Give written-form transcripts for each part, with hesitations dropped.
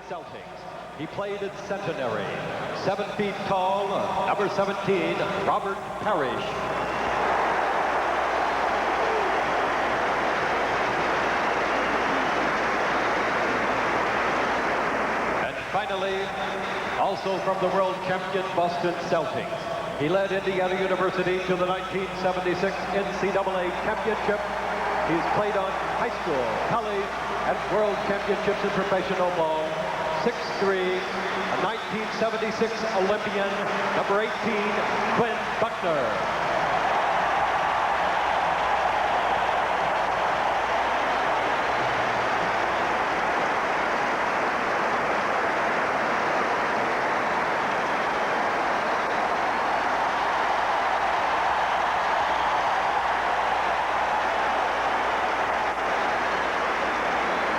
Celtics. He played at Centenary. 7 feet tall, number 17, Robert Parrish. And finally, also from the world champion Boston Celtics. He led Indiana University to the 1976 NCAA championship. He's played on high school, college, and world championships in professional ball. 6'3", a 1976 Olympian, number 18, Quinn Buckner.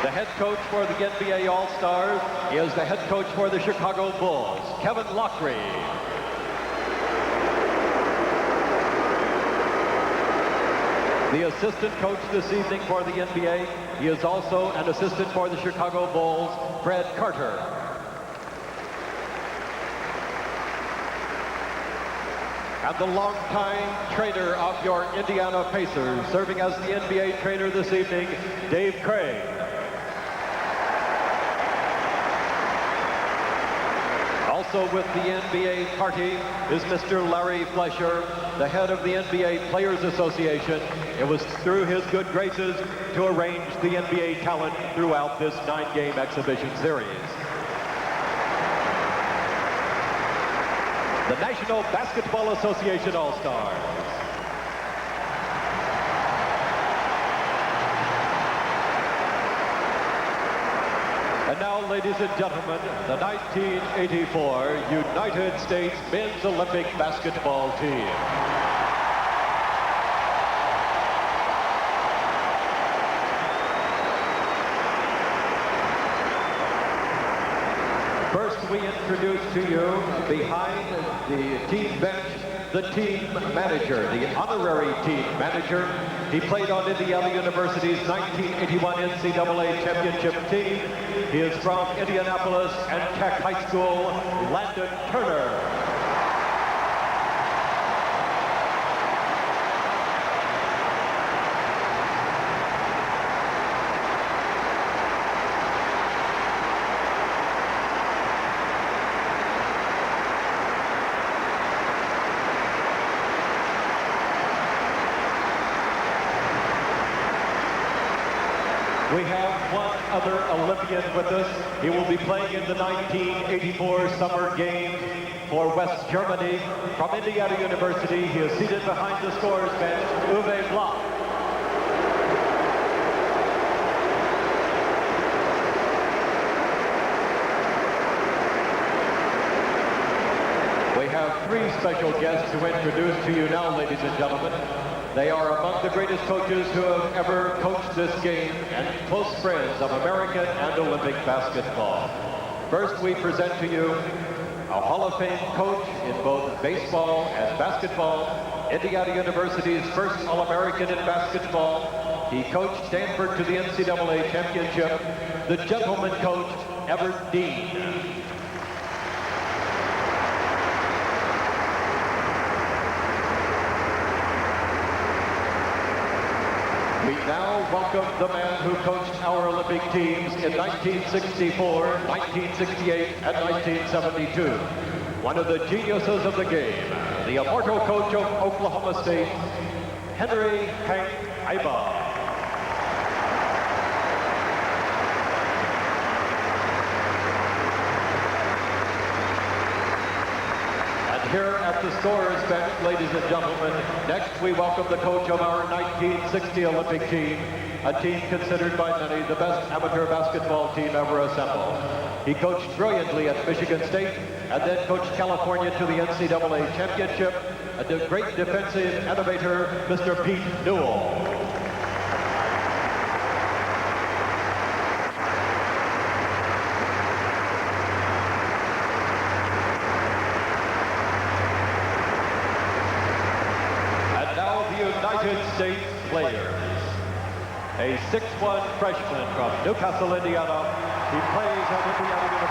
The head coach for the NBA All-Stars is the head coach for the Chicago Bulls, Kevin Lockery. The assistant coach this evening for the NBA, he is also an assistant for the Chicago Bulls, Fred Carter. And the longtime trainer of your Indiana Pacers, serving as the NBA trainer this evening, Dave Craig. Also with the NBA party is Mr. Larry Fleischer, the head of the NBA Players Association. It was through his good graces to arrange the NBA talent throughout this 9-game exhibition series. The National Basketball Association All-Stars. And now, ladies and gentlemen, the 1984 United States Men's Olympic Basketball Team. First, we introduce to you, behind the team bench, the team manager, the honorary team manager. He played on Indiana University's 1981 NCAA championship team. He is from Indianapolis and Tech High School, Landon Turner. We have one other Olympian with us. He will be playing in the 1984 Summer Games for West Germany. From Indiana University, he is seated behind the scores bench, Uwe Block. We have 3 special guests to introduce to you now, ladies and gentlemen. They are among the greatest coaches who have ever coached this game and close friends of American and Olympic basketball. First, we present to you a Hall of Fame coach in both baseball and basketball, Indiana University's first All-American in basketball. He coached Stanford to the NCAA championship, the gentleman coach, Everett Dean. We now welcome the man who coached our Olympic teams in 1964, 1968, and 1972. One of the geniuses of the game, the immortal coach of Oklahoma State, Henry Hank Iba. Here at the scores bench, ladies and gentlemen, next we welcome the coach of our 1960 Olympic team, a team considered by many the best amateur basketball team ever assembled. He coached brilliantly at Michigan State and then coached California to the NCAA championship, a great defensive innovator, Mr. Pete Newell. United States players. A 6'1" freshman from Newcastle, Indiana. He plays at Indiana University.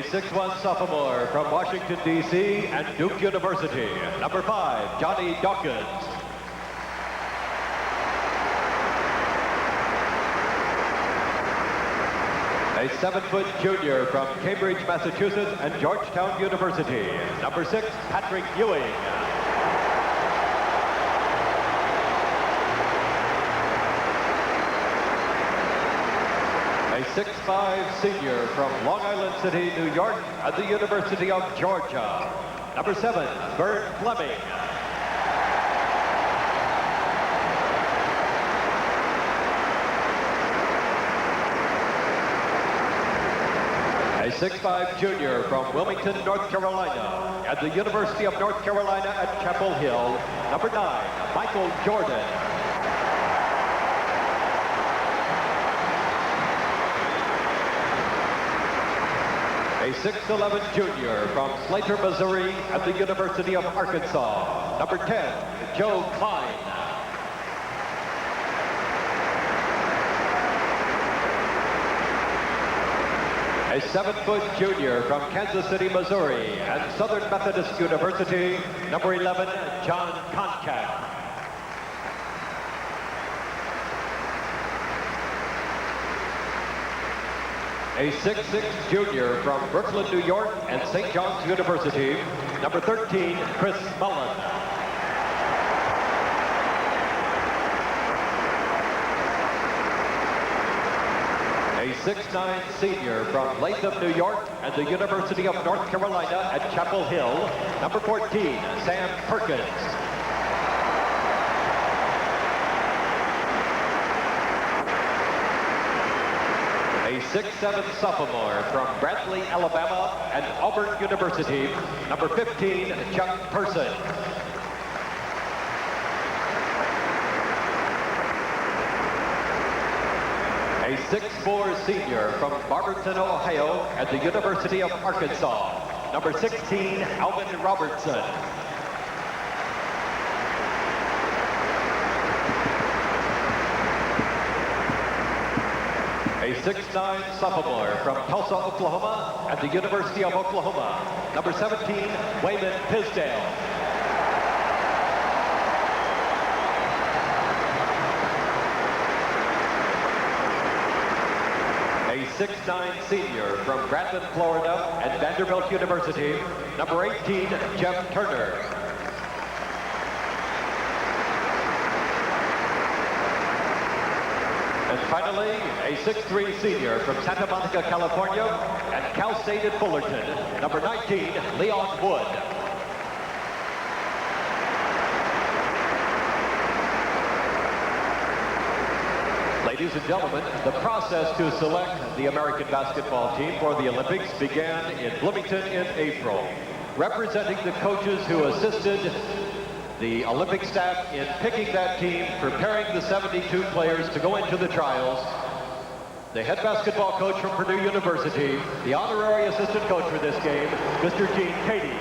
A 6'1" sophomore from Washington, D.C. and Duke University, number 5, Johnny Dawkins. A 7-foot junior from Cambridge, Massachusetts and Georgetown University, number 6, Patrick Ewing. A 6'5" senior from Long Island City, New York at the University of Georgia, number 7, Vern Fleming. A 6'5" junior from Wilmington, North Carolina at the University of North Carolina at Chapel Hill, number 9, Michael Jordan. A 6'11" junior from Slater, Missouri at the University of Arkansas, number 10, Joe Kleine. A 7-foot junior from Kansas City, Missouri and Southern Methodist University, number 11, John Concat. A 6'6" junior from Brooklyn, New York and St. John's University, number 13, Chris Mullin. A 6'9" senior from Latham, New York and the University of North Carolina at Chapel Hill, number 14, Sam Perkins. A 6'7" sophomore from Bradley, Alabama and Auburn University, number 15, Chuck Person. A 6'4" senior from Barberton, Ohio at the University of Arkansas, number 16, Alvin Robertson. A 6'9" sophomore from Tulsa, Oklahoma at the University of Oklahoma, number 17, Wayman Tisdale. A 6'9" senior from Grafton, Florida and Vanderbilt University, number 18, Jeff Turner. And finally, a 6'3" senior from Santa Monica, California and Cal State at Fullerton, number 19, Leon Wood. Ladies and gentlemen, the process to select the American basketball team for the Olympics began in Bloomington in April. Representing the coaches who assisted the Olympic staff in picking that team, preparing the 72 players to go into the trials, the head basketball coach from Purdue University, the honorary assistant coach for this game, Mr. Gene Cady.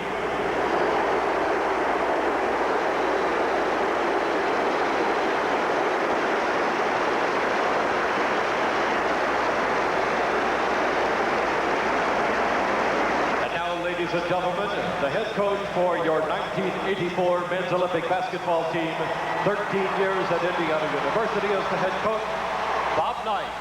Ladies and gentlemen, the head coach for your 1984 men's Olympic basketball team, 13 years at Indiana University as the head coach, Bob Knight.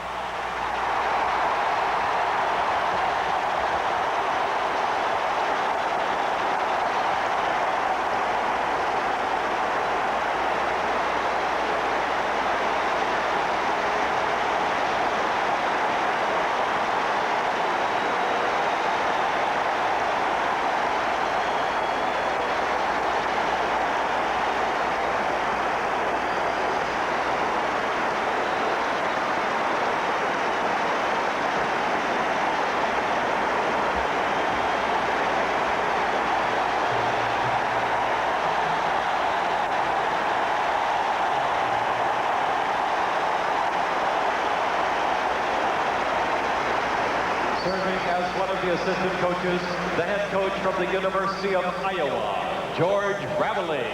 Serving as one of the assistant coaches, the head coach from the University of Iowa, George Raveling.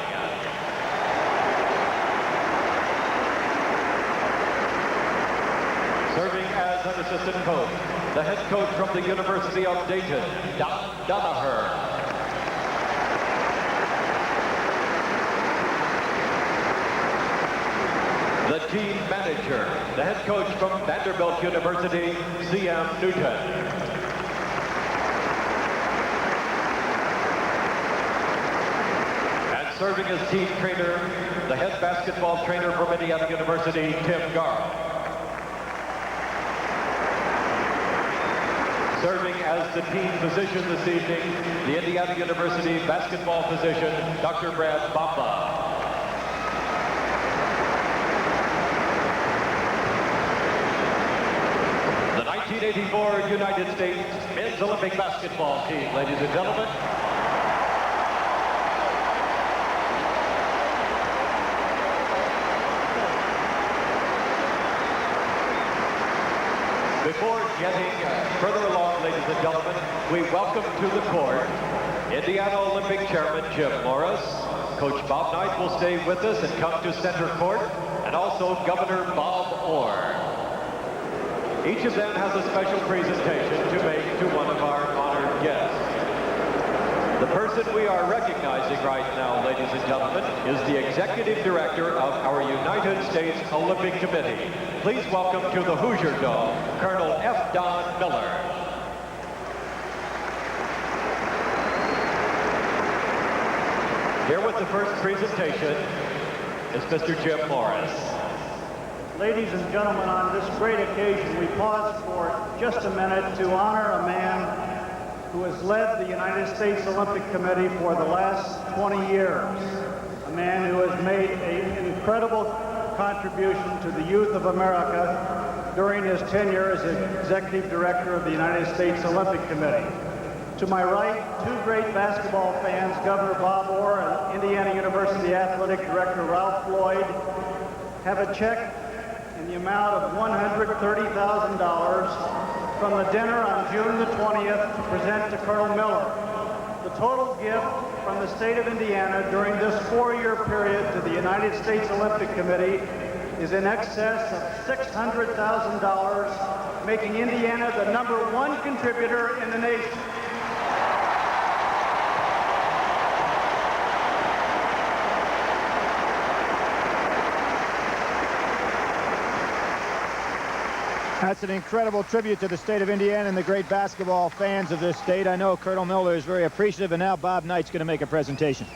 Serving as as an assistant coach, the head coach from the University of Dayton, Don Donaher. The team manager, the head coach from Vanderbilt University, C.M. Newton. And serving as team trainer, the head basketball trainer from Indiana University, Tim Garl. Serving as the team physician this evening, the Indiana University basketball physician, Dr. Brad Bamba. The 1984 United States Men's Olympic Basketball team, ladies and gentlemen. Before getting further along, ladies and gentlemen, we welcome to the court Indiana Olympic Chairman Jim Morris. Coach Bob Knight will stay with us and come to center court, and also Governor Bob Orr. Each of them has a special presentation to make to one of our honored guests. The person we are recognizing right now, ladies and gentlemen, is the Executive Director of our United States Olympic Committee. Please welcome to the Hoosier Dome, Colonel F. Don Miller. Here with the first presentation is Mr. Jim Morris. Ladies and gentlemen, on this great occasion, we pause for just a minute to honor a man who has led the United States Olympic Committee for the last 20 years. A man who has made an incredible contribution to the youth of America during his tenure as Executive Director of the United States Olympic Committee. To my right, two great basketball fans, Governor Bob Orr and Indiana University Athletic Director Ralph Floyd, have a check in the amount of $130,000 from the dinner on June the 20th to present to Colonel Miller. The total gift from the state of Indiana during this 4-year period to the United States Olympic Committee is in excess of $600,000, making Indiana the #1 contributor in the nation. That's an incredible tribute to the state of Indiana and the great basketball fans of this state. I know Colonel Miller is very appreciative, and now Bob Knight's going to make a presentation.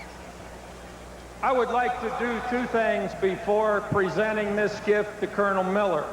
I would like to do two things before presenting this gift to Colonel Miller.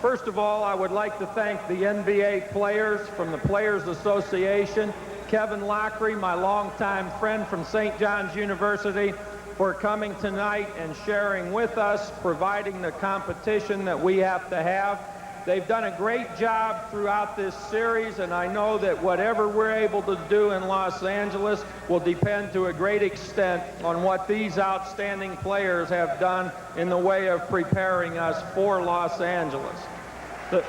First of all, I would like to thank the NBA players from the Players Association, Kevin Lockery, my longtime friend from St. John's University, for coming tonight and sharing with us, providing the competition that we have to have. They've done a great job throughout this series, and I know that whatever we're able to do in Los Angeles will depend to a great extent on what these outstanding players have done in the way of preparing us for Los Angeles. The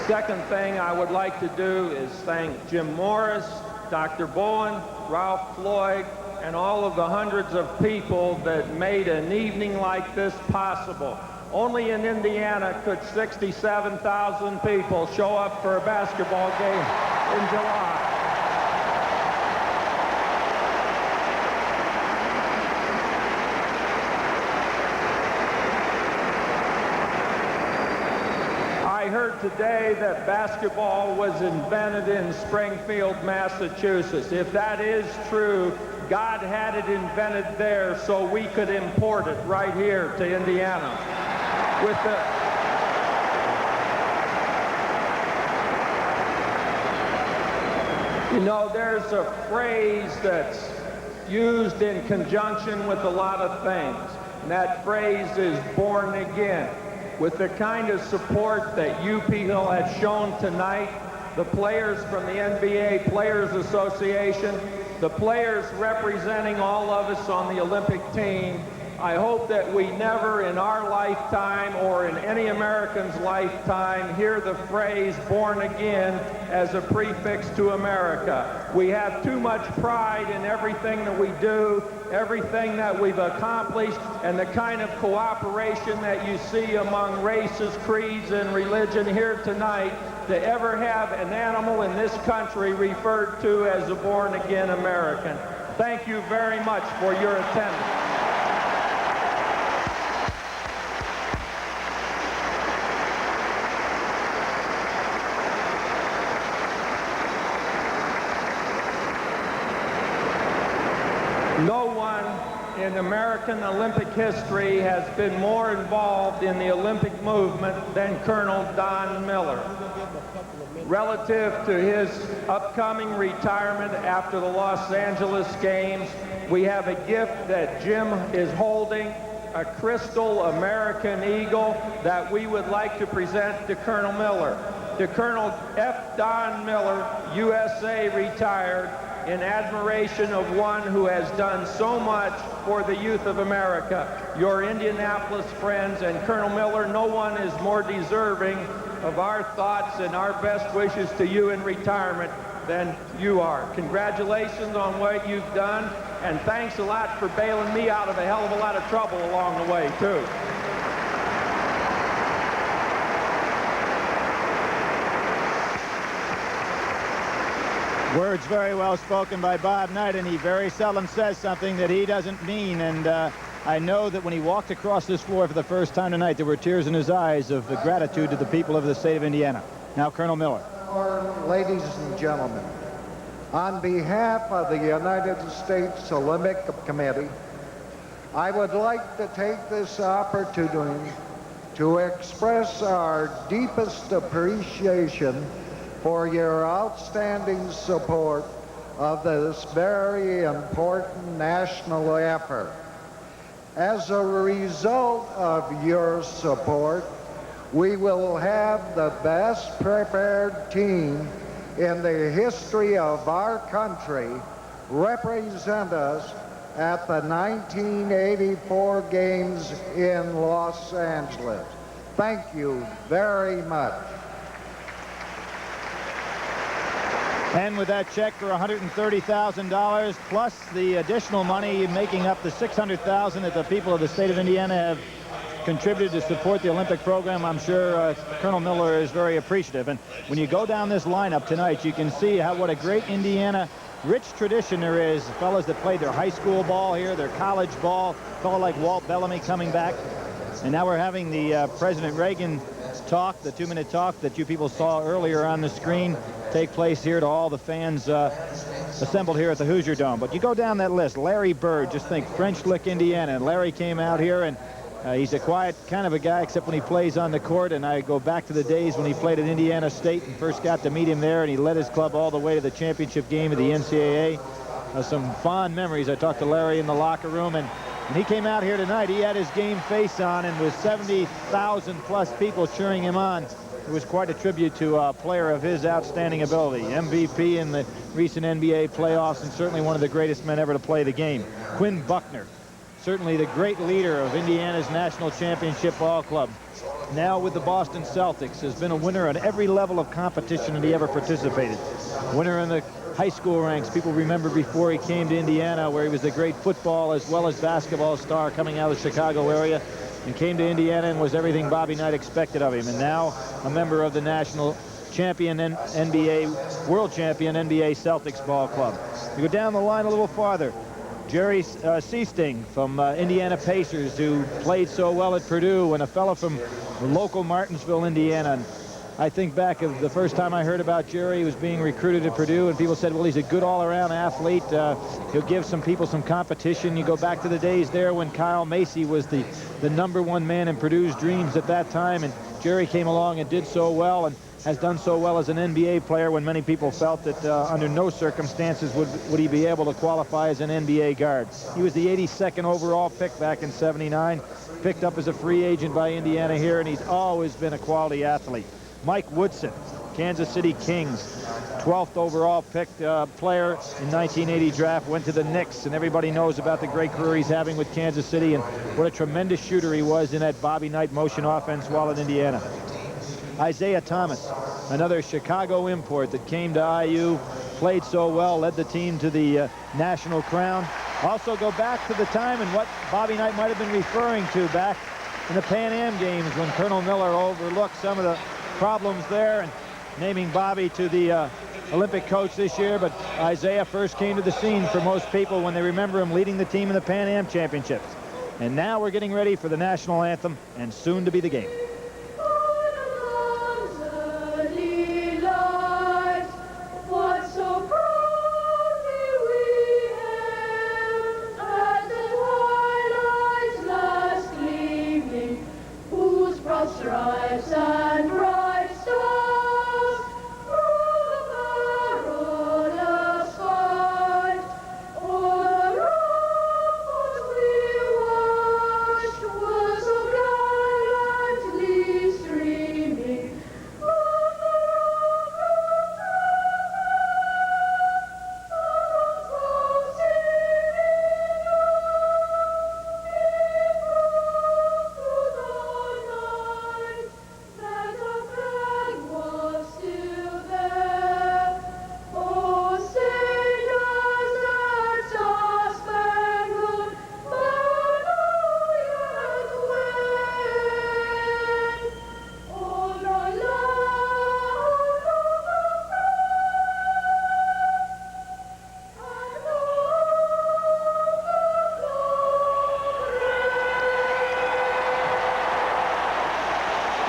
second thing I would like to do is thank Jim Morris, Dr. Bowen, Ralph Floyd, and all of the hundreds of people that made an evening like this possible. Only in Indiana could 67,000 people show up for a basketball game in July. I heard today that basketball was invented in Springfield, Massachusetts. If that is true, God had it invented there so we could import it right here to Indiana. You know, there's a phrase that's used in conjunction with a lot of things, and that phrase is born again. With the kind of support that you people have shown tonight, the players from the NBA Players Association, the players representing all of us on the Olympic team, I hope that we never in our lifetime or in any American's lifetime hear the phrase born again as a prefix to America. We have too much pride in everything that we do, everything that we've accomplished, and the kind of cooperation that you see among races, creeds, and religion here tonight to ever have an animal in this country referred to as a born-again American. Thank you very much for your attendance. No one in American Olympic history has been more involved in the Olympic movement than Colonel Don Miller. Relative to his upcoming retirement after the Los Angeles Games, we have a gift that Jim is holding, a crystal American eagle that we would like to present to Colonel Miller. To Colonel F. Don Miller, USA retired, in admiration of one who has done so much for the youth of America. Your Indianapolis friends, and Colonel Miller, no one is more deserving of our thoughts and our best wishes to you in retirement than you are. Congratulations on what you've done, and thanks a lot for bailing me out of a hell of a lot of trouble along the way, too. Words very well spoken by Bob Knight, and he very seldom says something that he doesn't mean. And I know that when he walked across this floor for the first time tonight, there were tears in his eyes of the gratitude to the people of the state of Indiana. Now, Colonel Miller. Ladies and gentlemen, on behalf of the United States Olympic Committee, I would like to take this opportunity to express our deepest appreciation for your outstanding support of this very important national effort. As a result of your support, we will have the best prepared team in the history of our country represent us at the 1984 Games in Los Angeles. Thank you very much. And with that check for $130,000 plus the additional money making up the $600,000 that the people of the state of Indiana have contributed to support the Olympic program, I'm sure Colonel Miller is very appreciative. And when you go down this lineup tonight, you can see what a great Indiana rich tradition there is. Fellas that played their high school ball here, their college ball, a fellow like Walt Bellamy coming back. And now we're having the President Reagan talk, the 2-minute talk that you people saw earlier on the screen take place here to all the fans assembled here at the Hoosier Dome. But you go down that list, Larry Bird, just think French Lick, Indiana. And Larry came out here, and he's a quiet kind of a guy, except when he plays on the court. And I go back to the days when he played at Indiana State and first got to meet him there, and he led his club all the way to the championship game of the NCAA. Some fond memories. I talked to Larry in the locker room, and when he came out here tonight, he had his game face on, and with 70,000 plus people cheering him on, it was quite a tribute to a player of his outstanding ability. MVP in the recent NBA playoffs, and certainly one of the greatest men ever to play the game. Quinn Buckner, certainly the great leader of Indiana's national championship ball club. Now with the Boston Celtics, has been a winner at every level of competition that he ever participated. Winner in the high school ranks. People remember before he came to Indiana, where he was a great football as well as basketball star coming out of the Chicago area, and came to Indiana and was everything Bobby Knight expected of him. And now a member of the national champion NBA, world champion NBA Celtics ball club. You go down the line a little farther. Jerry Seasting from Indiana Pacers, who played so well at Purdue, and a fellow from local Martinsville, Indiana. And I think back of the first time I heard about Jerry, he was being recruited at Purdue, and people said, well, he's a good all-around athlete. He'll give some people some competition. You go back to the days there when Kyle Macy was the #1 man in Purdue's dreams at that time, and Jerry came along and did so well, and has done so well as an NBA player when many people felt that under no circumstances would he be able to qualify as an NBA guard. He was the 82nd overall pick back in '79, picked up as a free agent by Indiana here, and he's always been a quality athlete. Mike Woodson, Kansas City Kings. 12th overall picked player in 1980 draft, went to the Knicks, and everybody knows about the great career he's having with Kansas City and what a tremendous shooter he was in that Bobby Knight motion offense while in Indiana. Isaiah Thomas, another Chicago import that came to IU, played so well, led the team to the national crown. Also go back to the time and what Bobby Knight might have been referring to back in the Pan Am games when Colonel Miller overlooked some of the problems there and naming Bobby to the Olympic coach this year. But Isaiah first came to the scene for most people when they remember him leading the team in the Pan Am Championships. And now we're getting ready for the national anthem and soon to be the game. Stripes and bright stars over the skies. All the ramparts we watched were so gallantly streaming.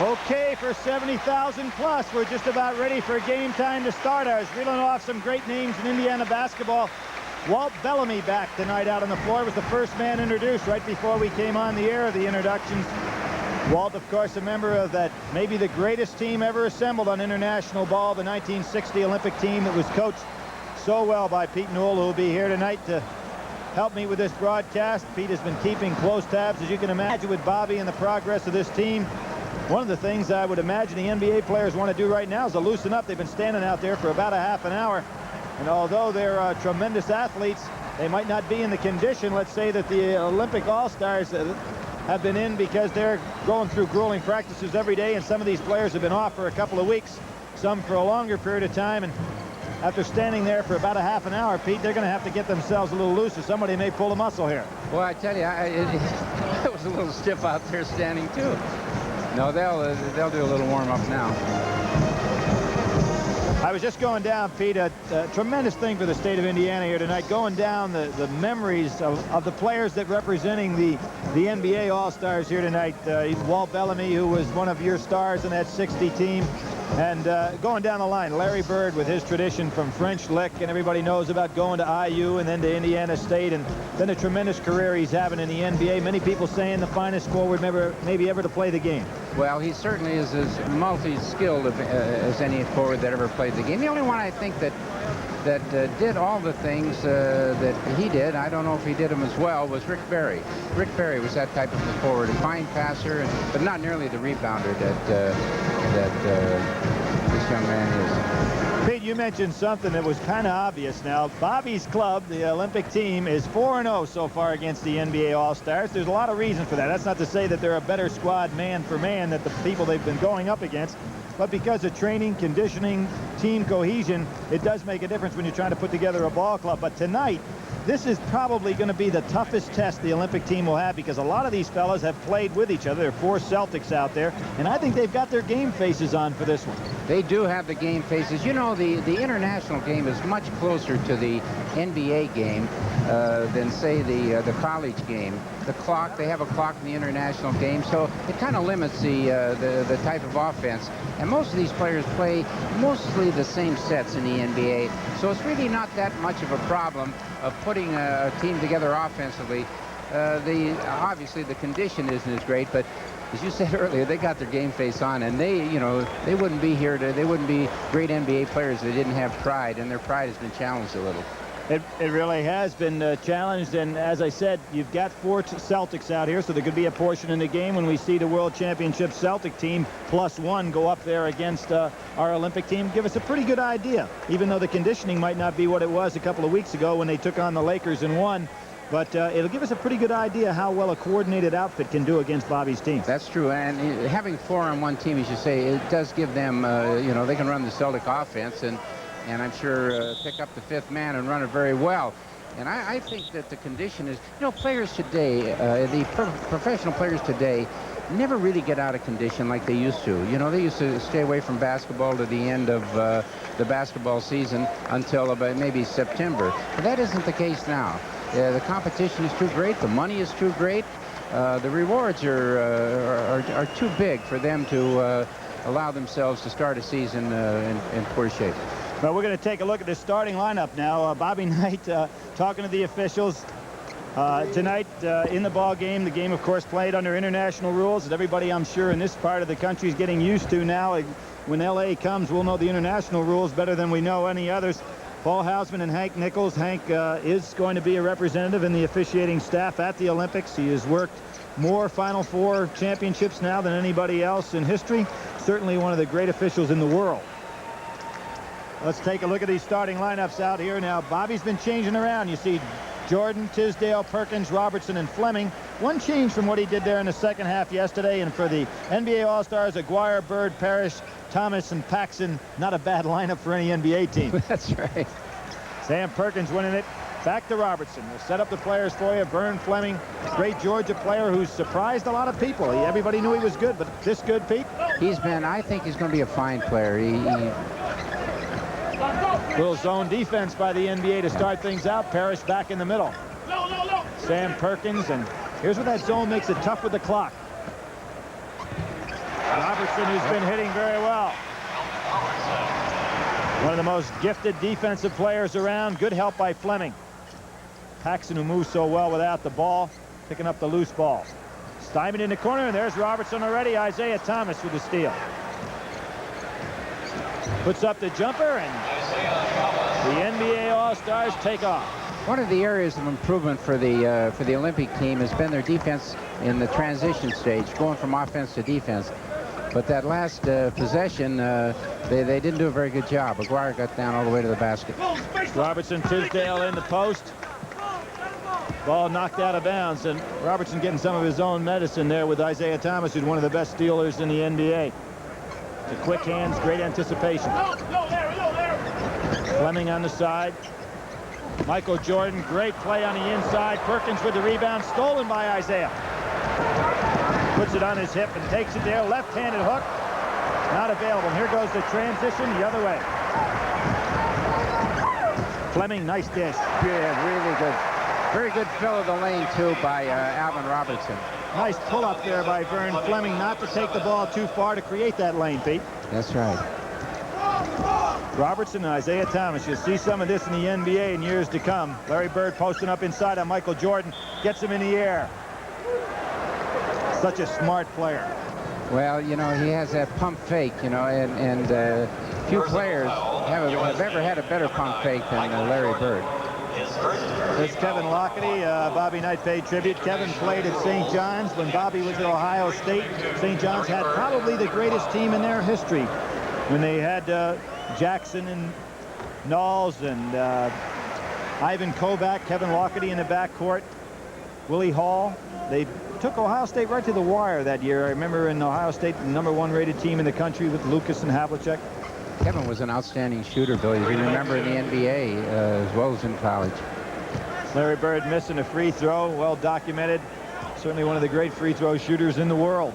Okay, for 70,000 plus, we're just about ready for game time to start. I was reeling off some great names in Indiana basketball. Walt Bellamy back tonight out on the floor was the first man introduced right before we came on the air of the introductions. Walt, of course, a member of that maybe the greatest team ever assembled on international ball, the 1960 Olympic team that was coached so well by Pete Newell, who will be here tonight to help me with this broadcast. Pete has been keeping close tabs, as you can imagine, with Bobby and the progress of this team. One of the things I would imagine the NBA players want to do right now is to loosen up. They've been standing out there for about a half an hour. And although they're tremendous athletes, they might not be in the condition, let's say, that the Olympic All-Stars have been in, because they're going through grueling practices every day. And some of these players have been off for a couple of weeks, some for a longer period of time. And after standing there for about a half an hour, Pete, they're going to have to get themselves a little looser. Somebody may pull a muscle here. Well, I tell you, it was a little stiff out there standing, too. No, they'll do a little warm-up now. I was just going down, Pete, a tremendous thing for the state of Indiana here tonight, going down the memories of the players that representing the NBA All-Stars here tonight. Walt Bellamy, who was one of your stars in that 60 team. And going down the line, Larry Bird with his tradition from French Lick, and everybody knows about going to IU and then to Indiana State, and then a tremendous career he's having in the NBA. Many people saying the finest forward maybe ever to play the game. Well, he certainly is as multi-skilled as any forward that ever played the game. The only one I think that did all the things that he did, I don't know if he did them as well, was Rick Barry. Rick Barry was that type of a forward, a fine passer, but not nearly the rebounder that this young man is. Pete, you mentioned something that was kind of obvious now. Bobby's club, the Olympic team, is 4-0 so far against the NBA All-Stars. There's a lot of reason for that. That's not to say that they're a better squad man for man than the people they've been going up against. But because of training, conditioning, team cohesion, it does make a difference when you're trying to put together a ball club. But tonight, this is probably going to be the toughest test the Olympic team will have, because a lot of these fellas have played with each other. There are 4 Celtics out there, and I think they've got their game faces on for this one. They do have the game faces. You know, the international game is much closer to the NBA game than, say, the college game. The clock, they have a clock in the international game, so it kind of limits the type of offense. And most of these players play mostly the same sets in the NBA, so it's really not that much of a problem of putting a team together offensively. Obviously the condition isn't as great, but as you said earlier, they got their game face on, and they wouldn't be here they wouldn't be great NBA players if they didn't have pride, and their pride has been challenged a little. It really has been challenged, and as I said, you've got 4 Celtics out here, so there could be a portion in the game when we see the World Championship Celtic team +1 go up there against our Olympic team. Give us a pretty good idea, even though the conditioning might not be what it was a couple of weeks ago when they took on the Lakers and won. But it'll give us a pretty good idea how well a coordinated outfit can do against Bobby's team. That's true, and having 4 on one team, as you say, it does give them, you know, they can run the Celtic offense, and I'm sure pick up the 5th man and run it very well. And I think that the condition is, you know, players today, the professional players today, never really get out of condition like they used to. You know, they used to stay away from basketball to the end of the basketball season until about maybe September. But that isn't the case now. The competition is too great. The money is too great. The rewards are too big for them to allow themselves to start a season in poor shape. Well, we're going to take a look at the starting lineup now. Bobby Knight talking to the officials tonight in the ball game. The game, of course, played under international rules that everybody, I'm sure, in this part of the country is getting used to now. When L.A. comes, we'll know the international rules better than we know any others. Paul Hausman and Hank Nichols. Hank is going to be a representative in the officiating staff at the Olympics. He has worked more Final Four championships now than anybody else in history. Certainly one of the great officials in the world. Let's take a look at these starting lineups out here now. Bobby's been changing around. You see Jordan, Tisdale, Perkins, Robertson, and Fleming. One change from what he did there in the second half yesterday. And for the NBA All-Stars, Aguirre, Bird, Parrish, Thomas, and Paxson. Not a bad lineup for any NBA team. That's right. Sam Perkins winning it. Back to Robertson. We'll set up the players for you. Vern, Fleming, great Georgia player who's surprised a lot of people. Everybody knew he was good, but this good, Pete? I think he's going to be a fine player. Little zone defense by the NBA to start things out. Parrish back in the middle. Sam Perkins, and here's where that zone makes it tough with the clock. Robertson, who's been hitting very well. One of the most gifted defensive players around. Good help by Fleming. Paxson, who moves so well without the ball, picking up the loose ball. Steinman in the corner, and there's Robertson already. Isaiah Thomas with the steal. Puts up the jumper, and the NBA All-Stars take off. One of the areas of improvement for the Olympic team has been their defense in the transition stage, going from offense to defense. But that last possession, they didn't do a very good job. Aguirre got down all the way to the basket. Robertson, Tisdale in the post. Ball knocked out of bounds, and Robertson getting some of his own medicine there with Isaiah Thomas, who's one of the best stealers in the NBA. The quick hands, great anticipation. Fleming on the side. Michael Jordan, great play on the inside. Perkins with the rebound, stolen by Isaiah. Puts it on his hip and takes it there. Left-handed hook, not available. Here goes the transition the other way. Fleming, nice dish. Yeah, really good. Very good fill of the lane, too, by Alvin Robertson. Nice pull-up there by Vern Fleming, not to take the ball too far to create that lane, Pete. That's right. Robertson and Isaiah Thomas. You'll see some of this in the NBA in years to come. Larry Bird posting up inside on Michael Jordan. Gets him in the air. Such a smart player. Well, you know, he has that pump fake, you know, and few players have ever had a better pump fake than Larry Bird. There's Kevin Lockety. Bobby Knight paid tribute. Kevin played at St. John's when Bobby was at Ohio State. St. John's had probably the greatest team in their history when they had Jackson and Knowles and Ivan Kovac, Kevin Lockety in the backcourt, Willie Hall. They took Ohio State right to the wire that year. I remember in Ohio State, the #1 rated team in the country with Lucas and Havlicek. Kevin was an outstanding shooter, Billy. You remember in the NBA as well as in college. Larry Bird missing a free throw, well documented. Certainly one of the great free throw shooters in the world.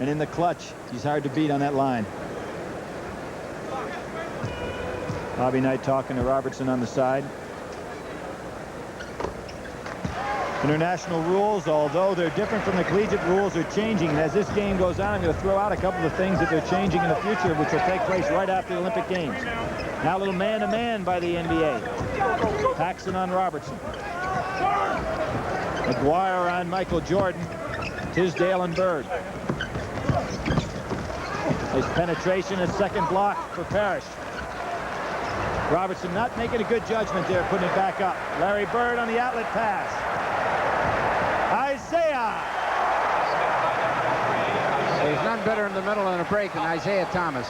And in the clutch, he's hard to beat on that line. Bobby Knight talking to Robertson on the side. International rules, although they're different from the collegiate rules, are changing. And as this game goes on, I'm going to throw out a couple of things that they're changing in the future, which will take place right after the Olympic Games. Now a little man-to-man by the NBA. Paxson on Robertson. Aguirre on Michael Jordan. Tisdale and Bird. Nice penetration, a second block for Parrish. Robertson not making a good judgment there, putting it back up. Larry Bird on the outlet pass. Isaiah. There's none better in the middle in a break than Isaiah Thomas.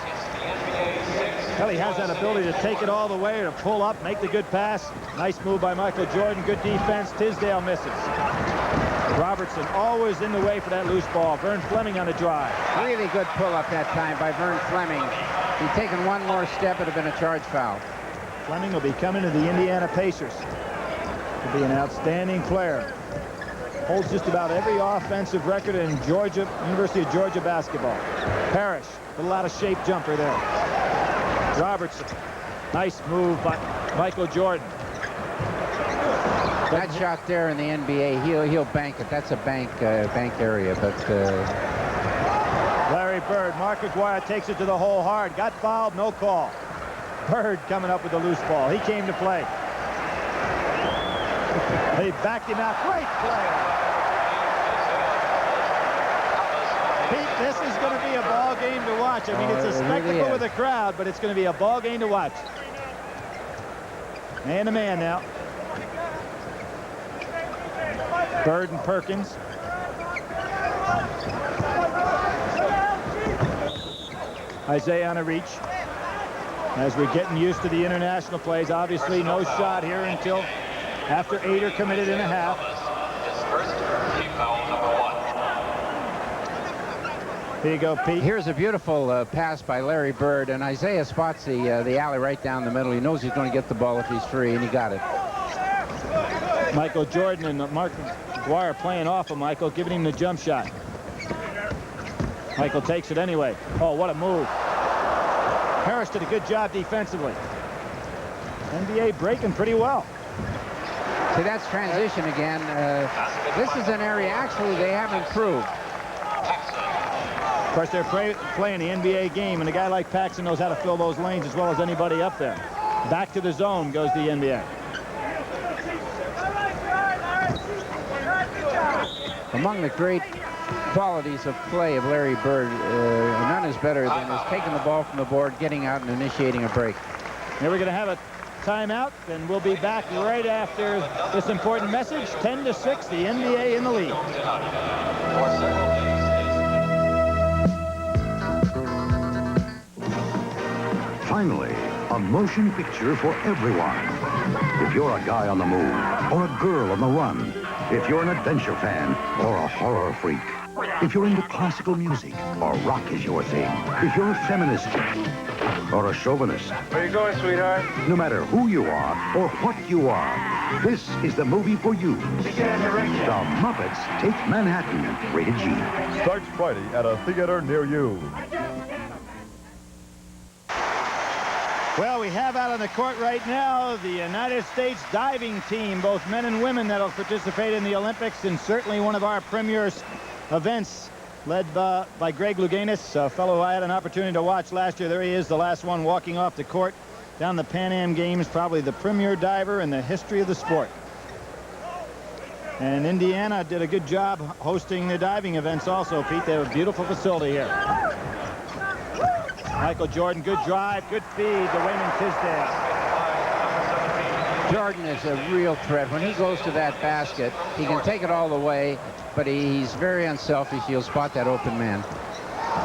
Well, he has that ability to take it all the way, to pull up, make the good pass. Nice move by Michael Jordan. Good defense. Tisdale misses. Robertson always in the way for that loose ball. Vern Fleming on the drive. Really good pull-up that time by Vern Fleming. He'd taken one more step, it would have been a charge foul. Fleming will be coming to the Indiana Pacers. He'll be an outstanding player. Holds just about every offensive record in Georgia, University of Georgia basketball. Parrish, a little out of shape jumper there. Robertson, nice move by Michael Jordan. That shot there in the NBA, he'll bank it. That's a bank area, but Larry Bird, Mark McGuire takes it to the hole hard. Got fouled, no call. Bird coming up with the loose ball. He came to play. They backed him out. Great play. Pete, this is going to be a ball game to watch. I mean, it's a spectacle with a crowd, but it's going to be a ball game to watch. Man to man now. Bird and Perkins. Isaiah on a reach. As we're getting used to the international plays, obviously no shot here until after 8 are committed in a half. Here you go, Pete. Here's a beautiful pass by Larry Bird, and Isaiah spots the alley right down the middle. He knows he's going to get the ball if he's free, and he got it. Michael Jordan and Mark McGuire playing off of Michael, giving him the jump shot. Michael takes it anyway. Oh, what a move. Harris did a good job defensively. NBA breaking pretty well. See, that's transition again. This is an area, actually, they have improved. Of course, they're playing the NBA game, and a guy like Paxson knows how to fill those lanes as well as anybody up there. Back to the zone goes the NBA. Among the great qualities of play of Larry Bird, none is better than his taking the ball from the board, getting out, and initiating a break. Here we're going to have a timeout, and we'll be back right after this important message. 10-6, the NBA in the lead. Finally, a motion picture for everyone. If you're a guy on the move or a girl on the run, if you're an adventure fan or a horror freak, if you're into classical music or rock is your thing, if you're a feminist or a chauvinist. Where you going, sweetheart? No matter who you are or what you are, this is the movie for you. The Muppets Take Manhattan, rated G. Starts Friday at a theater near you. Well, we have out on the court right now the United States diving team, both men and women, that'll participate in the Olympics, and certainly one of our premier events, led by Greg Louganis, a fellow I had an opportunity to watch last year. There he is, the last one walking off the court down the Pan Am Games, probably the premier diver in the history of the sport. And Indiana did a good job hosting the diving events also, Pete. They have a beautiful facility here. Michael Jordan, good drive, good feed to Wayman Tisdale. Jordan is a real threat. When he goes to that basket, he can take it all the way, but he's very unselfish. He'll spot that open man.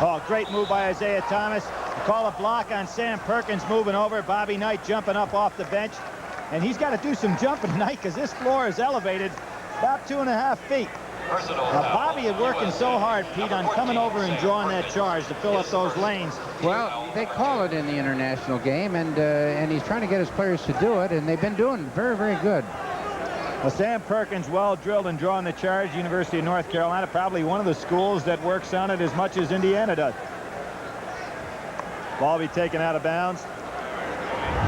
Oh, great move by Isaiah Thomas. Call a block on Sam Perkins moving over. Bobby Knight jumping up off the bench. And he's got to do some jumping tonight because this floor is elevated about 2.5 feet. Now, Bobby is working so hard, Pete, on coming over and drawing that charge to fill up those lanes. Well, they call it in the international game, and he's trying to get his players to do it, and they've been doing very, very good. Well, Sam Perkins, well drilled and drawing the charge. University of North Carolina, probably one of the schools that works on it as much as Indiana does. Ball be taken out of bounds.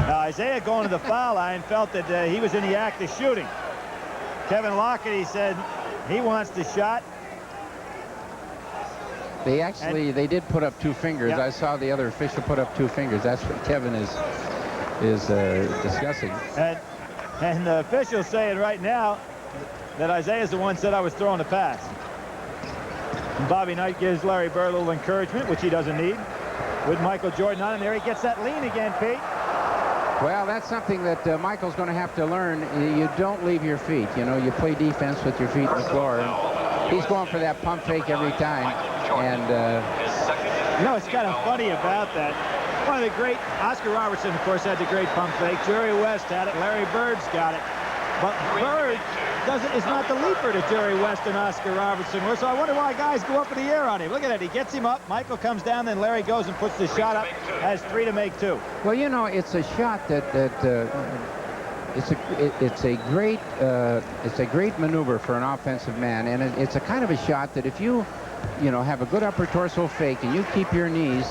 Now, Isaiah going to the foul line felt that he was in the act of shooting. Kevin Lockett, he said, he wants the shot. They did put up 2 fingers. Yeah. I saw the other official put up 2 fingers. That's what Kevin is discussing. And the official's saying right now that Isaiah's the one said I was throwing the pass. And Bobby Knight gives Larry Bird a little encouragement, which he doesn't need. With Michael Jordan on him there, he gets that lean again, Pete. Well, that's something that Michael's going to have to learn. You don't leave your feet. You know, you play defense with your feet on the floor. And he's going for that pump fake every time. And you know, it's kind of funny about that. One of the great, Oscar Robertson, of course, had the great pump fake. Jerry West had it. Larry Bird's got it. But Bird is not the leaper that Jerry West and Oscar Robertson were. So I wonder why guys go up in the air on him. Look at it. He gets him up. Michael comes down. Then Larry goes and puts the shot up. Has 3 to make 2. Well, you know, it's a shot that it's a great maneuver for an offensive man, and it's a kind of a shot that if you have a good upper torso fake and you keep your knees,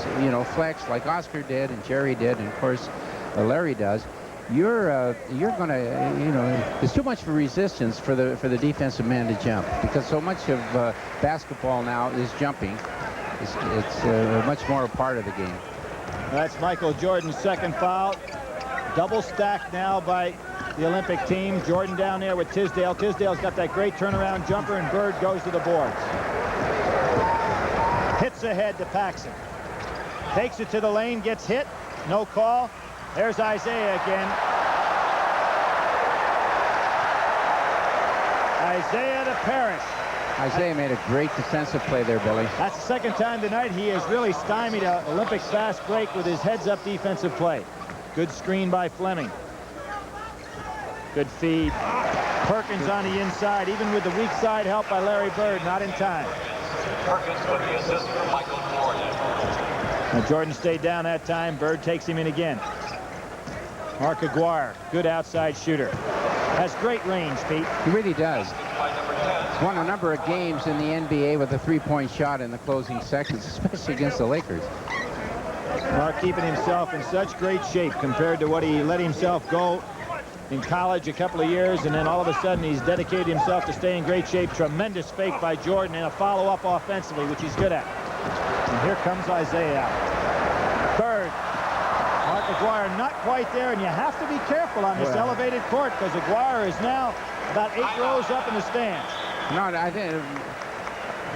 flexed like Oscar did and Jerry did, and of course Larry does, you're gonna, there's too much resistance for the defensive man to jump, because so much of basketball now is jumping. It's much more a part of the game. That's Michael Jordan's second foul. Double stacked now by the Olympic team. Jordan down there with Tisdale. Tisdale's got that great turnaround jumper, and Bird goes to the boards. Hits ahead to Paxson. Takes it to the lane, gets hit. No call. There's Isaiah again. Isaiah to Parrish. Isaiah made a great defensive play there, Billy. That's the second time tonight he has really stymied an Olympic fast break with his heads-up defensive play. Good screen by Fleming. Good feed. Perkins on the inside, even with the weak side help by Larry Bird, not in time. Perkins with the assist from Michael Jordan. Now Jordan stayed down that time. Bird takes him in again. Mark Aguirre, good outside shooter. Has great range, Pete. He really does. He's won a number of games in the NBA with a three-point shot in the closing seconds, especially against the Lakers. Mark keeping himself in such great shape compared to what he let himself go in college a couple of years, and then all of a sudden he's dedicated himself to stay in great shape. Tremendous fake by Jordan and a follow-up offensively, which he's good at. And here comes Isaiah out. Bird. Mark Aguirre not quite there, and you have to be careful on this elevated court, because Aguirre is now about 8 rows up in the stands. No, I think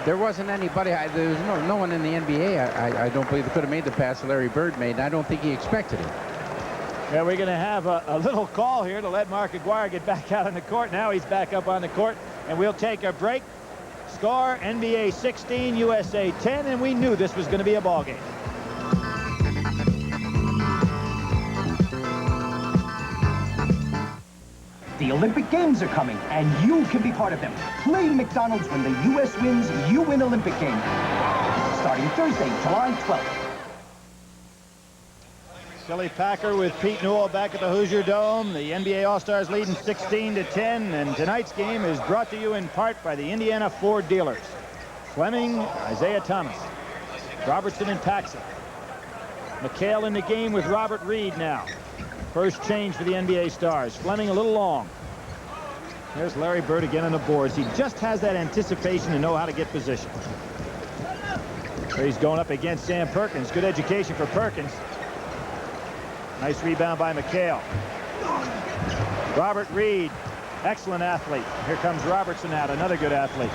there wasn't anybody. There was no one in the NBA. I don't believe could have made the pass that Larry Bird made, and I don't think he expected it. Yeah, we're going to have a little call here to let Mark Aguirre get back out on the court. Now he's back up on the court, and we'll take a break. Score, NBA 16, USA 10, and we knew this was going to be a ball game. The Olympic Games are coming, and you can be part of them. Play McDonald's when the U.S. wins, you win Olympic Game. Starting Thursday, July 12th. Shelley Packer with Pete Newell back at the Hoosier Dome. The NBA All-Stars leading 16-10, and tonight's game is brought to you in part by the Indiana Ford dealers. Fleming, Isaiah Thomas, Robertson and Paxson. McHale in the game with Robert Reed now. First change for the NBA Stars. Fleming a little long. There's Larry Bird again on the boards. He just has that anticipation to know how to get position. He's going up against Sam Perkins. Good education for Perkins. Nice rebound by McHale. Robert Reed, excellent athlete. Here comes Robertson out, another good athlete.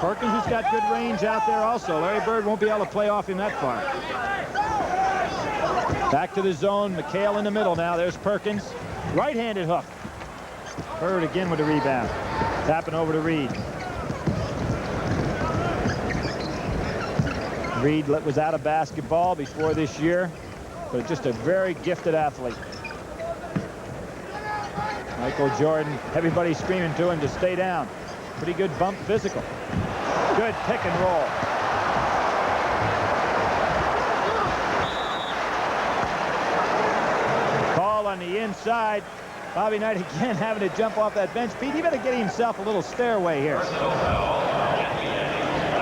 Perkins has got good range out there also. Larry Bird won't be able to play off him that far. Back to the zone. McHale in the middle now. There's Perkins. Right-handed hook. Bird again with the rebound. Tapping over to Reed. Reed was out of basketball before this year, but just a very gifted athlete. Michael Jordan, everybody screaming to him to stay down. Pretty good bump physical. Good pick and roll. Call on the inside. Bobby Knight again having to jump off that bench. Pete, he better get himself a little stairway here.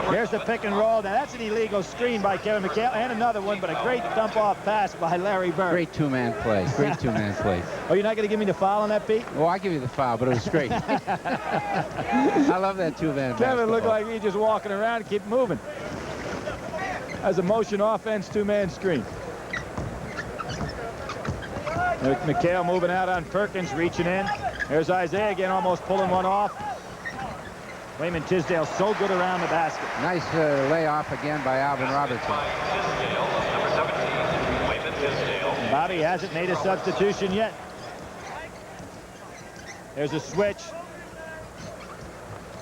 Here's the pick and roll. Now that's an illegal screen by Kevin McHale, and another one, but a great dump-off pass by Larry Bird. Great two-man play. Great two-man play. Oh, you're not going to give me the foul on that, Pete? Oh, I give you the foul, but it was great. I love that two-man basketball. Kevin looked like he just walking around and keep moving. As a motion offense, two-man screen. McHale moving out on Perkins, reaching in. There's Isaiah again, almost pulling one off. Wayman Tisdale so good around the basket. Nice layoff again by Alvin Robertson. Tisdale, number 17, Wayman Tisdale. Bobby hasn't made a substitution yet. There's a switch.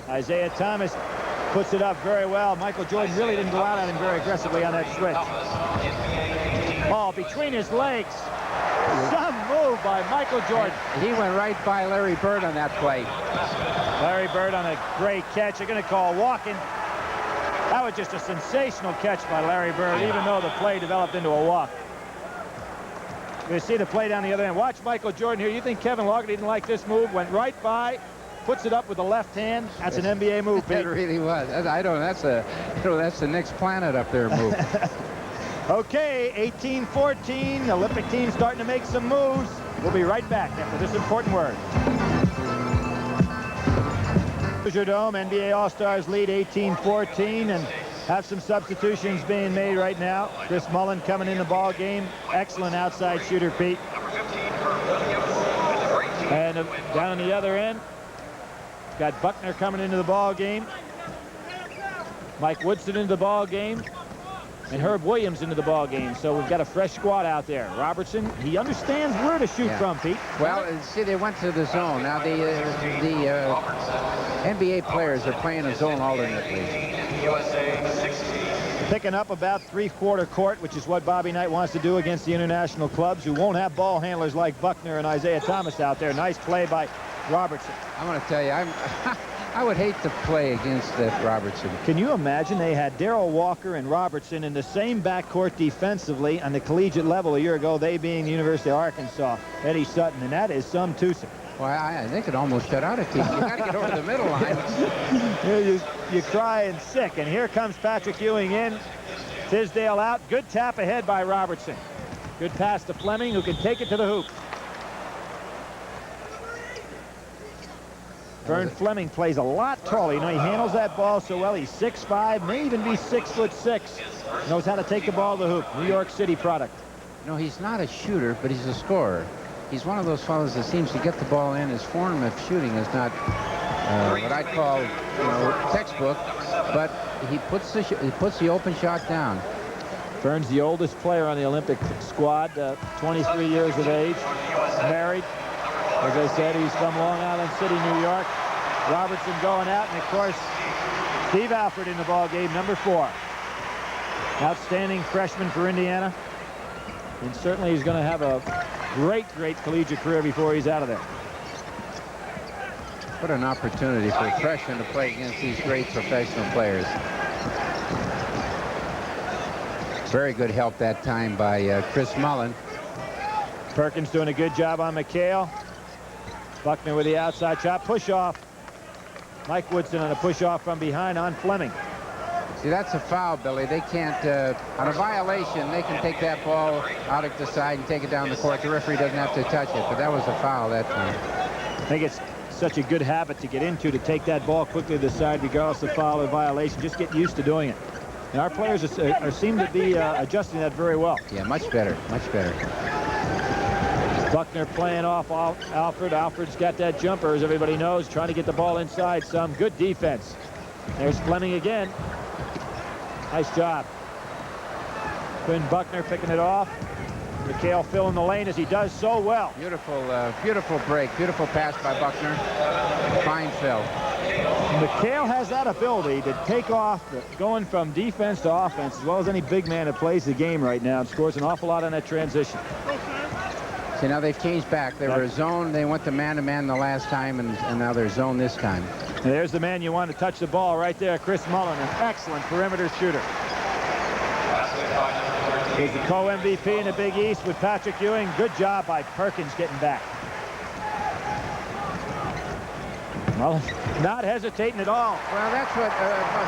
Isaiah Thomas puts it up very well. Michael Jordan really didn't go out on him very aggressively on that switch. Ball between his legs. Some move by Michael Jordan. He went right by Larry Bird on that play. Larry Bird on a great catch. They're going to call walking. That was just a sensational catch by Larry Bird, even though the play developed into a walk. You see the play down the other end. Watch Michael Jordan here. You think Kevin Loughnane didn't like this move? Went right by, puts it up with the left hand. That's an NBA move, Pete. It really was. I don't. That's the next planet up there move. Okay, 18-14. Olympic team starting to make some moves. We'll be right back after this important word. Hoosier Dome, NBA All-Stars lead 18-14, and have some substitutions being made right now. Chris Mullin coming in the ball game. Excellent outside shooter, Pete. And down on the other end, got Buckner coming into the ball game. Mike Woodson into the ball game. And Herb Williams into the ball game. So we've got a fresh squad out there. Robertson, he understands where to shoot from, Pete. Well, see, they went to the zone. Now the NBA players are playing a zone alternately. Picking up about three-quarter court, which is what Bobby Knight wants to do against the international clubs, who won't have ball handlers like Buckner and Isaiah Thomas out there. Nice play by Robertson. I'm going to tell you, I would hate to play against that Robertson. Can you imagine they had Darrell Walker and Robertson in the same backcourt defensively on the collegiate level a year ago, they being the University of Arkansas, Eddie Sutton, and that is some twosome. Well, they could almost shut out a team. You got to get over the middle line. You cry and sick, and here comes Patrick Ewing in. Tisdale out. Good tap ahead by Robertson. Good pass to Fleming, who can take it to the hoop. Vern Fleming plays a lot taller. You know, he handles that ball so well. He's 6'5", may even be 6'6". Knows how to take the ball to the hoop. New York City product. No, he's not a shooter, but he's a scorer. He's one of those fellows that seems to get the ball in. His form of shooting is not what I call, textbook, but he puts the open shot down. Vern's the oldest player on the Olympic squad, 23 years of age, married. As I said, he's from Long Island City, New York. Robertson going out, and of course, Steve Alford in the ball game, number 4. Outstanding freshman for Indiana. And certainly he's going to have a great collegiate career before he's out of there. What an opportunity for a freshman to play against these great professional players. Very good help that time by Chris Mullin. Perkins doing a good job on McHale. Buckner with the outside shot. Push off. Mike Woodson on a push off from behind on Fleming. See, that's a foul, Billy. They can't, on a violation, they can take that ball out of the side and take it down the court. The referee doesn't have to touch it, but that was a foul that time. I think it's such a good habit to get into, to take that ball quickly to the side regardless of foul or violation. Just get used to doing it. And our players seem to be adjusting that very well. Yeah, much better, much better. Buckner playing off Alford. Alford's got that jumper, as everybody knows, trying to get the ball inside some. Good defense. There's Fleming again. Nice job. Quinn Buckner picking it off. McHale filling the lane as he does so well. Beautiful break. Beautiful pass by Buckner. Fine fill. McHale has that ability to take off going from defense to offense, as well as any big man that plays the game right now, and scores an awful lot on that transition. See, now they've changed back. They were a zone. They went to man-to-man the last time, and now they're zone this time. And there's the man you want to touch the ball right there, Chris Mullin, an excellent perimeter shooter. He's the co-MVP in the Big East with Patrick Ewing. Good job by Perkins getting back. Mullin not hesitating at all. Well, that's what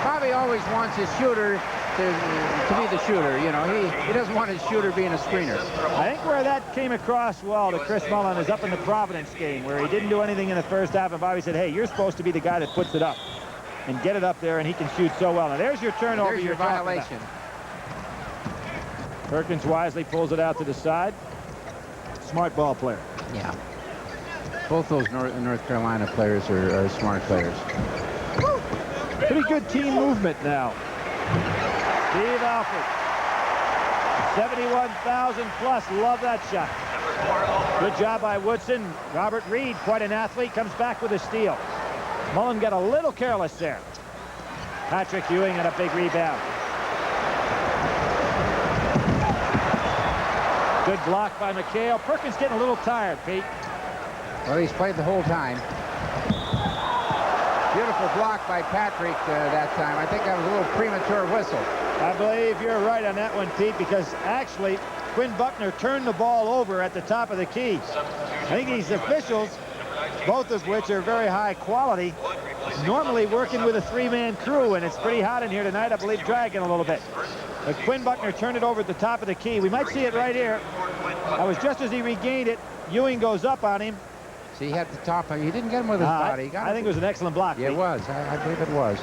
Bobby always wants his shooter to be the shooter. You know, he doesn't want his shooter being a screener. I think where that came across well to Chris Mullin is up in the Providence game, where he didn't do anything in the first half, and Bobby said, hey, you're supposed to be the guy that puts it up and get it up there, and he can shoot so well. Now there's your turnover. There's your violation. Perkins wisely pulls it out to the side. Smart ball player. Yeah. Both those North Carolina players are smart players. Pretty good team movement now. Steve Alford. 71,000 plus. Love that shot. Good job by Woodson. Robert Reed, quite an athlete, comes back with a steal. Mullin got a little careless there. Patrick Ewing had a big rebound. Good block by McHale. Perkins getting a little tired, Pete. Well, he's played the whole time. Beautiful block by Patrick that time. I think that was a little premature whistle. I believe you're right on that one, Pete, because actually Quinn Buckner turned the ball over at the top of the key. I think these officials, both of which are very high quality, normally working with a three-man crew, and it's pretty hot in here tonight. I believe dragging a little bit. But Quinn Buckner turned it over at the top of the key. We might see it right here. That was just as he regained it. Ewing goes up on him. See, he had the top. He didn't get him with his body. I think it was an excellent block. Yeah, it was. I believe it was.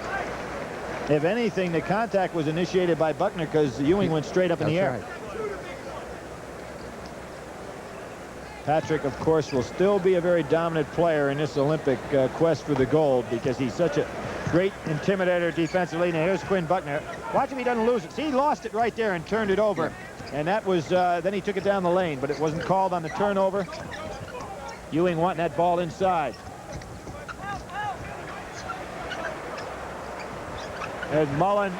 If anything, the contact was initiated by Buckner because Ewing went straight up in the air. Right. Patrick, of course, will still be a very dominant player in this Olympic quest for the gold because he's such a great intimidator defensively. Now here's Quinn Buckner. Watch if he doesn't lose it. See, he lost it right there and turned it over. Yeah. And that was, then he took it down the lane, but it wasn't called on the turnover. Ewing wanting that ball inside. There's Mullin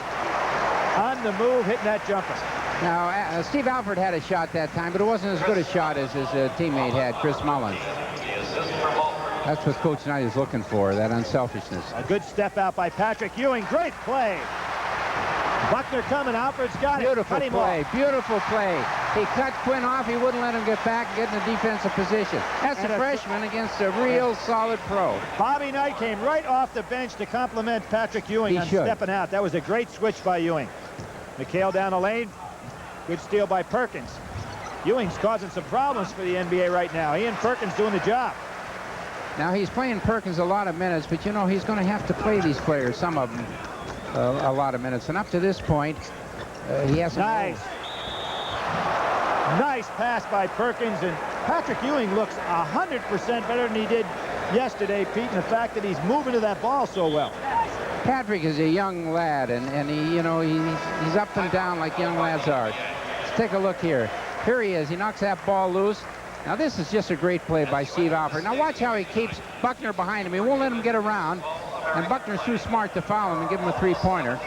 on the move, hitting that jumper. Now, Steve Alford had a shot that time, but it wasn't as good a shot as his teammate had, Chris Mullin. That's what Coach Knight is looking for, that unselfishness. A good step out by Patrick Ewing. Great play. Buckner coming. Alford's got it. Beautiful play. Beautiful play. He cut Quinn off. He wouldn't let him get back and get in a defensive position. That's a freshman against a real solid pro. Bobby Knight came right off the bench to compliment Patrick Ewing on stepping out. That was a great switch by Ewing. McHale down the lane. Good steal by Perkins. Ewing's causing some problems for the NBA right now. He and Perkins doing the job. Now, he's playing Perkins a lot of minutes, but, you know, he's going to have to play these players, some of them, a lot of minutes. And up to this point, he hasn't... Nice pass by Perkins, and Patrick Ewing looks 100% better than he did yesterday, Pete, and the fact that he's moving to that ball so well. Patrick is a young lad, and he, you know, he's up and down like young lads are. Let's take a look here. Here he is. He knocks that ball loose. Now, this is just a great play by Steve Alford. Now, watch how he keeps Buckner behind him. He won't let him get around, and Buckner's too smart to foul him and give him a three-pointer.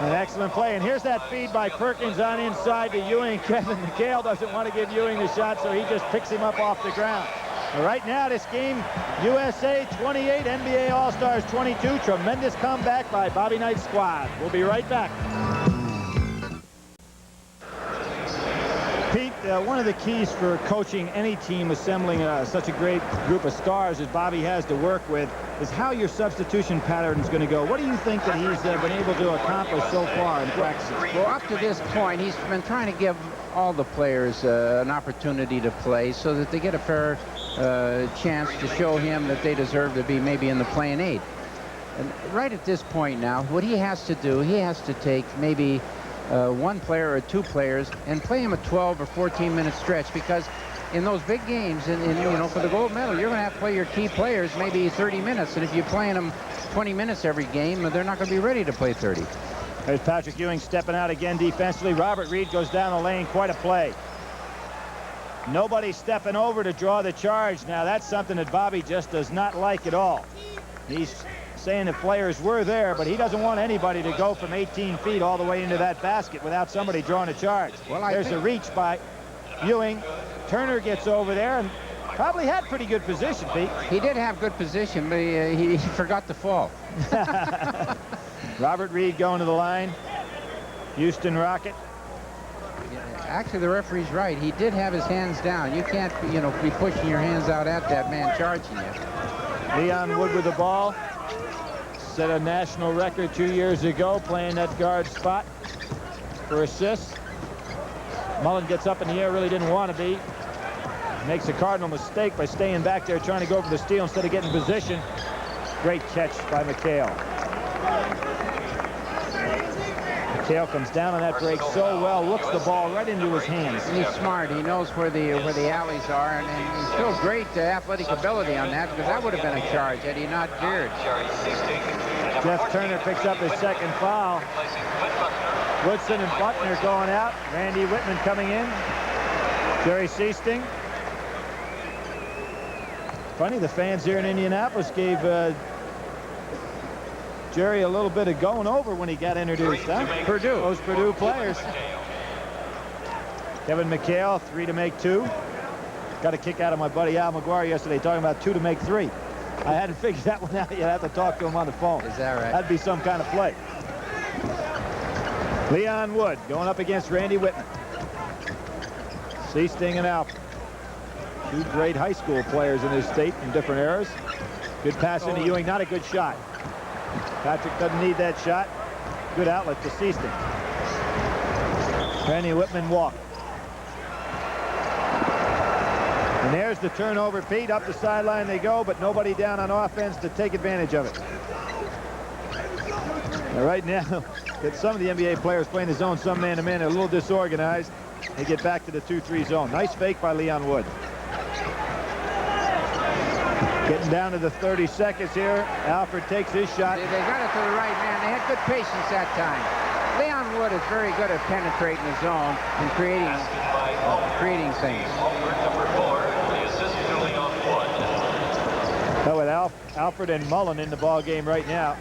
An excellent play, and here's that feed by Perkins on inside to Ewing. Kevin McHale doesn't want to give Ewing the shot, so he just picks him up off the ground. But right now, this game, USA 28, NBA All-Stars 22. Tremendous comeback by Bobby Knight's squad. We'll be right back. Pete, one of the keys for coaching any team assembling such a great group of stars as Bobby has to work with is how your substitution pattern is going to go. What do you think that he's been able to accomplish so far in practice? Well, up to this point, he's been trying to give all the players an opportunity to play so that they get a fair chance to show him that they deserve to be maybe in the playing eight. And right at this point now, what he has to do, he has to take maybe one player or two players and play him a 12 or 14-minute stretch, because in those big games, you know, for the gold medal, you're going to have to play your key players maybe 30 minutes, and if you're playing them 20 minutes every game, they're not going to be ready to play 30. There's Patrick Ewing stepping out again defensively. Robert Reed goes down the lane. Quite a play. Nobody stepping over to draw the charge. Now, that's something that Bobby just does not like at all. He's saying the players were there, but he doesn't want anybody to go from 18 feet all the way into that basket without somebody drawing a charge. Well, there's a reach by Ewing. Turner gets over there and probably had pretty good position, Pete. He did have good position, but he forgot to fall. Robert Reed going to the line. Houston Rocket. Actually, the referee's right. He did have his hands down. You can't, you know, be pushing your hands out at that man charging you. Leon Wood with the ball. Set a national record 2 years ago playing that guard spot for assists. Mullin gets up in the air, really didn't want to be. Makes a cardinal mistake by staying back there trying to go for the steal instead of getting position. Great catch by McHale. McHale comes down on that break so well, looks the ball right into his hands. And he's smart. He knows where the alleys are, and he shows great athletic ability on that, because that would have been a charge had he not veered. Jeff Turner picks up his second foul. Woodson and Buckner going out. Randy Whitman coming in. Jerry Seasting. Funny, the fans here in Indianapolis gave Jerry a little bit of going over when he got introduced, huh? Purdue. Those Purdue players. Kevin McHale, 3 to make 2. Got a kick out of my buddy Al McGuire yesterday talking about 2 to make 3. I hadn't figured that one out yet. I have to talk to him on the phone. Is that right? That'd be some kind of play. Leon Wood going up against Randy Whitman. Seasting and Alford. 2 great high school players in this state from different eras. Good pass into Ewing. Not a good shot. Patrick doesn't need that shot. Good outlet to Seasting. Randy Whitman walk. And there's the turnover, Pete. Up the sideline they go, but nobody down on offense to take advantage of it. Now, right now, that some of the NBA players playing the zone, some man-to-man, are a little disorganized. They get back to the 2-3 zone. Nice fake by Leon Wood. Getting down to the 30 seconds here. Alford takes his shot. They got it to the right man. They had good patience that time. Leon Wood is very good at penetrating the zone and creating things. So with Alford and Mullin in the ball game right now.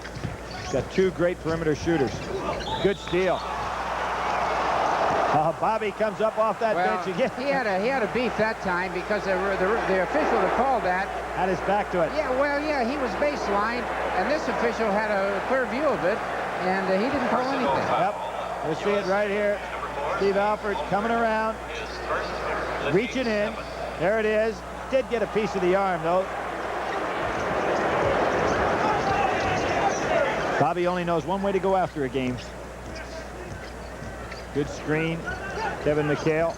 Got 2 great perimeter shooters. Good steal. Bobby comes up off that bench again. He had a beef that time because the official that called that had his back to it. Yeah, well, yeah, he was baseline, and this official had a clear view of it, and he didn't call anything. Yep, we'll see it right here. Steve Alford coming around, reaching in. There it is. Did get a piece of the arm though. Bobby only knows one way to go after a game. Good screen. Kevin McHale.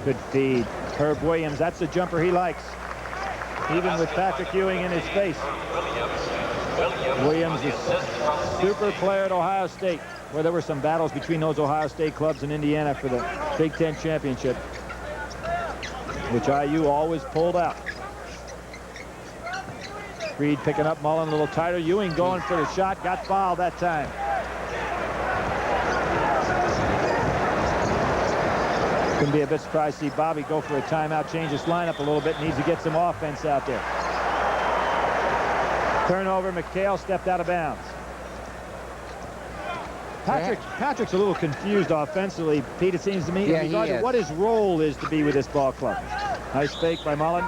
Good feed. Herb Williams, that's the jumper he likes. Even with Patrick Ewing in his face. Williams is a super player at Ohio State, where there were some battles between those Ohio State clubs in Indiana for the Big Ten championship, which IU always pulled out. Reed picking up Mullin a little tighter. Ewing going for the shot. Got fouled that time. Couldn't be a bit surprised to see Bobby go for a timeout, change his lineup a little bit. Needs to get some offense out there. Turnover. McHale stepped out of bounds. Patrick's a little confused offensively, Pete, it seems to me, in regard to what his role is to be with this ball club. Nice fake by Mullin.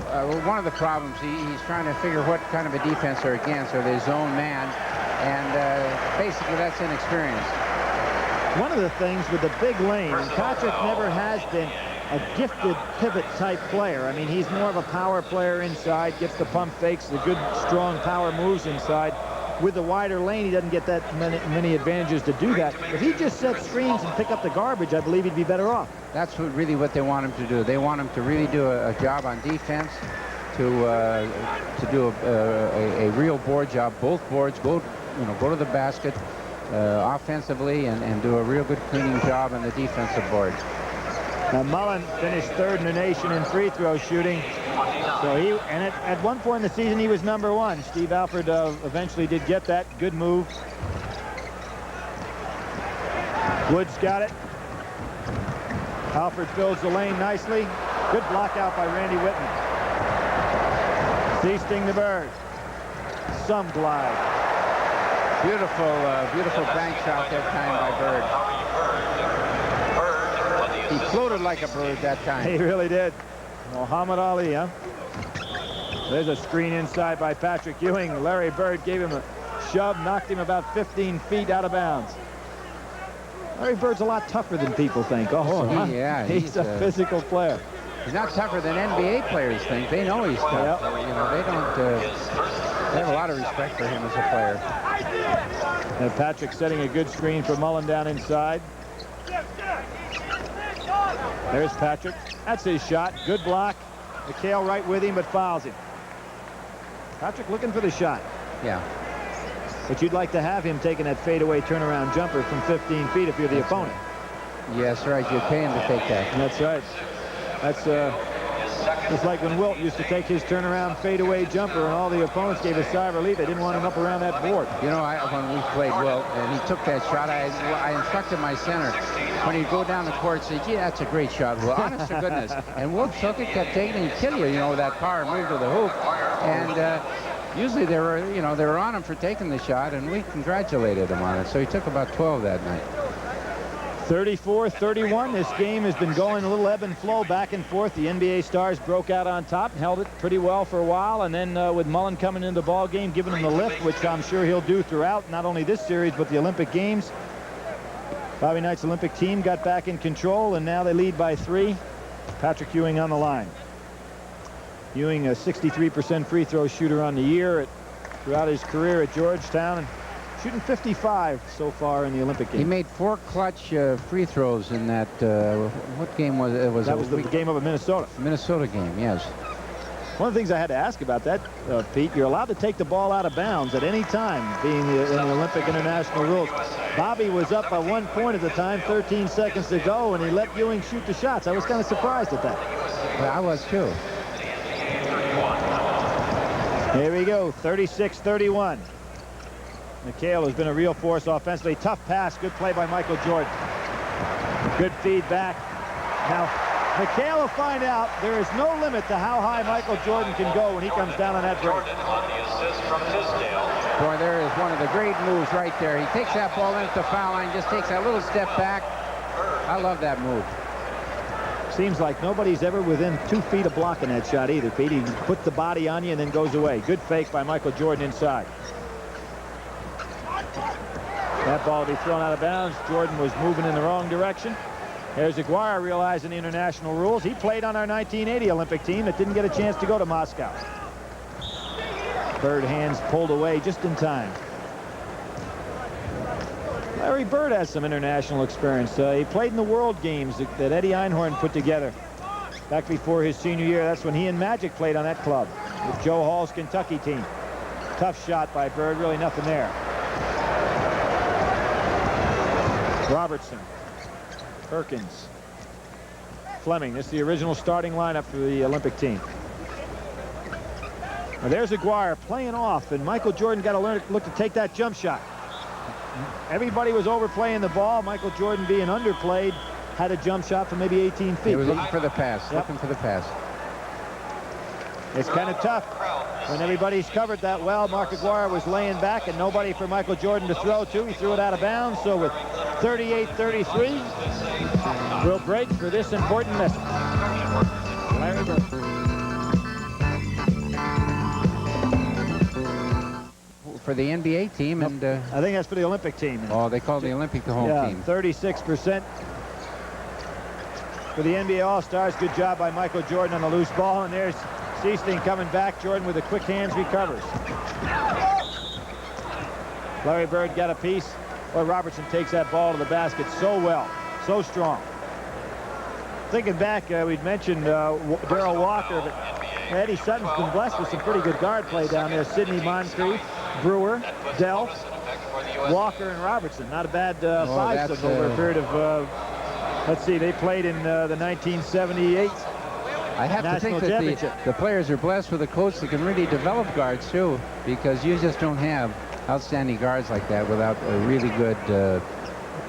Well, one of the problems, he's trying to figure what kind of a defense they're against, or they zone man, and basically that's inexperience. One of the things with the big lane, and Patrick never has been a gifted pivot type player. I mean, he's more of a power player inside, gets the pump fakes, the good strong power moves inside. With the wider lane, he doesn't get that many advantages to do that. If he just set screens and pick up the garbage, I believe he'd be better off. That's really what they want him to do. They want him to really do a job on defense, to do a real board job. Both boards, go to the basket offensively and do a real good cleaning job on the defensive board. Now Mullin finished 3rd in the nation in free throw shooting. So at one point in the season he was #1. Steve Alford eventually did get that. Good move. Woods got it. Alford fills the lane nicely. Good block out by Randy Whitman. Seasting the Bird. Some glide. Beautiful bank shot that time by Bird. He floated like a bird that time. He really did. Muhammad Ali, huh? There's a screen inside by Patrick Ewing. Larry Bird gave him a shove, knocked him about 15 feet out of bounds. Larry Bird's a lot tougher than people think. Yeah, he's a physical player. He's not tougher than NBA players think. They know he's tough. Yep. They don't. They have a lot of respect for him as a player. And Patrick setting a good screen for Mullin down inside. There's Patrick. That's his shot. Good block. McHale right with him, but fouls him. Patrick looking for the shot. Yeah. But you'd like to have him taking that fadeaway turnaround jumper from 15 feet if you're the opponent. Yes, right. You'd pay him to take that. That's right. That's Just like when Wilt used to take his turnaround fadeaway jumper and all the opponents gave a sigh of relief. They didn't want him up around that board. You know, when we played Wilt and he took that shot, I instructed my center when he'd go down the court, say, gee, that's a great shot, Wilt. Honest to goodness. And Wilt took it, kept taking it, and kill you know, with that power move to the hoop. And usually they were on him for taking the shot, and we congratulated him on it. So he took about 12 that night. 34-31. This game has been going a little ebb and flow back and forth. The NBA Stars broke out on top and held it pretty well for a while, and then with Mullin coming into the ball game, giving him the lift, which I'm sure he'll do throughout not only this series but the Olympic Games. Bobby Knight's Olympic team got back in control, and now they lead by 3. Patrick Ewing on the line. Ewing, a 63% free throw shooter on the year throughout his career at Georgetown, and shooting 55 so far in the Olympic game. He made 4 clutch free throws in that, what game was it? That was the game over Minnesota. Minnesota game, yes. One of the things I had to ask about that, Pete, you're allowed to take the ball out of bounds at any time, being in the Olympic international rules. Bobby was up by 1 point at the time, 13 seconds to go, and he let Ewing shoot the shots. I was kind of surprised at that. Well, I was too. Here we go, 36-31. McHale has been a real force offensively. Tough pass, good play by Michael Jordan. Good feedback. Now, McHale will find out there is no limit to how high Michael Jordan can go when he comes down on that break. Boy, there is one of the great moves right there. He takes that ball into the foul line, just takes that little step back. I love that move. Seems like nobody's ever within 2 feet of blocking that shot either, Pete. He puts the body on you and then goes away. Good fake by Michael Jordan inside. That ball will be thrown out of bounds. Jordan was moving in the wrong direction. There's Aguirre realizing the international rules. He played on our 1980 Olympic team that didn't get a chance to go to Moscow. Bird hands pulled away just in time. Larry Bird has some international experience. He played in the World Games that Eddie Einhorn put together back before his senior year. That's when he and Magic played on that club with Joe Hall's Kentucky team. Tough shot by Bird, really nothing there. Robertson, Perkins, Fleming. This is the original starting lineup for the Olympic team. Now there's Aguirre playing off, and Michael Jordan got to look to take that jump shot. Everybody was overplaying the ball. Michael Jordan, being underplayed, had a jump shot from maybe 18 feet. He was looking for the pass. Yep. Looking for the pass. It's kind of tough when everybody's covered that well. Mark Aguirre was laying back and nobody for Michael Jordan to throw to. He threw it out of bounds. So with 38-33, we'll break for this important message. Larry Bird. For the NBA team, Nope. and I think that's for the Olympic team. oh, they call the Olympic the home team. 36% for the NBA All-Stars. Good job by Michael Jordan on the loose ball, and there's Seesting coming back. Jordan with the quick hands recovers. Larry Bird got a piece. Boy, Robertson takes that ball to the basket so well, so strong. Thinking back, we'd mentioned Darrell Walker, but Eddie Sutton's been blessed with some pretty good guard play down there. Sidney Moncrief, Brewer, Delph, Walker, and Robertson. Not a bad five over a period of, let's see, they played in the 1978 I have to think that the players are blessed with a coach that can really develop guards, too, because you just don't have outstanding guards like that without a really good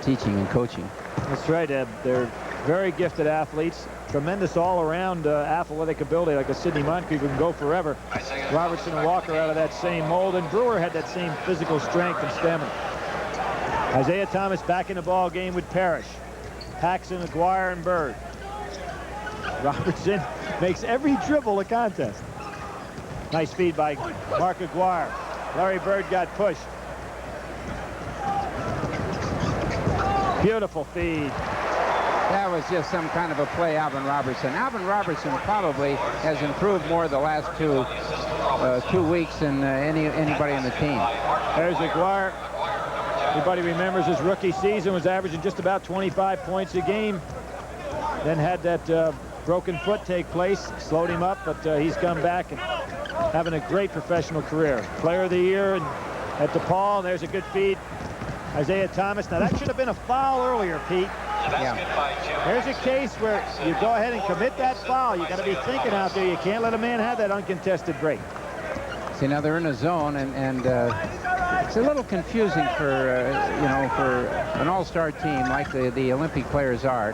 teaching and coaching. That's right. They're very gifted athletes. Tremendous all-around athletic ability, like a Sidney Moncrief who can go forever. Robertson and Walker out of that same mold, and Brewer had that same physical strength and stamina. Isaiah Thomas back in the ball game with Parrish. Paxson, Aguirre, and Bird. Robertson makes every dribble a contest. Nice feed by Mark Aguirre. Larry Bird got pushed. Beautiful feed. That was just some kind of a play, Alvin Robertson. Alvin Robertson probably has improved more the last 2 weeks than anybody on the team. There's Aguirre. Everybody remembers his rookie season was averaging just about 25 points a game. Then had that broken foot take place, slowed him up, but he's come back and having a great professional career. Player of the year at DePaul. There's a good feed. Isaiah Thomas. Now that should have been a foul earlier, Pete. Here's a case where you go ahead and commit that foul. You got to be thinking out there. You can't let a man have that uncontested break. See, now they're in a zone, and it's a little confusing for, you know, for an all-star team like the Olympic players are.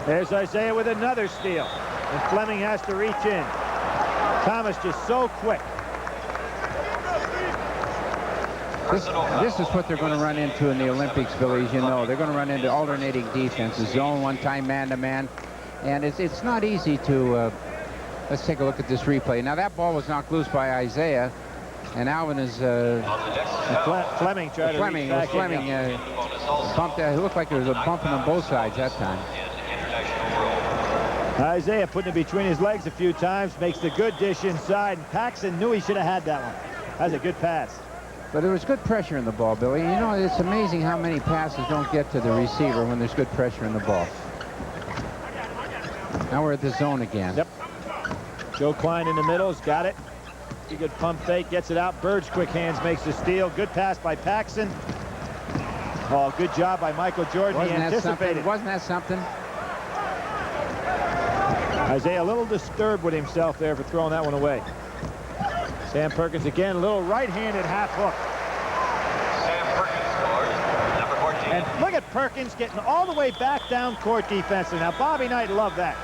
There's Isaiah with another steal. And Fleming has to reach in. Thomas just so quick. This is what they're going to run into in the Olympics, Billy, as you know. They're going to run into alternating defenses, zone one time, man-to-man. And it's not easy to... let's take a look at this replay. Now, that ball was knocked loose by Isaiah, and Alvin is... Fleming tried to reach back. Fleming bumped. It looked like there was a bumping on both sides that time. Isaiah putting it between his legs a few times, makes the good dish inside, and Paxson knew he should have had that one. That's a good pass. But there was good pressure in the ball, Billy. You know, it's amazing how many passes don't get to the receiver when there's good pressure in the ball. Now we're at the zone again. Yep. Joe Kleine in the middle has got it. Pretty good pump fake, gets it out. Bird's quick hands makes the steal. Good pass by Paxson. Oh, good job by Michael Jordan. He anticipated. Wasn't that something? Isaiah a little disturbed with himself there for throwing that one away. Sam Perkins again, a little right-handed half hook. Sam Perkins scores, number 14. And look at Perkins getting all the way back down court defensively. Now, Bobby Knight loved that.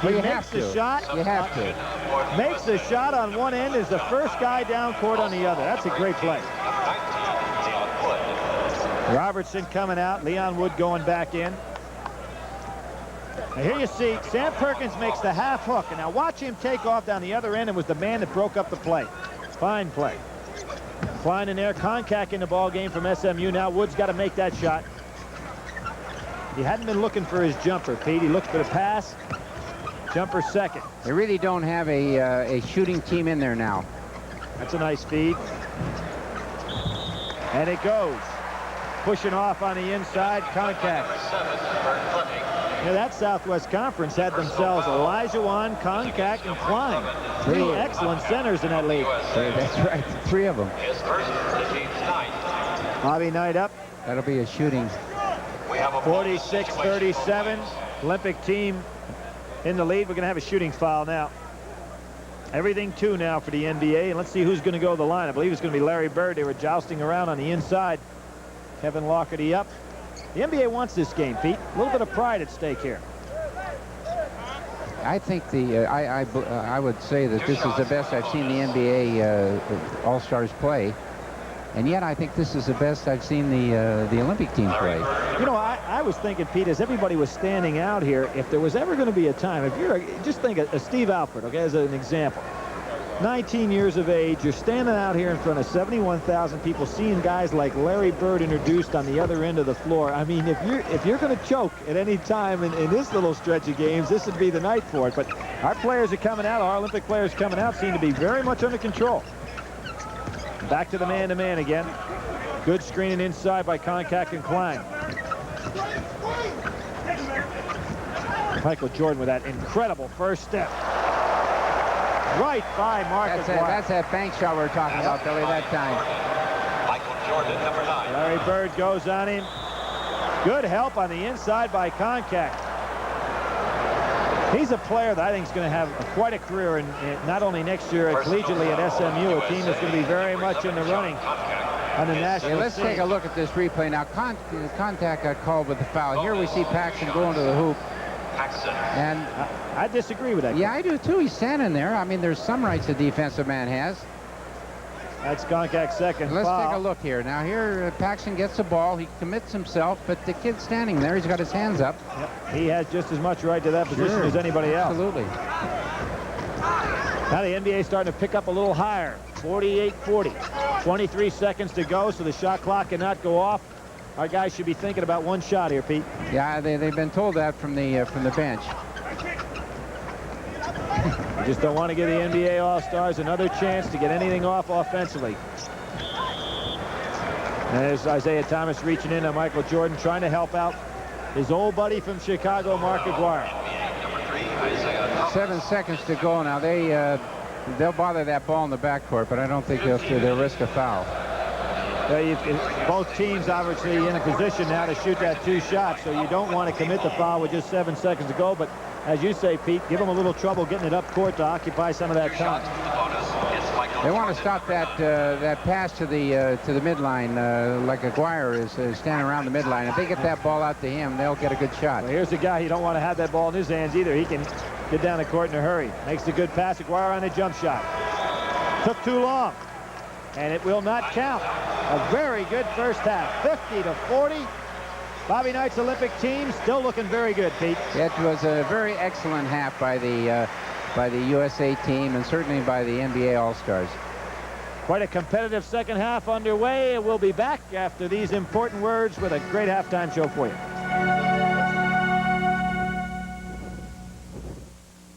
He makes the shot. You have to. Makes the shot on one end, is the first guy down court on the other. That's a great play. Robertson coming out, Leon Wood going back in. Now here you see Sam Perkins makes the half hook, and now watch him take off down the other end, and was the man that broke up the play. Fine play. Kleine in there, Konkak in the ball game from SMU. Now Wood's got to make that shot. He hadn't been looking for his jumper, Pete. He looked for the pass. Jumper second. They really don't have a shooting team in there now. That's a nice feed. And it goes. Pushing off on the inside, Konkak. Yeah, that Southwest Conference had themselves Elijah Wan, Konkak, and Kleine. Three excellent centers in that league. That's right, three of them. His first, the team's ninth. Bobby Knight up. That'll be a shooting. 46-37. Olympic team in the lead. We're going to have a shooting foul now. Everything two now for the NBA. And let's see who's going to go to the line. I believe it's going to be Larry Bird. They were jousting around on the inside. Kevin Lockerty up. The NBA wants this game, Pete. A little bit of pride at stake here. I think I would say that this is the best I've seen the NBA All-Stars play. And yet I think this is the best I've seen the Olympic team play. You know, I was thinking, Pete, as everybody was standing out here, if there was ever going to be a time, if you're, just think of Steve Alford, okay, as an example. 19 years of age, you're standing out here in front of 71,000 people, seeing guys like Larry Bird introduced on the other end of the floor. I mean, if you're going to choke at any time in this little stretch of games, this would be the night for it. But our players are coming out, our Olympic players coming out, seem to be very much under control. Back to the man-to-man again. Good screening inside by Konkak and Kleine. Michael Jordan with that incredible first step. Right by Marcus. That's that bank shot we were talking about, Billy, that time. Michael Jordan, number 9. Larry Bird goes on him. Good help on the inside by Konkak. He's a player that I think is going to have quite a career in not only next year collegiately at SMU, a team that's going to be very much in the running on the national let's scene. take a look at this replay now. Contact got called with the foul. Here we see Paxson going to the hoop. And I disagree with that. Yeah, I do too. He's standing there. I mean, there's some rights a defensive man has. That's Konkak's second Let's foul. take a look here. Now here, Paxson gets the ball. He commits himself, but the kid's standing there. He's got his hands up. Yep. He has just as much right to that position as anybody else. Absolutely. Now the NBA starting to pick up a little higher. 48-40. 23 seconds to go, so the shot clock cannot go off. Our guys should be thinking about one shot here, Pete. Yeah, they've been told that from the bench. You just don't want to give the NBA All-Stars another chance to get anything off offensively. And there's Isaiah Thomas reaching in on Michael Jordan, trying to help out his old buddy from Chicago, Mark Aguirre. 7 seconds to go now. They'll bother that ball in the backcourt, but I don't think they'll risk a foul. Both teams obviously in a position now to shoot that 2 shots, so you don't want to commit the foul with just 7 seconds to go. But as you say, Pete, give them a little trouble getting it up court to occupy some of that time. They want to stop that that pass to the midline, like Aguirre is standing around the midline. If they get that ball out to him, they'll get a good shot. Well, here's a guy you don't want to have that ball in his hands either. He can get down the court in a hurry. Makes a good pass. Aguirre on the jump shot. Took too long, and it will not count. A very good first half, 50-40. Bobby Knight's Olympic team still looking very good, Pete. It was a very excellent half by the USA team, and certainly by the NBA All-Stars. Quite a competitive second half underway. We'll be back after these important words with a great halftime show for you.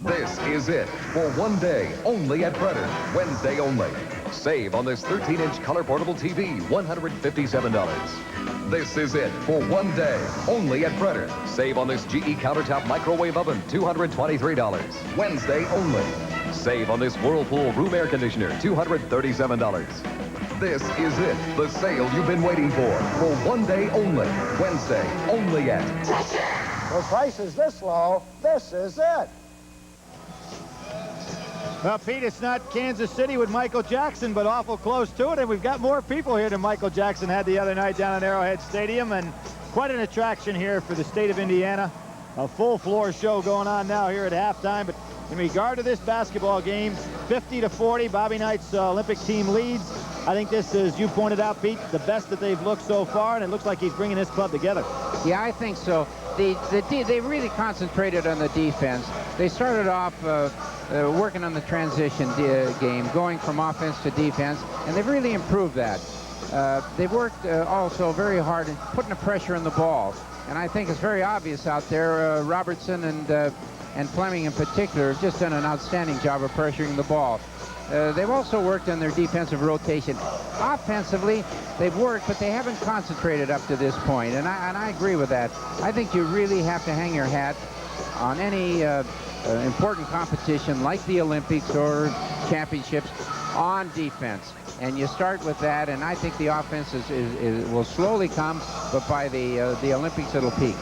This is it for one day only at Brenner. Wednesday only. Save on this 13-inch color portable TV, $157. This is it for one day only at Brenner. Save on this GE countertop microwave oven, $223. Wednesday only. Save on this Whirlpool room air conditioner, $237. This is it, the sale you've been waiting for one day only. Wednesday only at For prices this low, this is it. Well, Pete, it's not Kansas City with Michael Jackson, but awful close to it, and we've got more people here than Michael Jackson had the other night down at Arrowhead Stadium, and quite an attraction here for the state of Indiana. A full floor show going on now here at halftime, but in regard to this basketball game, 50-40, Bobby Knight's Olympic team leads. I think this, as you pointed out, Pete, the best that they've looked so far, and it looks like he's bringing this club together. Yeah, I think so. They really concentrated on the defense. They started off working on the transition game, going from offense to defense, and they've really improved that. They've worked also very hard in putting the pressure on the ball, and I think it's very obvious out there. Robertson and Fleming in particular have just done an outstanding job of pressuring the ball. They've also worked on their defensive rotation. Offensively, they've worked, but they haven't concentrated up to this point, and I agree with that. I think you really have to hang your hat on any important competition like the Olympics or championships on defense. And you start with that, and I think the offense will slowly come, but by the Olympics it'll peak.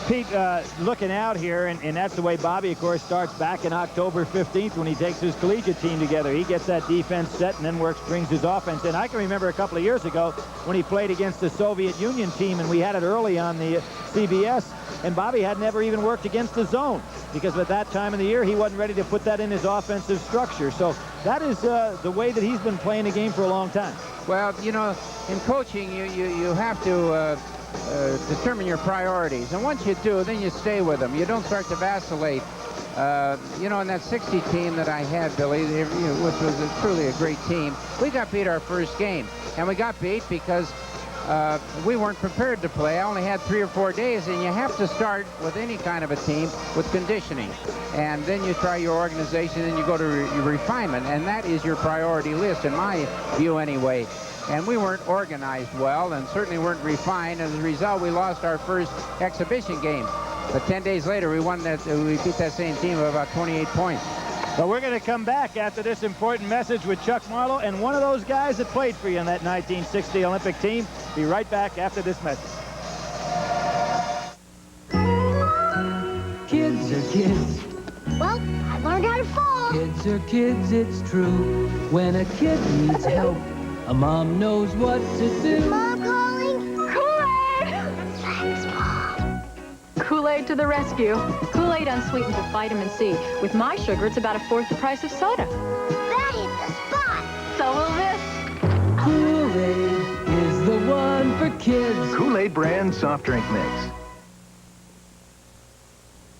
Pete, looking out here, and that's the way Bobby, of course, starts back in October 15th when he takes his collegiate team together. He gets that defense set and then brings his offense in. I can remember a couple of years ago when he played against the Soviet Union team, and we had it early on the CBS, and Bobby had never even worked against the zone because at that time of the year he wasn't ready to put that in his offensive structure. So that is the way that he's been playing the game for a long time. Well, you know, in coaching, you have to determine your priorities, and once you do, then you stay with them. You don't start to vacillate. You know, in that 60 team that I had, Billy, which was truly a great team, we got beat our first game, and we got beat because we weren't prepared to play. I only had 3 or 4 days, and you have to start with any kind of a team with conditioning, and then you try your organization, and you go to refinement, and that is your priority list, in my view anyway. And we weren't organized well, and certainly weren't refined. As a result, we lost our first exhibition game. But 10 days later, we beat that same team of about 28 points. But we're going to come back after this important message with Chuck Marlowe and one of those guys that played for you in that 1960 Olympic team. Be right back after this message. Kids are kids. Well, I learned how to fall. Kids are kids, it's true. When a kid needs help, a mom knows what to do. Mom calling? Kool-Aid! Thanks, Mom. Kool-Aid to the rescue. Kool-Aid unsweetened with vitamin C. With my sugar, it's about 1/4 the price of soda. That hit the spot. So will this. Kool-Aid is the one for kids. Kool-Aid brand soft drink mix.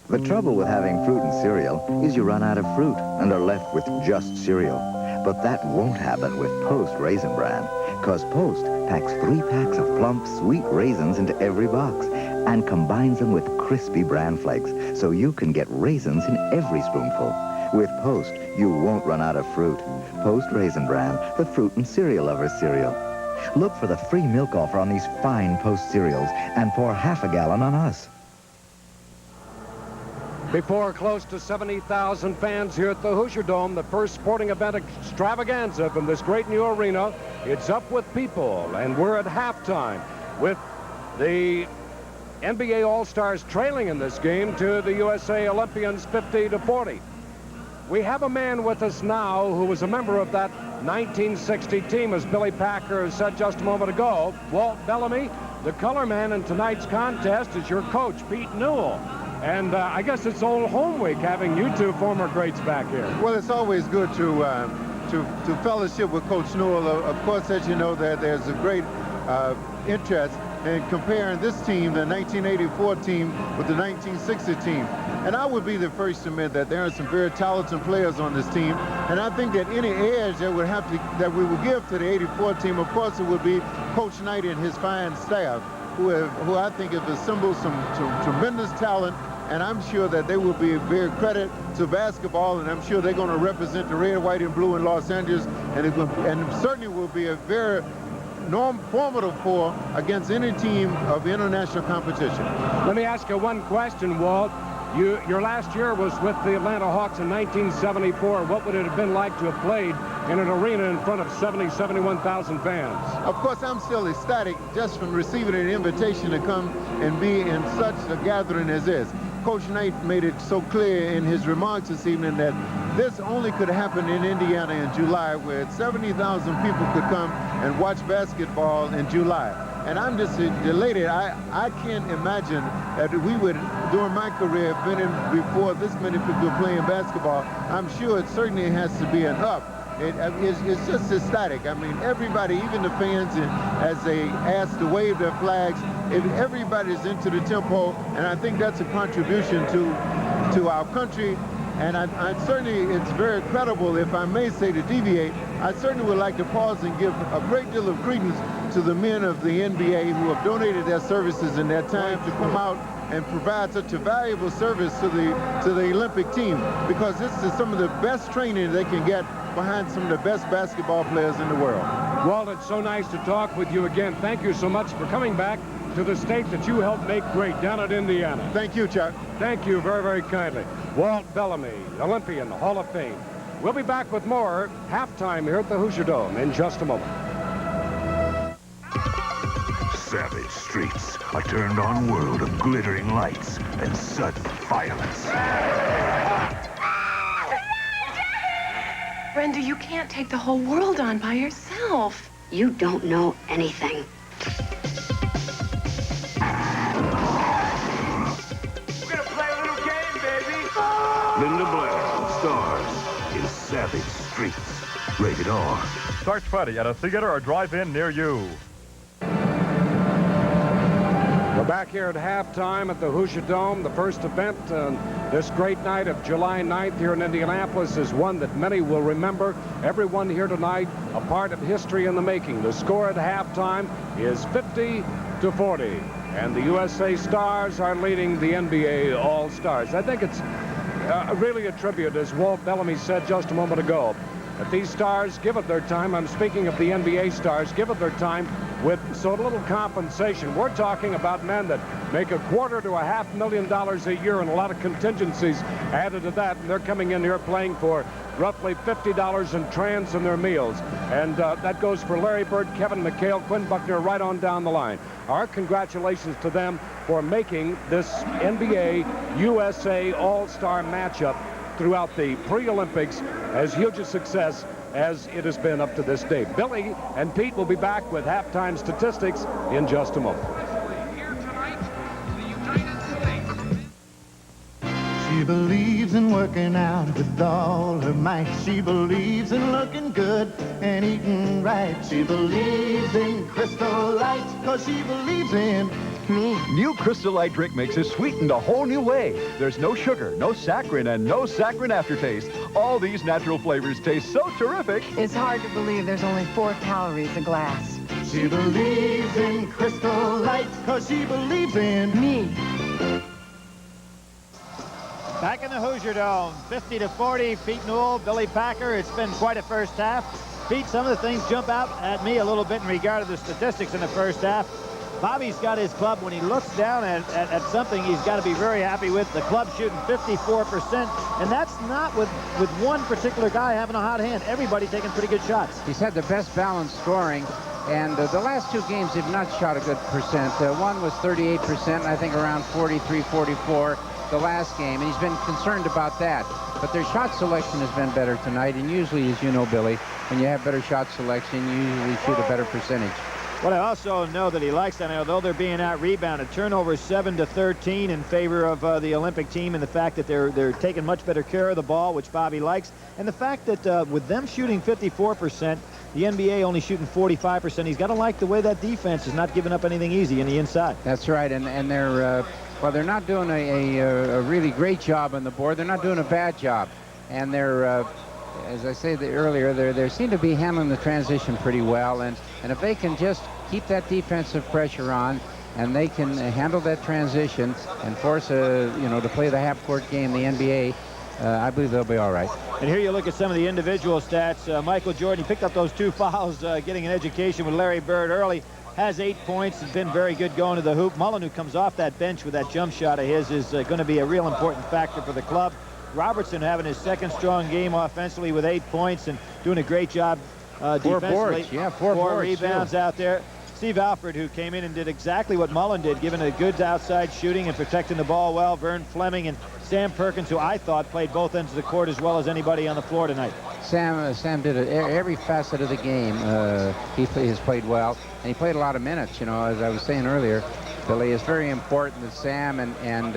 The trouble with having fruit and cereal is you run out of fruit and are left with just cereal. But that won't happen with Post Raisin Bran, because Post packs 3 packs of plump, sweet raisins into every box and combines them with crispy bran flakes so you can get raisins in every spoonful. With Post, you won't run out of fruit. Post Raisin Bran, the fruit and cereal lover's cereal. Look for the free milk offer on these fine Post cereals and pour half a gallon on us. Before close to 70,000 fans here at the Hoosier Dome, the first sporting event extravaganza from this great new arena. It's up with people, and we're at halftime with the NBA All-Stars trailing in this game to the USA Olympians 50-40. We have a man with us now who was a member of that 1960 team, as Billy Packer said just a moment ago. Walt Bellamy, the color man in tonight's contest, is your coach, Pete Newell. And I guess it's old home week having you two former greats back here. Well, it's always good to fellowship with Coach Newell. Of course, as you know, there's a great interest in comparing this team, the 1984 team, with the 1960 team. And I would be the first to admit that there are some very talented players on this team. And I think that any edge that we would give to the 84 team, of course, it would be Coach Knight and his fine staff, who I think have assembled some tremendous talent. And I'm sure that they will be a very credit to basketball, and I'm sure they're going to represent the red, white, and blue in Los Angeles, and certainly will be a very formidable four against any team of international competition. Let me ask you one question, Walt. Your last year was with the Atlanta Hawks in 1974. What would it have been like to have played in an arena in front of 71,000 fans? Of course, I'm still ecstatic just from receiving an invitation to come and be in such a gathering as this. Coach Knight made it so clear in his remarks this evening that this only could happen in Indiana in July, where 70,000 people could come and watch basketball in July. And I'm just elated. I can't imagine that we would, during my career, have been in before this many people playing basketball. I'm sure it certainly has to be an up. It's just ecstatic. I mean, everybody, even the fans, as they ask to wave their flags, everybody's into the tempo, and I think that's a contribution to our country. And I certainly, it's very credible, if I may say, to deviate. I certainly would like to pause and give a great deal of credence to the men of the NBA who have donated their services and their time to come out and provide such a valuable service to the Olympic team, because this is some of the best training they can get behind some of the best basketball players in the world. Walt, it's so nice to talk with you again. Thank you so much for coming back to the state that you helped make great down at Indiana. Thank you, Chuck. Thank you very, very kindly. Walt Bellamy, Olympian, Hall of Fame. We'll be back with more halftime here at the Hoosier Dome in just a moment. Savage streets, a turned-on world of glittering lights and sudden violence. Brenda, you can't take the whole world on by yourself. You don't know anything. We're gonna play a little game, baby. Linda Blair stars in Savage Streets. Rated R. Starts Friday at a theater or drive-in near you. We're back here at halftime at the Hoosier Dome. The first event on this great night of July 9th here in Indianapolis is one that many will remember. Everyone here tonight, a part of history in the making. The score at halftime is 50-40. And the USA Stars are leading the NBA All-Stars. I think it's really a tribute, as Walt Bellamy said just a moment ago, that these stars give it their time. I'm speaking of the NBA stars, give it their time with so little compensation. We're talking about men that make $250,000 to $500,000 a year and a lot of contingencies added to that. And they're coming in here playing for roughly $50 in trans and their meals. And that goes for Larry Bird, Kevin McHale, Quinn Buckner, right on down the line. Our congratulations to them for making this NBA USA All-Star matchup throughout the pre-Olympics as huge a success as it has been up to this day. Billy and Pete will be back with halftime statistics in just a moment. She believes in working out with all her might. She believes in looking good and eating right. She believes in Crystal Light, 'cause she believes in me. New Crystal Light drink mix is sweetened a whole new way. There's no sugar, no saccharin, and no saccharin aftertaste. All these natural flavors taste so terrific. It's hard to believe there's only 4 calories a glass. She believes in Crystal Light, 'cause she believes in me. Back in the Hoosier Dome, 50-40, Pete Newell, Billy Packer. It's been quite a first half. Pete, some of the things jump out at me a little bit in regard to the statistics in the first half. Bobby's got his club. When he looks down at something he's got to be very happy with. The club shooting 54%, and that's not with one particular guy having a hot hand. Everybody taking pretty good shots. He's had the best balanced scoring, and the last two games they've not shot a good percent. One was 38%, I think around 43, 44 the last game, and he's been concerned about that. But their shot selection has been better tonight, and usually, as you know, Billy, when you have better shot selection, you usually shoot a better percentage. What I also know that he likes, and although they're being out-rebounded, turnovers 7-13 in favor of the Olympic team, and the fact that they're taking much better care of the ball, which Bobby likes, and the fact that with them shooting 54%, the NBA only shooting 45%, he's got to like the way that defense is not giving up anything easy in the inside. That's right, and they're well, they're not doing a really great job on the board. They're not doing a bad job, and they're as I said earlier, they seem to be handling the transition pretty well, and if they can just keep that defensive pressure on, and they can handle that transition and force to play the half-court game, the NBA, I believe they'll be all right. And here you look at some of the individual stats. Michael Jordan, he picked up those 2 fouls, getting an education with Larry Bird early. Has 8 points, has been very good going to the hoop. Mullin, who comes off that bench with that jump shot of his, is going to be a real important factor for the club. Robertson having his second strong game offensively with 8 points and doing a great job defensively. 4 boards, yeah, 4 boards, rebounds out there. Steve Alford, who came in and did exactly what Mullin did, giving a good outside shooting and protecting the ball well. Vern, Fleming, and Sam Perkins, who I thought played both ends of the court as well as anybody on the floor tonight. Sam did every facet of the game. He has played well, and he played a lot of minutes. As I was saying earlier, Billy, it's very important that Sam and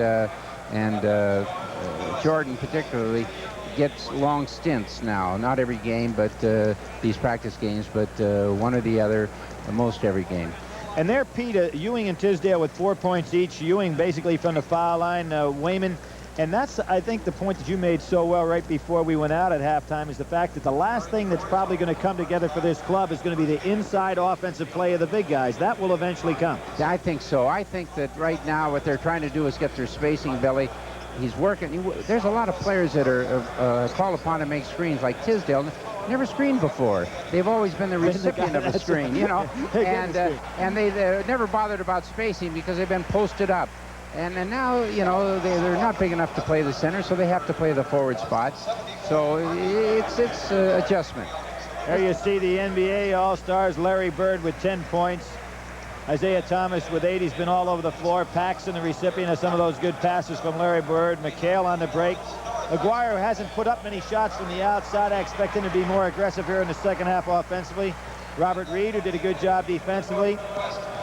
Jordan particularly gets long stints now. Not every game, but these practice games, but one or the other, most every game. And there, Pete, Ewing and Tisdale with 4 points each. Ewing basically from the foul line. Wayman. And that's, I think, the point that you made so well right before we went out at halftime is the fact that the last thing that's probably going to come together for this club is going to be the inside offensive play of the big guys. That will eventually come. Yeah, I think so. I think that right now what they're trying to do is get their spacing, Billy. He's working. There's a lot of players that are called upon to make screens, like Tisdale. Never screened before. They've always been the recipient of a screen, and they never bothered about spacing because they've been posted up. And now, they're not big enough to play the center, so they have to play the forward spots. So it's adjustment. There you see the NBA All-Stars, Larry Bird with 10 points. Isaiah Thomas with 8. He's been all over the floor. Paxson, the recipient of some of those good passes from Larry Bird. McHale on the break. Aguirre hasn't put up many shots from the outside. I expect him to be more aggressive here in the second half offensively. Robert Reed, who did a good job defensively.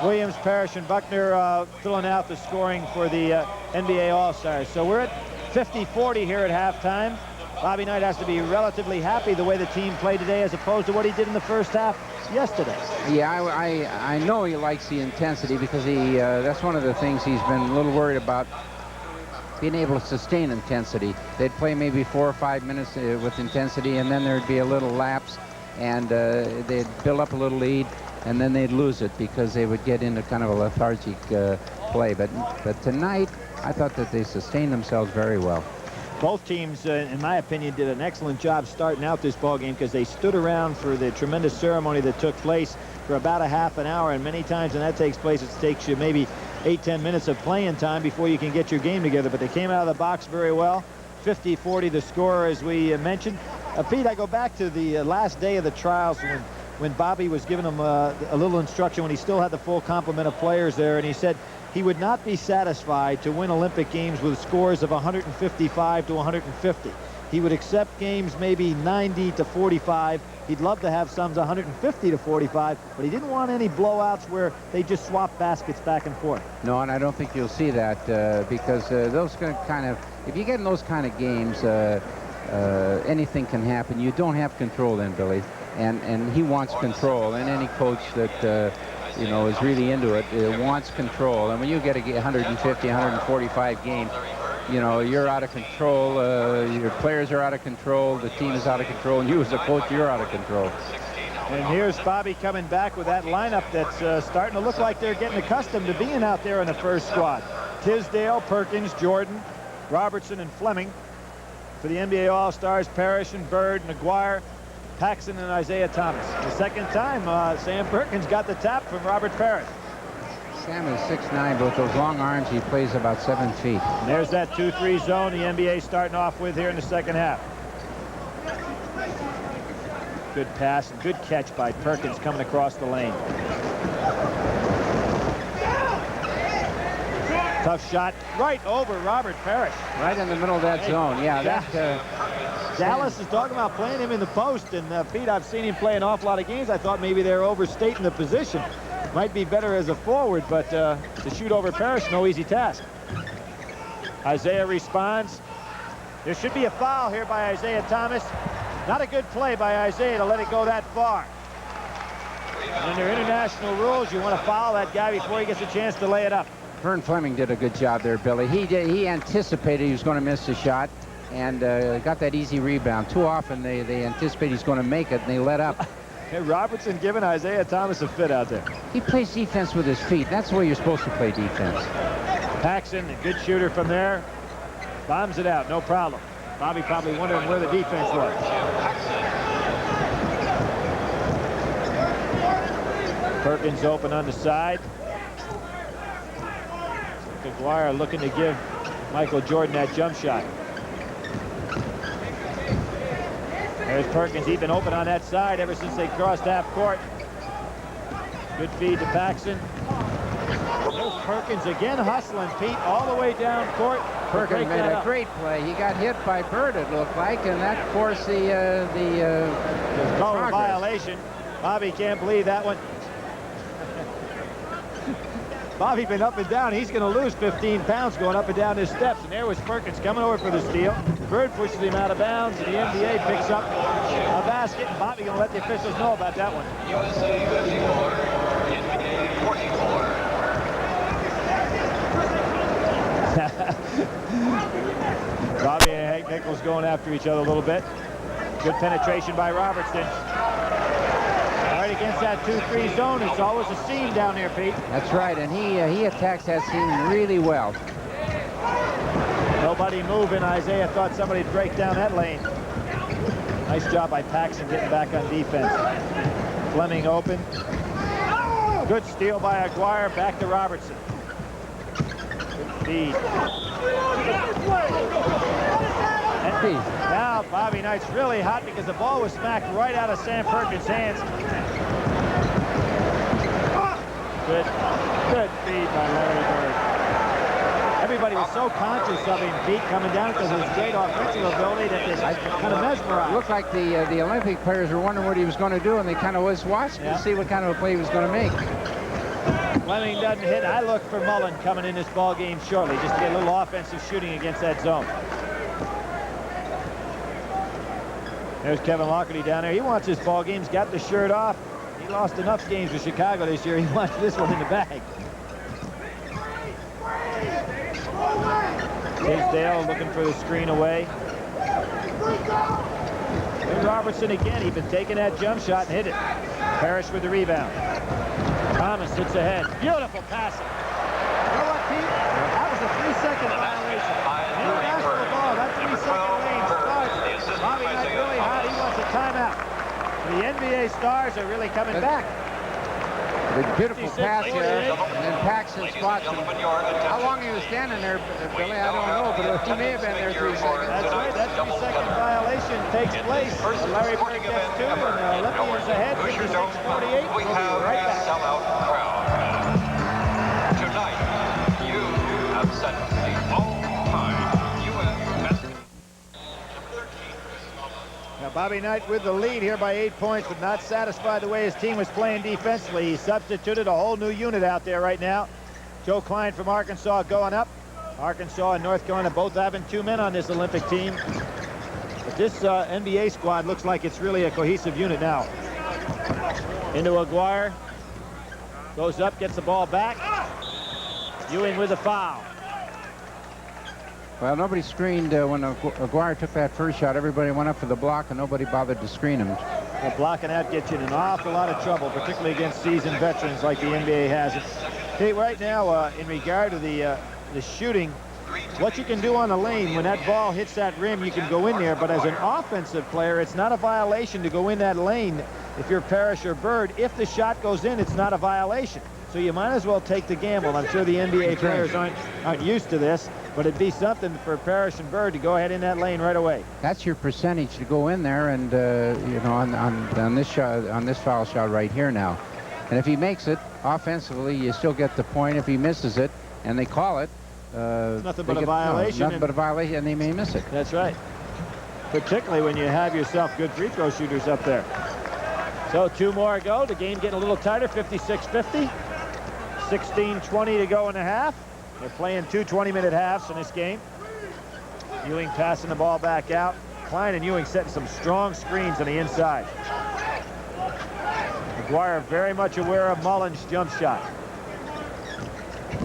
Williams, Parrish, and Buckner filling out the scoring for the NBA All-Stars. So we're at 50-40 here at halftime. Bobby Knight has to be relatively happy the way the team played today as opposed to what he did in the first half yesterday. Yeah, I know he likes the intensity because that's one of the things he's been a little worried about, being able to sustain intensity. They'd play maybe 4 or 5 minutes with intensity, and then there'd be a little lapse, and they'd build up a little lead, and then they'd lose it because they would get into kind of a lethargic play. But tonight, I thought that they sustained themselves very well. Both teams, in my opinion, did an excellent job starting out this ball game because they stood around for the tremendous ceremony that took place for about a half an hour, and many times when that takes place, it takes you maybe 8-10 minutes of playing time before you can get your game together. But they came out of the box very well. 50-40 the score, as we mentioned. Pete, I go back to the last day of the trials when Bobby was giving them a little instruction when he still had the full complement of players there, and he said he would not be satisfied to win Olympic games with scores of 155 to 150. He would accept games maybe 90 to 45. He'd love to have some 150 to 45, but he didn't want any blowouts where they just swap baskets back and forth. No, and I don't think you'll see that because those kind of, if you get in those kind of games, anything can happen. You don't have control then, Billy, and he wants control, and any coach that is really into it wants control. And when you get a 150, 145 game, you're out of control, your players are out of control, the team is out of control, and you as a coach, you're out of control. And here's Bobby coming back with that lineup that's starting to look like they're getting accustomed to being out there in the first squad. Tisdale, Perkins, Jordan, Robertson, and Fleming. For the NBA All-Stars, Parrish and Bird and Aguirre, Paxson and Isaiah Thomas. The second time, Sam Perkins got the tap from Robert Parrish. Sam is 6'9", but with those long arms, he plays about 7 feet. And there's that 2-3 zone the NBA starting off with here in the second half. Good pass and good catch by Perkins coming across the lane. Tough shot right over Robert Parrish. Right in the middle of that zone. Yeah, Dallas is talking about playing him in the post, and Pete, I've seen him play an awful lot of games. I thought maybe they're overstating the position. Might be better as a forward, but to shoot over Parrish, no easy task. Isaiah responds. There should be a foul here by Isaiah Thomas. Not a good play by Isaiah to let it go that far. And under international rules, you want to foul that guy before he gets a chance to lay it up. Vern Fleming did a good job there, Billy. He anticipated he was going to miss the shot and got that easy rebound. Too often they anticipate he's going to make it and they let up. Hey, Robertson giving Isaiah Thomas a fit out there. He plays defense with his feet. That's the way you're supposed to play defense. Paxson, a good shooter from there. Bombs it out, no problem. Bobby probably wondering where the defense was. Perkins open on the side. McGuire looking to give Michael Jordan that jump shot. There's Perkins. He's been open on that side ever since they crossed half court. Good feed to Paxson. There's Perkins again hustling Pete all the way down court. Perkins made a great play. He got hit by Bird, it looked like, and that forced the violation. Bobby can't believe that one. Bobby been up and down. He's going to lose 15 pounds going up and down his steps. And there was Perkins coming over for the steal. Bird pushes him out of bounds, and the NBA picks up a basket. And Bobby going to let the officials know about that one. USA 54, NBA 44. Bobby and Hank Nichols going after each other a little bit. Good penetration by Robertson. Right against that 2-3 zone. It's always a seam down there, Pete. That's right, and he attacks that seam really well. Nobody moving. Isaiah thought somebody'd break down that lane. Nice job by Paxson getting back on defense. Fleming open. Good steal by Aguirre. Back to Robertson. Good feed. And now Bobby Knight's really hot because the ball was smacked right out of Sam Perkins' hands. Good feed by Larry Bird. Everybody was so conscious of him, Pete, coming down because of his great offensive ability that they kind of mesmerized. It looked like the Olympic players were wondering what he was going to do, and they kind of was watching to see what kind of a play he was going to make. Fleming doesn't hit. I look for Mullin coming in this ball game shortly just to get a little offensive shooting against that zone. There's Kevin Lockerty down there. He wants his ball games. Got the shirt off. He lost enough games with Chicago this year. He wants this one in the bag. Tisdale looking for the screen away. And Robertson again. He's been taking that jump shot and hit it. Parrish with the rebound. Thomas sits ahead. Beautiful passing. You know what, Pete? That was a 3-second violation. International ball. That 3-second range starts. Bobby Knight really hot. He wants a timeout. The NBA stars are really coming back. The beautiful pass here, and then Paxson spots him. How long he was standing there, Billy, I don't know, but he may have been there 3 seconds. That's right, that 3-second violation takes place. Larry Bird gets 2, and Olympians ahead, 56-48. We'll be right back. Sellout crowd. Tonight, you have set the all-time U.S. basketball. Now, Bobby Knight with the lead here by 8 points, but not satisfied the way his team was playing defensively. He substituted a whole new unit out there right now. Joe Kleine from Arkansas going up. Arkansas and North Carolina both having 2 men on this Olympic team. But this NBA squad looks like it's really a cohesive unit now. Into Aguirre. Goes up, gets the ball back. Ewing with a foul. Well, nobody screened when Aguirre took that first shot. Everybody went up for the block, and nobody bothered to screen him. Well, blocking out gets you in an awful lot of trouble, particularly against seasoned veterans like the NBA has it. Hey, right now, in regard to the shooting, what you can do on the lane, when that ball hits that rim, you can go in there. But as an offensive player, it's not a violation to go in that lane if you're Parrish or Bird. If the shot goes in, it's not a violation. so you might as well take the gamble. I'm sure the NBA players aren't used to this, but it'd be something for Parrish and Bird to go ahead in that lane right away. That's your percentage to go in there, and you know, on this shot, on this foul shot right here now. And if he makes it offensively, you still get the point. If he misses it, and they call it, nothing but a violation. Nothing but a violation, and they may miss it. That's right. Particularly when you have yourself good free throw shooters up there. So 2 more to go. The game getting a little tighter, 56-50. 16-20 to go in the half. They're playing 2 20-minute halves in this game. Ewing passing the ball back out. Kleine and Ewing setting some strong screens on the inside. McGuire very much aware of Mullin's jump shot.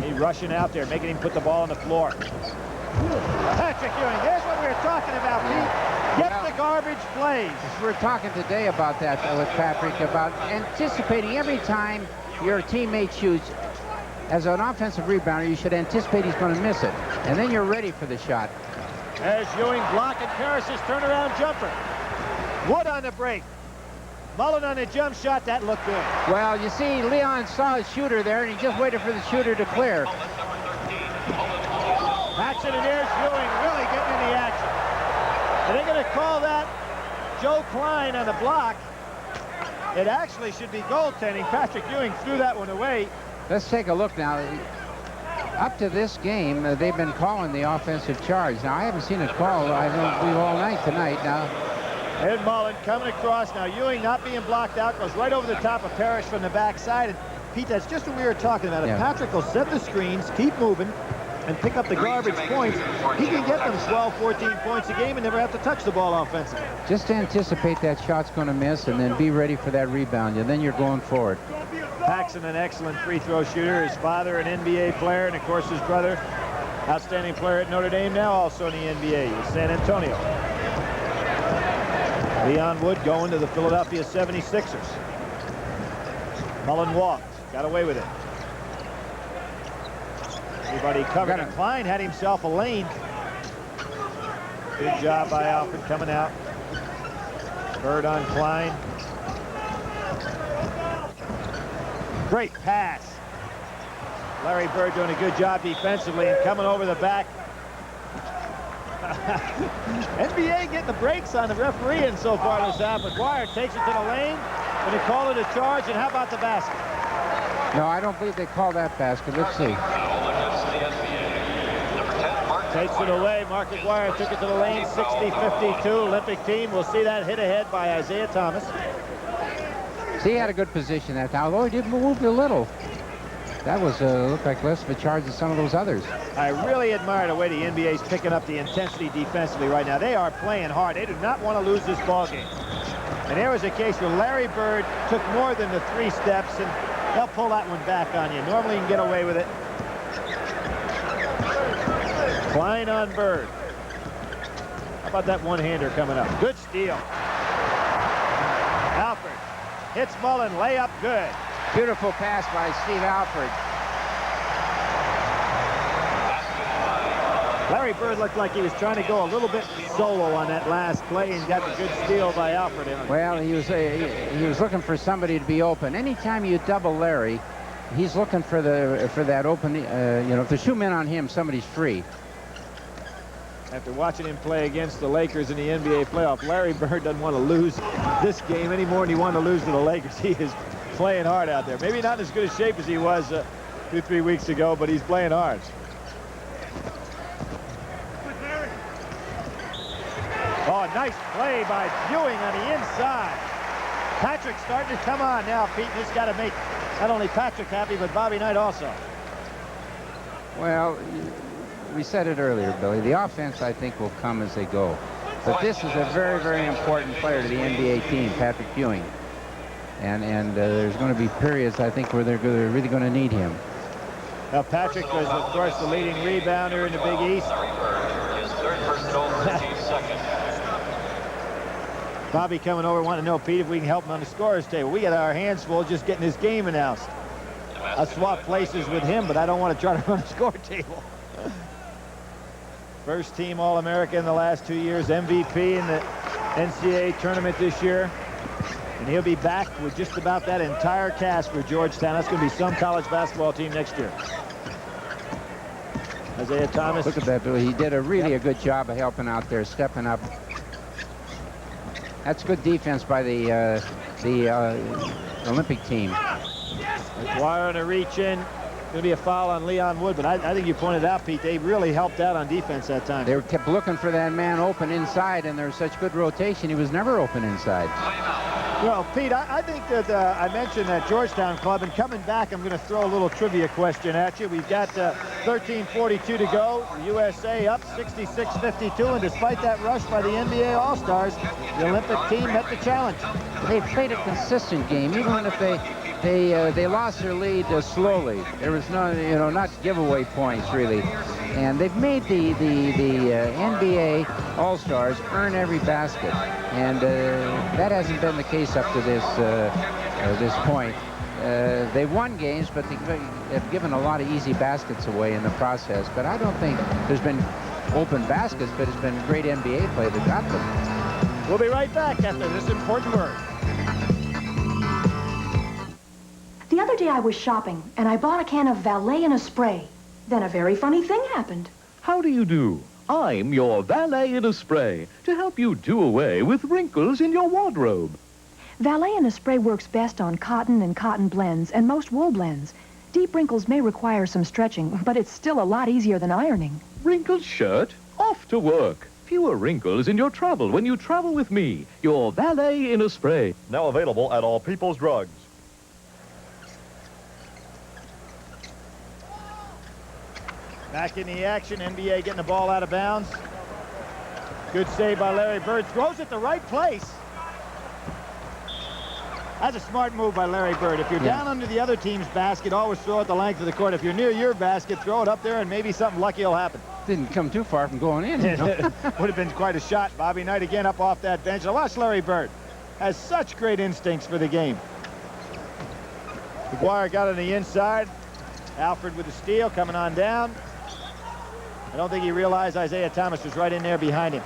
He's rushing out there, making him put the ball on the floor. Patrick Ewing, here's what we were talking about, Pete. Get the garbage plays. We're talking today about that with Patrick, about anticipating every time your teammate shoots. As an offensive rebounder, you should anticipate he's going to miss it, and then you're ready for the shot. As Ewing blocking Parrish's turnaround jumper. Wood on the break. Mullin on the jump shot. That looked good. Well, you see, Leon saw his shooter there, and he just waited for the shooter to clear. Paxson and there's Ewing really getting in the action. Are they going to call that Joe Kleine on the block? It actually should be goaltending. Patrick Ewing threw that one away. Let's take a look now. Up to this game, they've been calling the offensive charge. Now, I haven't seen it called, I don't believe, all night tonight. Now, Ed Mullin coming across. Now, Ewing not being blocked out, goes right over the top of Parrish from the backside. And Pete, that's just what we were talking about. If Patrick will set the screens, keep moving, and pick up the garbage points, he can get them 12, 14 points a game and never have to touch the ball offensively. Just anticipate that shot's going to miss and then be ready for that rebound, and then you're going forward. Paxson, an excellent free throw shooter. His father, an NBA player, and of course his brother, outstanding player at Notre Dame, now also in the NBA with San Antonio. Leon Wood going to the Philadelphia 76ers. Mullin walked, got away with it. Everybody covered, and Kleine had himself a lane. Good job by Alford coming out. Bird on Kleine. Great pass. Larry Bird doing a good job defensively and coming over the back. NBA getting the brakes on the referee and so far this half. McGuire takes it to the lane. Going to call it a charge, and how about the basket? No, I don't believe they call that basket. Let's see. Takes it away. Mark McGuire took it to the lane. 60-52 Olympic team. We'll see that hit ahead by Isaiah Thomas. See, he had a good position that time, although he did move a little. That was looked like less of a charge than some of those others. I really admire the way the NBA's picking up the intensity defensively right now. They are playing hard. They do not want to lose this ball game. And there was a case where Larry Bird took more than the 3 steps, and they'll pull that one back on you. Normally you can get away with it. Kleine on Bird. How about that one-hander coming up? Good steal. Alford hits Mullin, layup good. Beautiful pass by Steve Alford. Larry Bird looked like he was trying to go a little bit solo on that last play and got the good steal by Alford. Well, he was looking for somebody to be open. Anytime you double Larry, he's looking for that open. You know, if there's 2 men on him, somebody's free. After watching him play against the Lakers in the NBA playoff, Larry Bird doesn't want to lose this game any more than he wanted to lose to the Lakers. He is playing hard out there. Maybe not in as good a shape as he was 2-3 weeks ago, but he's playing hard. Oh, nice play by Ewing on the inside. Patrick starting to come on now, Pete. He's got to make not only Patrick happy, but Bobby Knight also. Well, we said it earlier, Billy. The offense, I think, will come as they go. But this is a very, very important player to the NBA team, Patrick Ewing. And there's going to be periods, I think, where they're really going to need him. Now, Patrick was, of course, the leading rebounder in the Big East. His third personal, 13 seconds. Bobby coming over, wanting to know, Pete, if we can help him on the scorer's table. We got our hands full just getting his game announced. I'll swap places with him, but I don't want to try to run a score table. First team All-American in the last 2 years, MVP in the NCAA tournament this year. And he'll be back with just about that entire cast for Georgetown. That's going to be some college basketball team next year. Isaiah Thomas. Look at that. He did a really good job of helping out there, stepping up. That's good defense by the Olympic team. McGuire on a reach in. Going to be a foul on Leon Wood, but I think you pointed out, Pete, they really helped out on defense that time. They kept looking for that man open inside, and there's such good rotation. He was never open inside. Well, Pete, I think that I mentioned that Georgetown club, and coming back, I'm going to throw a little trivia question at you. We've got 13:42 to go. USA up 66-52, and despite that rush by the NBA All-Stars, the Olympic team met the challenge. They played a consistent game, even if they lost their lead slowly. There was no, not giveaway points really, and they've made the NBA All-Stars earn every basket, and that hasn't been the case up to this point. They've won games, but they've given a lot of easy baskets away in the process. But I don't think there's been open baskets, but it's been great NBA play that got them. We'll be right back after this important word. The other day I was shopping, and I bought a can of Valet in a spray. Then a very funny thing happened. How do you do? I'm your valet in a spray to help you do away with wrinkles in your wardrobe. Valet in a spray works best on cotton and cotton blends and most wool blends. Deep wrinkles may require some stretching, but it's still a lot easier than ironing. Wrinkled shirt? Off to work. Fewer wrinkles in your travel when you travel with me. Your valet in a spray. Now available at all People's Drugs. Back in the action, NBA getting the ball out of bounds. Good save by Larry Bird. Throws it the right place. That's a smart move by Larry Bird. If you're down under the other team's basket, always throw it the length of the court. If you're near your basket, throw it up there, and maybe something lucky will happen. Didn't come too far from going in. Would have been quite a shot. Bobby Knight again up off that bench. Now watch Larry Bird. Has such great instincts for the game. McGuire got on the inside. Alford with the steal coming on down. I don't think he realized Isaiah Thomas was right in there behind him.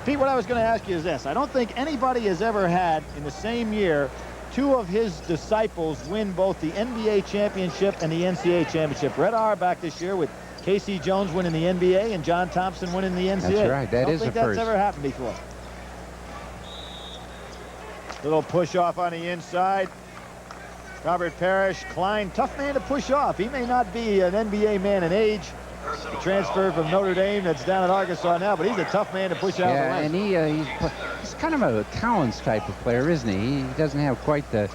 Pete, what I was going to ask you is this. I don't think anybody has ever had in the same year two of his disciples win both the NBA championship and the NCAA championship. Red Auerbach this year with Casey Jones winning the NBA and John Thompson winning the NCAA. That's right. That is the first. I don't think that's ever happened before. Little push off on the inside. Robert Parrish, Kleine, tough man to push off. He may not be an NBA man in age. The transfer from Notre Dame that's down at Arkansas now, but he's a tough man to push out the length. And he's kind of a Collins type of player, isn't he? He doesn't have quite the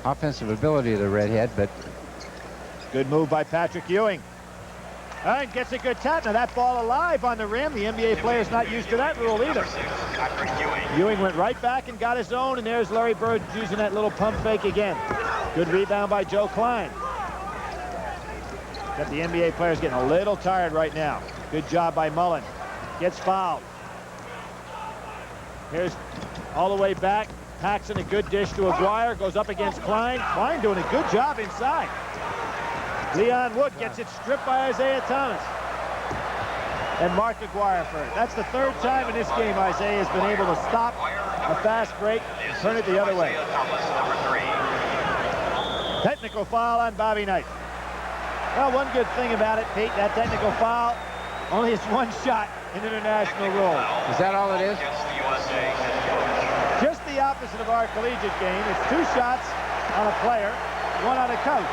offensive ability of the redhead, but... Good move by Patrick Ewing. And gets a good tap. Now that ball alive on the rim. The NBA player's not used to that rule either. Ewing went right back and got his own, and there's Larry Bird using that little pump fake again. Good rebound by Joe Kleine. Got the NBA players getting a little tired right now. Good job by Mullin. Gets fouled. Here's all the way back. Paxson, a good dish to Aguirre. Goes up against Kleine. Kleine doing a good job inside. Leon Wood gets it stripped by Isaiah Thomas. And Mark Aguirre for it. That's the third time in this game Isaiah has been able to stop a fast break and turn it the other way. Technical foul on Bobby Knight. Well, one good thing about it, Pete, that technical foul only is one shot in international rules. Is that all it is? Just the opposite of our collegiate game. It's 2 shots on a player, 1 on a coach.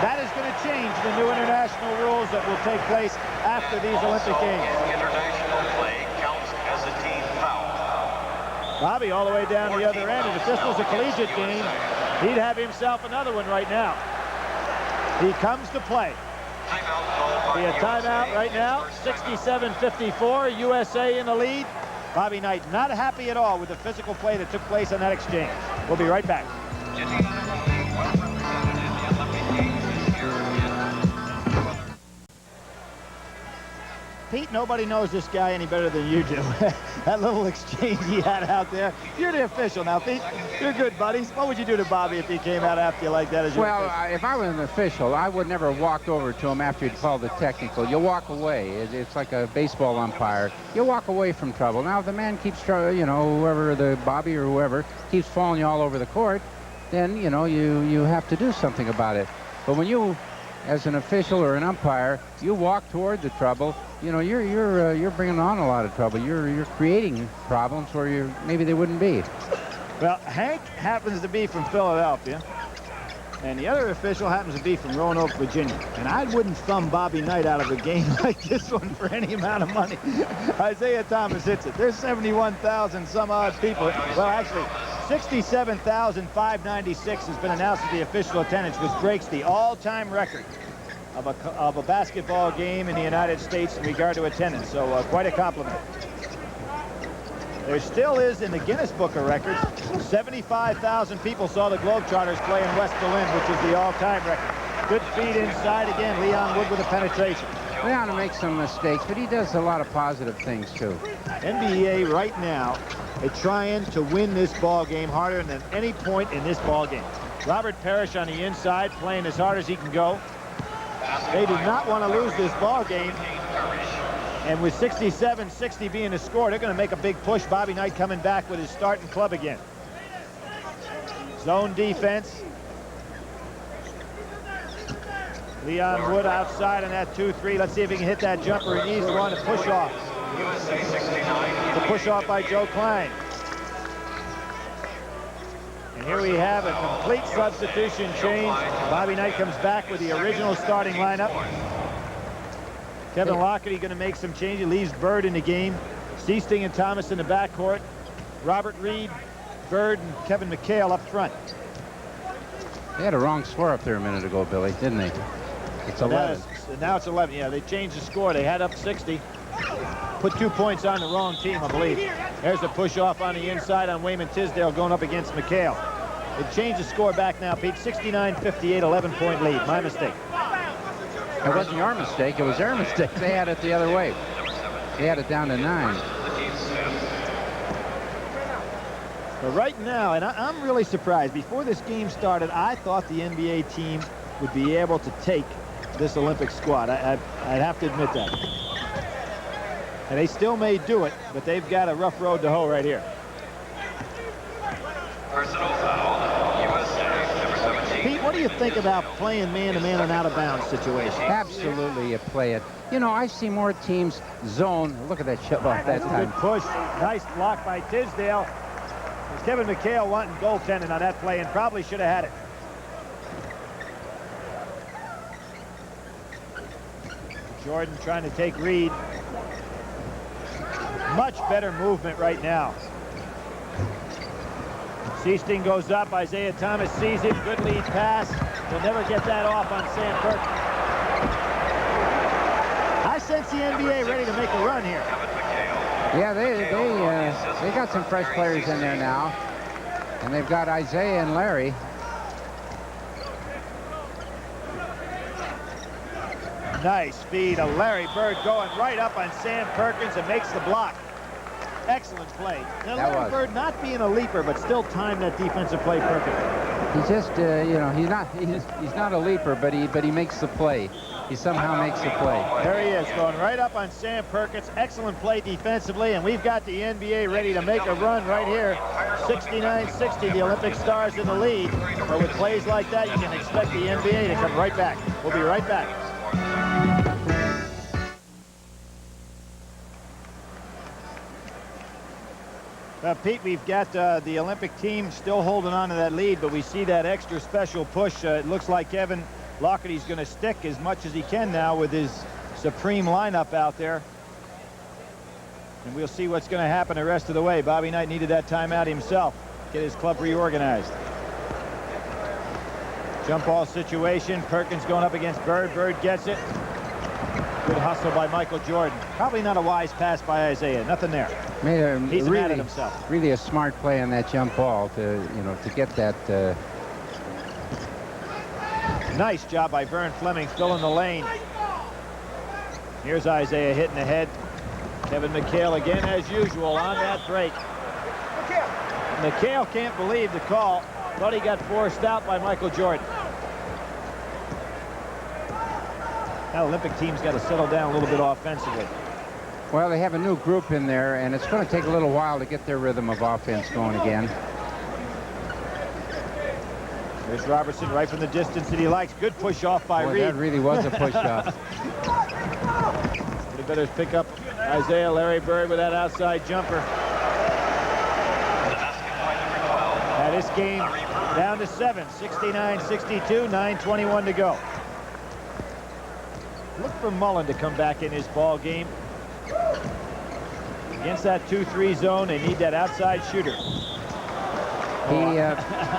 That is going to change the new international rules that will take place after these Olympic Games. International play counts as a team foul. Bobby all the way down the other end, and if this was a collegiate game, he'd have himself another one right now. He comes to play. Be a timeout right now. 67-54, USA in the lead. Bobby Knight not happy at all with the physical play that took place on that exchange. We'll be right back. Pete, Pete, nobody knows this guy any better than you do. That little exchange he had out there. You're the official now, Pete. You're good buddies. What would you do to Bobby if he came out after you like that as your official? If I was an official, I would never have walked over to him after he'd called the technical. You walk away. It's like a baseball umpire. You walk away from trouble. Now, if the man keeps, whoever, the Bobby or whoever, keeps following you all over the court, then, you have to do something about it. But when you, as an official or an umpire, you walk toward the trouble, you're bringing on a lot of trouble. You're creating problems where maybe they wouldn't be. Well, Hank happens to be from Philadelphia, and the other official happens to be from Roanoke, Virginia. And I wouldn't thumb Bobby Knight out of a game like this one for any amount of money. Isaiah Thomas hits it. There's 71,000 some odd people. Well, actually, 67,596 has been announced as the official attendance, which breaks the all-time record of a basketball game in the United States in regard to attendance. So quite a compliment. There still is in the Guinness Book of Records, 75,000 people saw the Globetrotters play in West Berlin, which is the all-time record. Good feed inside again. Leon Wood with a penetration. Leon makes some mistakes, but he does a lot of positive things, too. NBA right now, they're trying to win this ball game harder than any point in this ball game. Robert Parrish on the inside, playing as hard as he can go. They do not want to lose this ball game. And with 67-60 being the score, they're going to make a big push. Bobby Knight coming back with his starting club again. Zone defense. Leon Wood outside on that 2-3. Let's see if he can hit that jumper. He needs one to push off. The push off by Joe Kleine. And here we have a complete substitution change. Bobby Knight comes back with the original starting lineup. Kevin Lockety going to make some changes. Leaves Bird in the game. Seasting and Thomas in the backcourt. Robert Reed, Bird, and Kevin McHale up front. They had a wrong score up there a minute ago, Billy, didn't they? It's 11. Now it's 11. Yeah, they changed the score. They had up 60. Put 2 points on the wrong team, I believe. There's the push off on the inside on Wayman Tisdale going up against McHale. They changed the score back now, Pete. 69-58, 11-point lead. My mistake. It wasn't your mistake. It was their mistake. They had it the other way. They had it down to 9. But right now, and I'm really surprised. Before this game started, I thought the NBA team would be able to take this Olympic squad. I'd have to admit that. And they still may do it, but they've got a rough road to hoe right here. Personal foul, USA, number 17. Pete, what do you think about playing man-to-man and out-of-bounds situation? Absolutely, you play it. I see more teams zone. Look at that shove off that time. Good push. Nice block by Tisdale. It's Kevin McHale wanting goaltending on that play and probably should have had it. Jordan trying to take Reed. Much better movement right now. Seasting goes up. Isaiah Thomas sees it. Good lead pass. Will never get that off on Sam Perkins. I sense the NBA ready to make a run here. Yeah, they got some fresh players in there now. And they've got Isaiah and Larry. Nice speed of Larry Bird going right up on Sam Perkins and makes the block. Excellent play. Now Larry Bird not being a leaper, but still timed that defensive play perfectly. He's just, he's not a leaper, but he makes the play. He somehow makes the play. There he is, going right up on Sam Perkins. Excellent play defensively, and we've got the NBA ready to make a run right here. 69-60, the Olympic stars in the lead. But with plays like that, you can expect the NBA to come right back. We'll be right back. Pete, we've got the Olympic team still holding on to that lead, but we see that extra special push. It looks like Kevin Lockhety's going to stick as much as he can now with his supreme lineup out there. And we'll see what's going to happen the rest of the way. Bobby Knight needed that timeout himself. Get his club reorganized. Jump ball situation. Perkins going up against Bird. Bird gets it. Good hustle by Michael Jordan. Probably not a wise pass by Isaiah. Nothing there. He's mad at himself. Really a smart play on that jump ball to get that. Nice job by Vern Fleming filling the lane. Here's Isaiah hitting the head. Kevin McHale again, as usual, on that break. McHale can't believe the call. Thought he got forced out by Michael Jordan. That Olympic team's got to settle down a little bit offensively. Well, they have a new group in there, and it's going to take a little while to get their rhythm of offense going again. There's Robertson right from the distance that he likes. Good push off by Reed. That really was a push off. The betters pick up Isaiah. Larry Bird with that outside jumper. Now this game down to 7, 69-62, 9:21 to go. Look for Mullin to come back in his ball game. Against that 2-3 zone, they need that outside shooter.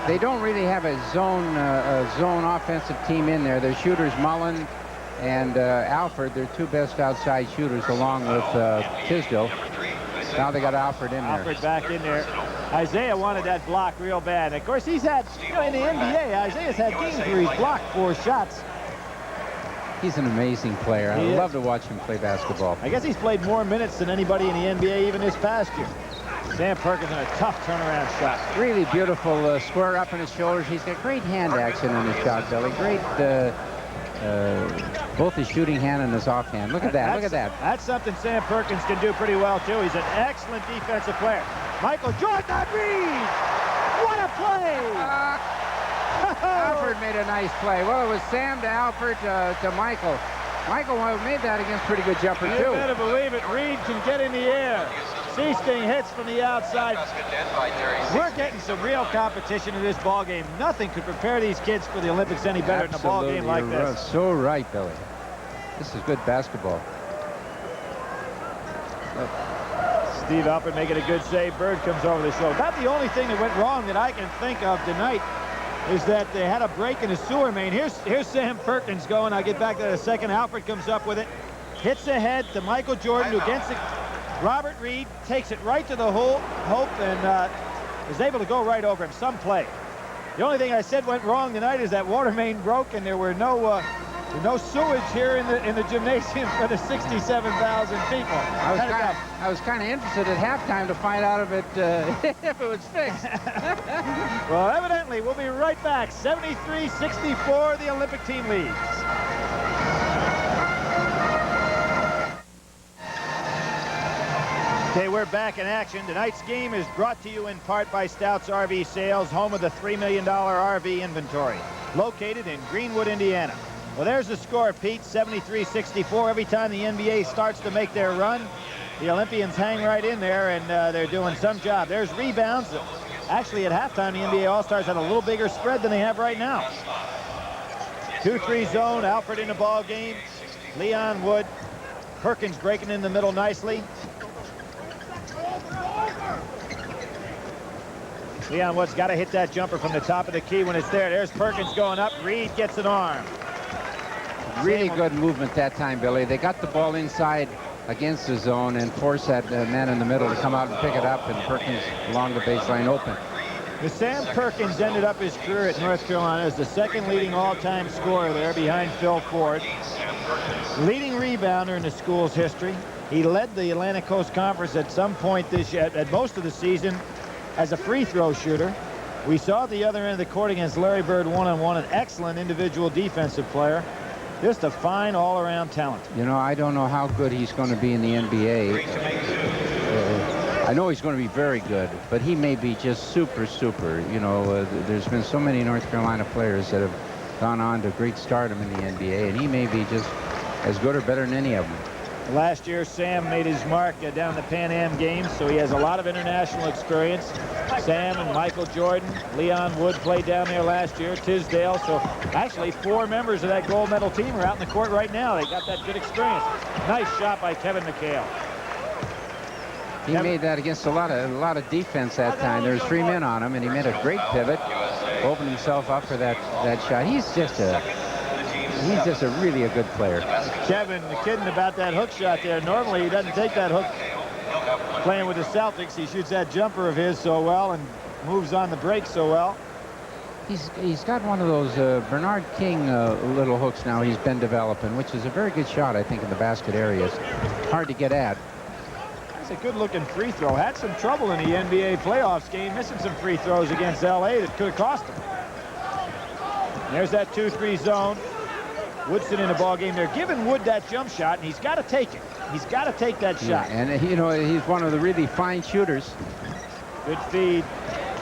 They don't really have a zone offensive team in there. Their shooters, Mullin and Alford, their two best outside shooters, along with Tisdale. Now they got Alford in there. Alford back in there. Isaiah wanted that block real bad. Of course, he's had, in the NBA, Isaiah's had games where he's blocked 4 shots. He's an amazing player. I love to watch him play basketball. I guess he's played more minutes than anybody in the NBA even this past year. Sam Perkins in a tough turnaround shot. Really beautiful square up in his shoulders. He's got great hand action in his shot belly. Great, both his shooting hand and his offhand. Look at that. Look at that. That's something Sam Perkins can do pretty well, too. He's an excellent defensive player. Michael Jordan on Reed. What a play! Alford made a nice play. Well, it was Sam to Alford to Michael. Michael made that against pretty good jumper, too. You better believe it. Reed can get in the air. Seasting hits from the outside. We're getting some real competition in this ball game. Nothing could prepare these kids for the Olympics any better than a ball game like this. You're so right, Billy. This is good basketball. Steve Alford making a good save. Bird comes over the shoulder. About the only thing that went wrong that I can think of tonight is that they had a break in the sewer main. Here's Sam Perkins going. I'll get back to that in a second. Alford comes up with it. Hits ahead to Michael Jordan, who against it. Robert Reed takes it right to the Hope and is able to go right over him. Some play. The only thing I said went wrong tonight is that water main broke and there were no sewage here in the gymnasium for the 67,000 people. I was kind of interested at halftime to find out if it was fixed. Well, evidently, we'll be right back. 73-64, the Olympic team leads. Okay, we're back in action. Tonight's game is brought to you in part by Stout's RV Sales, home of the $3 million RV inventory, located in Greenwood, Indiana. Well, there's the score, Pete, 73-64. Every time the NBA starts to make their run, the Olympians hang right in there, and they're doing some job. There's rebounds. Actually, at halftime, the NBA All-Stars had a little bigger spread than they have right now. 2-3 zone, Alford in the ball game. Leon Wood. Perkins breaking in the middle nicely. Leon Wood's got to hit that jumper from the top of the key when it's there. There's Perkins going up. Reed gets an arm. Really good movement that time, Billy. They got the ball inside against the zone and forced that man in the middle to come out and pick it up, and Perkins along the baseline open. Sam Perkins ended up his career at North Carolina as the second leading all-time scorer there behind Phil Ford. Leading rebounder in the school's history. He led the Atlantic Coast Conference at some point this year, at most of the season, as a free throw shooter. We saw at the other end of the court against Larry Bird one-on-one, an excellent individual defensive player. Just a fine all-around talent. You know, I don't know how good he's going to be in the NBA. I know he's going to be very good, but he may be just super. You know, there's been so many North Carolina players that have gone on to great stardom in the NBA, and he may be just as good or better than any of them. Last year, Sam made his mark down the Pan Am Games, so he has a lot of international experience. Sam and Michael Jordan, Leon Wood played down there last year, Tisdale. So actually 4 members of that gold medal team are out in the court right now. They got that good experience. Nice shot by Kevin McHale. He made that against a lot of defense that time. There's 3 men on him, and he made a great pivot, opened himself up for that shot. He's just a really a good player. Kevin kidding about that hook shot there. Normally he doesn't take that hook playing with the Celtics. He shoots that jumper of his so well and moves on the break so well. He's got one of those Bernard King little hooks now he's been developing, which is a very good shot, I think, in the basket areas. Hard to get at. That's a good-looking free throw. Had some trouble in the NBA playoffs game, missing some free throws against L.A. that could have cost him. There's that 2-3 zone. Woodson in the ball game. They're giving Wood that jump shot, and he's got to take it. He's got to take that shot. And, you know, he's one of the really fine shooters. Good feed.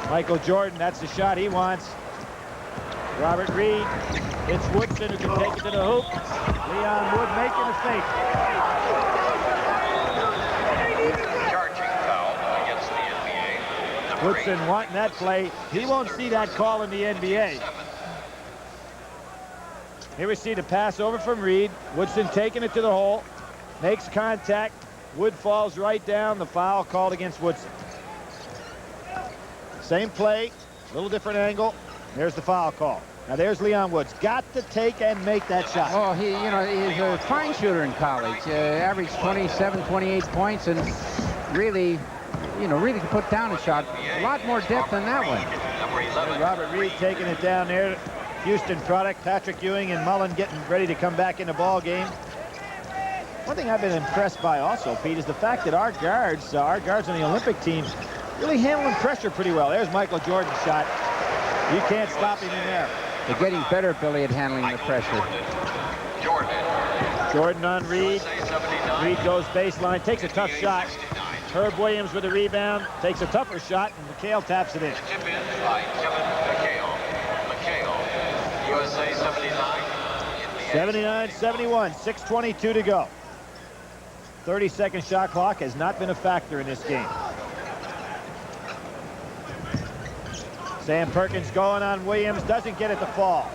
Michael Jordan, that's the shot he wants. Robert Reed. It's Woodson who can take it to the hoop. Leon Wood making a fake. Charging foul against the NBA. Woodson wanting that play. He won't see that call in the NBA. Here we see the pass over from Reed. Woodson taking it to the hole. Makes contact. Wood falls right down. The foul called against Woodson. Same play, a little different angle. There's the foul call. Now there's Leon Woods. Got to take and make that shot. Oh, he's a fine shooter in college. Averaged 27, 28 points, and really can put down a shot. A lot more depth than that one. Robert Reed taking it down there. Houston product. Patrick Ewing and Mullin getting ready to come back in the ball game. One thing I've been impressed by also, Pete, is the fact that our guards on the Olympic team, really handling pressure pretty well. There's Michael Jordan's shot. You can't stop him in there. They're getting better, Billy, at handling the pressure. Jordan on Reed. Reed goes baseline, takes a tough shot. Herb Williams with a rebound, takes a tougher shot, and McHale taps it in. Tip in by Kevin McHale. McHale, USA 79. 79-71, 6:22 to go. 30-second shot clock has not been a factor in this game. Sam Perkins going on Williams, doesn't get it to fall.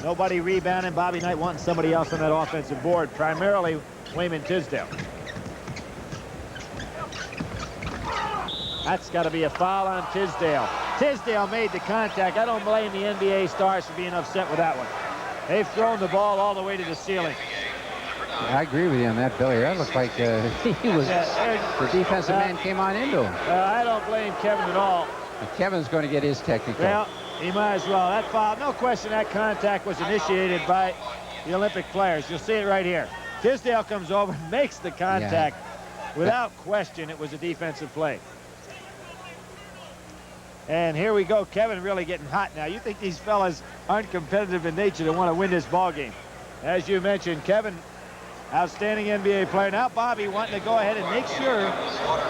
Nobody rebounding. Bobby Knight wanting somebody else on that offensive board, primarily Wayman Tisdale. That's got to be a foul on Tisdale. Tisdale made the contact. I don't blame the NBA stars for being upset with that one. They've thrown the ball all the way to the ceiling. I agree with you on that, Billy. That looked like the defensive man came on into him. I don't blame Kevin at all. Kevin's going to get his technical. Well, he might as well. That foul, no question, that contact was initiated by the Olympic players. You'll see it right here. Tisdale comes over, makes the contact. Yeah. Without question, it was a defensive play. And here we go. Kevin really getting hot now. You think these fellas aren't competitive in nature to want to win this ball game. As you mentioned, Kevin, outstanding NBA player. Now Bobby wanting to go ahead and make sure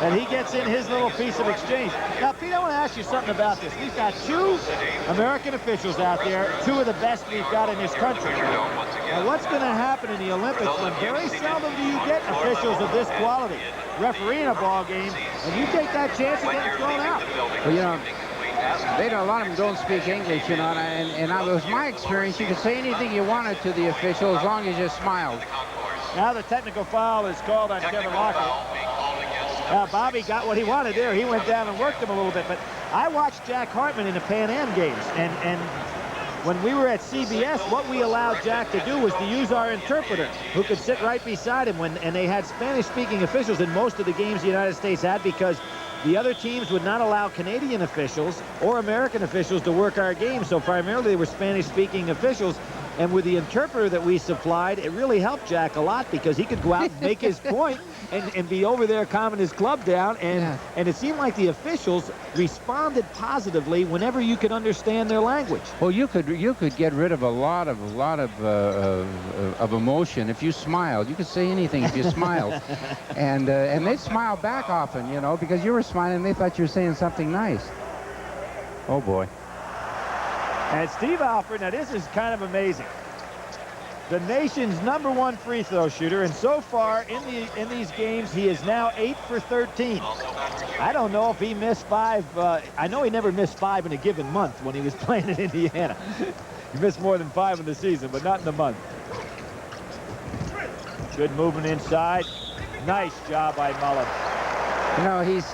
that he gets in his little piece of exchange. Now, Pete, I want to ask you something about this. We've got two American officials out there, two of the best we've got in this country. Now, what's going to happen in the Olympics when very seldom do you get officials of this quality refereeing a ball game, and you take that chance of getting thrown out? Well, you know, a lot of them don't speak English, you know, and it was my experience. You could say anything you wanted to the official as long as you smiled. Now the technical foul is called on Kevin Lockett. Now Bobby got what he wanted there. He went down and worked him a little bit. But I watched Jack Hartman in the Pan Am games, and when we were at CBS, what we allowed Jack to do was to use our interpreter, who could sit right beside him. And they had Spanish-speaking officials in most of the games the United States had, because the other teams would not allow Canadian officials or American officials to work our games. So primarily they were Spanish-speaking officials. And with the interpreter that we supplied, it really helped Jack a lot, because he could go out and make his point and be over there calming his club down. And it seemed like the officials responded positively whenever you could understand their language. Well, you could get rid of a lot of emotion if you smiled. You could say anything if you smiled, and they'd smile back often, you know, because you were smiling. They thought you were saying something nice. Oh boy. And Steve Alford, now this is kind of amazing. The nation's #1 free throw shooter, and so far in these games, he is now 8 for 13. I don't know if he missed 5. I know he never missed 5 in a given month when he was playing in Indiana. He missed more than 5 in the season, but not in the month. Good movement inside. Nice job by Mullin. You know, he's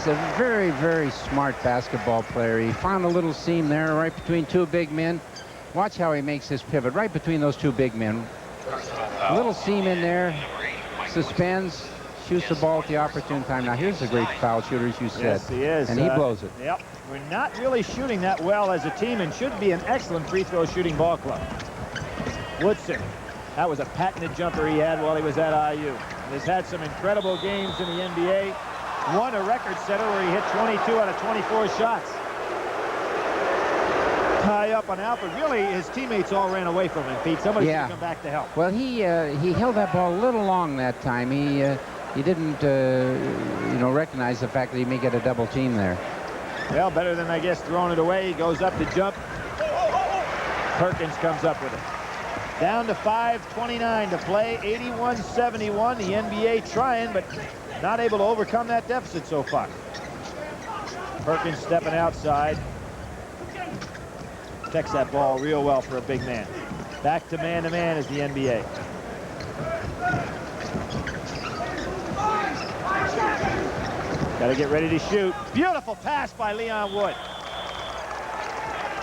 a very, very smart basketball player. He found a little seam there right between two big men. Watch how he makes his pivot right between those two big men. A little seam in there, suspends, shoots the ball at the opportune time. Now, here's a great foul shooter, as you said. Yes, he is. And he blows it. Yep. We're not really shooting that well as a team and should be an excellent free throw shooting ball club. Woodson. That was a patented jumper he had while he was at IU. He's had some incredible games in the NBA. Won a record setter where he hit 22 out of 24 shots. Tie up on Alford. Really, his teammates all ran away from him, Pete. Somebody should come back to help. Well, he held that ball a little long that time. He didn't, recognize the fact that he may get a double team there. Well, better than, I guess, throwing it away. He goes up to jump. Perkins comes up with it. Down to 5:29 to play, 81-71. The NBA trying, but not able to overcome that deficit so far. Perkins stepping outside. Protects that ball real well for a big man. Back to man-to-man is the NBA. Got to get ready to shoot. Beautiful pass by Leon Wood.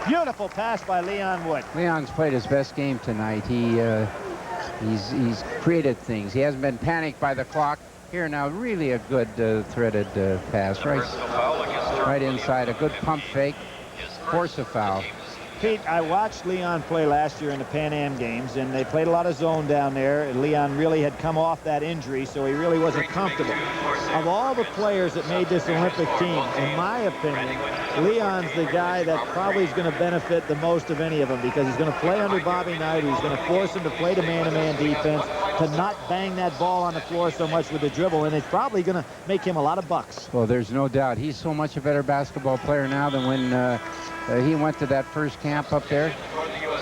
Beautiful pass by Leon Wood. Leon's played his best game tonight. He's created things. He hasn't been panicked by the clock. Here now, really a good threaded pass. Right inside, a good pump fake. Force a foul. Pete, I watched Leon play last year in the Pan Am games, and they played a lot of zone down there. And Leon really had come off that injury, so he really wasn't comfortable. Of all the players that made this Olympic team, in my opinion, Leon's the guy that probably is going to benefit the most of any of them, because he's going to play under Bobby Knight, who's going to force him to play the man-to-man defense, to not bang that ball on the floor so much with the dribble, and it's probably going to make him a lot of bucks. Well, there's no doubt. He's so much a better basketball player now than when he went to that first camp up there.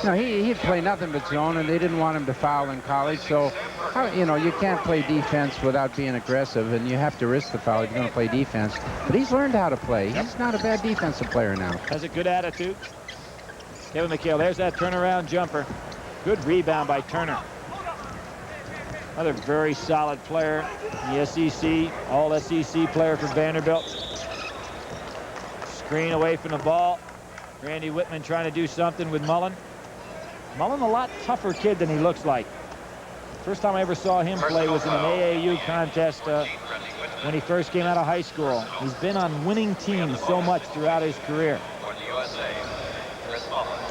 No, he'd play nothing but zone, and they didn't want him to foul in college. So, you can't play defense without being aggressive, and you have to risk the foul if you're going to play defense. But he's learned how to play. He's not a bad defensive player now. Has a good attitude. Kevin McHale, there's that turnaround jumper. Good rebound by Turner. Another very solid player in the SEC, all-SEC player for Vanderbilt. Screen away from the ball. Randy Whitman trying to do something with Mullin. Mullin a lot tougher kid than he looks like. First time I ever saw him play was in an AAU contest when he first came out of high school. He's been on winning teams so much throughout his career.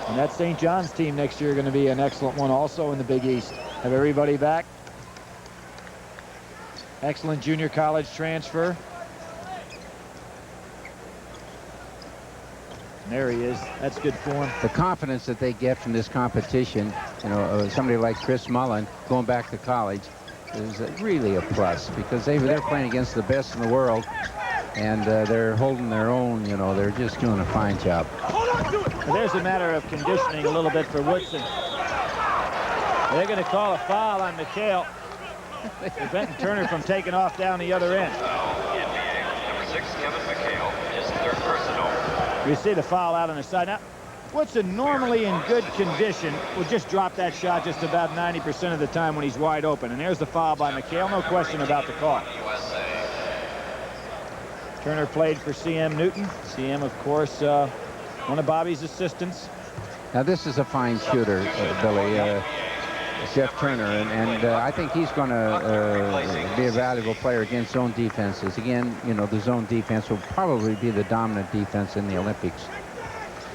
And that St. John's team next year going to be an excellent one also in the Big East. Have everybody back. Excellent junior college transfer. There he is. That's good form. The confidence that they get from this competition, somebody like Chris Mullin going back to college is really a plus, because they're playing against the best in the world, and they're holding their own. They're just doing a fine job. Well, there's a matter of conditioning a little bit for Woodson. They're going to call a foul on McHale, preventing Turner from taking off down the other end. Number 6, Kevin McHale, is third personal. You see the foul out on the side. Now, Woodson, normally in good condition, will just drop that shot just about 90% of the time when he's wide open. And there's the foul by McHale. No question about the call. Turner played for C.M. Newton. C.M., of course, one of Bobby's assistants. Now, this is a fine shooter, Billy. Jeff Turner, and I think he's going to be a valuable player against zone defenses. Again, the zone defense will probably be the dominant defense in the Olympics.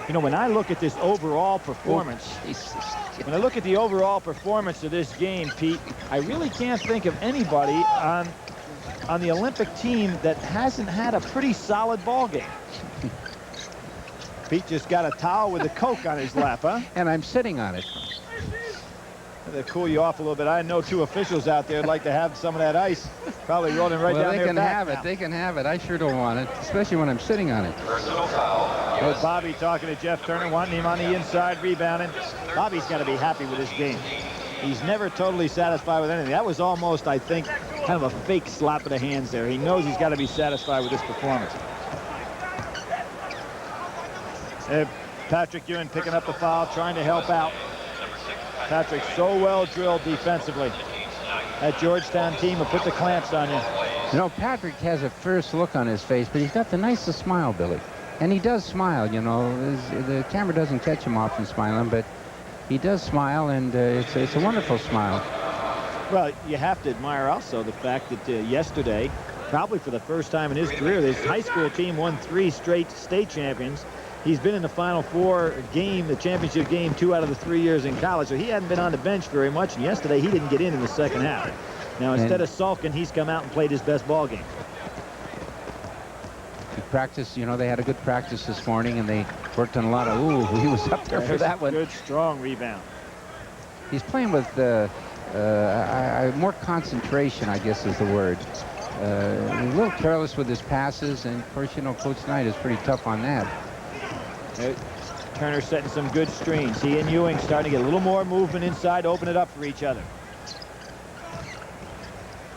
When I look at this overall performance, when I look at the overall performance of this game, Pete, I really can't think of anybody on the Olympic team that hasn't had a pretty solid ball game. Pete just got a towel with a Coke on his lap, huh? And I'm sitting on it. To cool you off a little bit. I know 2 officials out there would like to have some of that ice probably rolling right down their back. They can have it. I sure don't want it, especially when I'm sitting on it. Personal foul. There's Bobby talking to Jeff Turner, wanting him on the inside, rebounding. Bobby's got to be happy with his game. He's never totally satisfied with anything. That was almost, I think, kind of a fake slap of the hands there. He knows he's got to be satisfied with this performance. Patrick Ewing picking up the foul, trying to help out. Patrick so well drilled defensively. That Georgetown team will put the clamps on you. Patrick has a fierce look on his face, but he's got the nicest smile, Billy. And he does smile, the camera doesn't catch him often smiling, but he does smile, and it's a wonderful smile. Well, you have to admire also the fact that yesterday, probably for the first time in his career, this high school team won 3 straight state champions. He's been in the Final Four game, the championship game, 2 out of the 3 years in college, so he hadn't been on the bench very much, and yesterday he didn't get in the second half. Now, instead of sulking, he's come out and played his best ball game. He practiced, you know, they had a good practice this morning, and they worked on a lot of, he was up there for that one. Good, strong rebound. He's playing with more concentration, I guess is the word. A little careless with his passes, and of course, you know, Coach Knight is pretty tough on that. Turner setting some good screens. He and Ewing starting to get a little more movement inside, open it up for each other.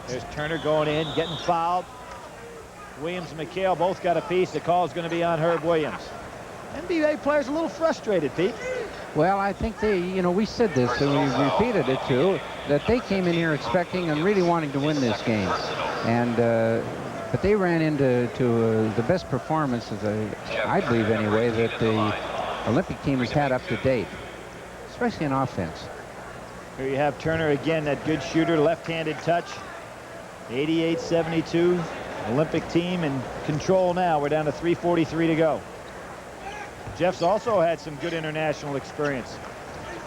There's Turner going in, getting fouled. Williams and McHale both got a piece. The call is going to be on Herb Williams. NBA players a little frustrated, Pete. Well, I think they, you know, we said this and we repeated it too, that they came in here expecting and really wanting to win this game. And but they ran into the best performances, I believe anyway, that the Olympic team has had up to date, especially in offense. Here you have Turner again, that good shooter, left-handed touch. 88-72, Olympic team in control now. We're down to 3:43 to go. Jeff's also had some good international experience.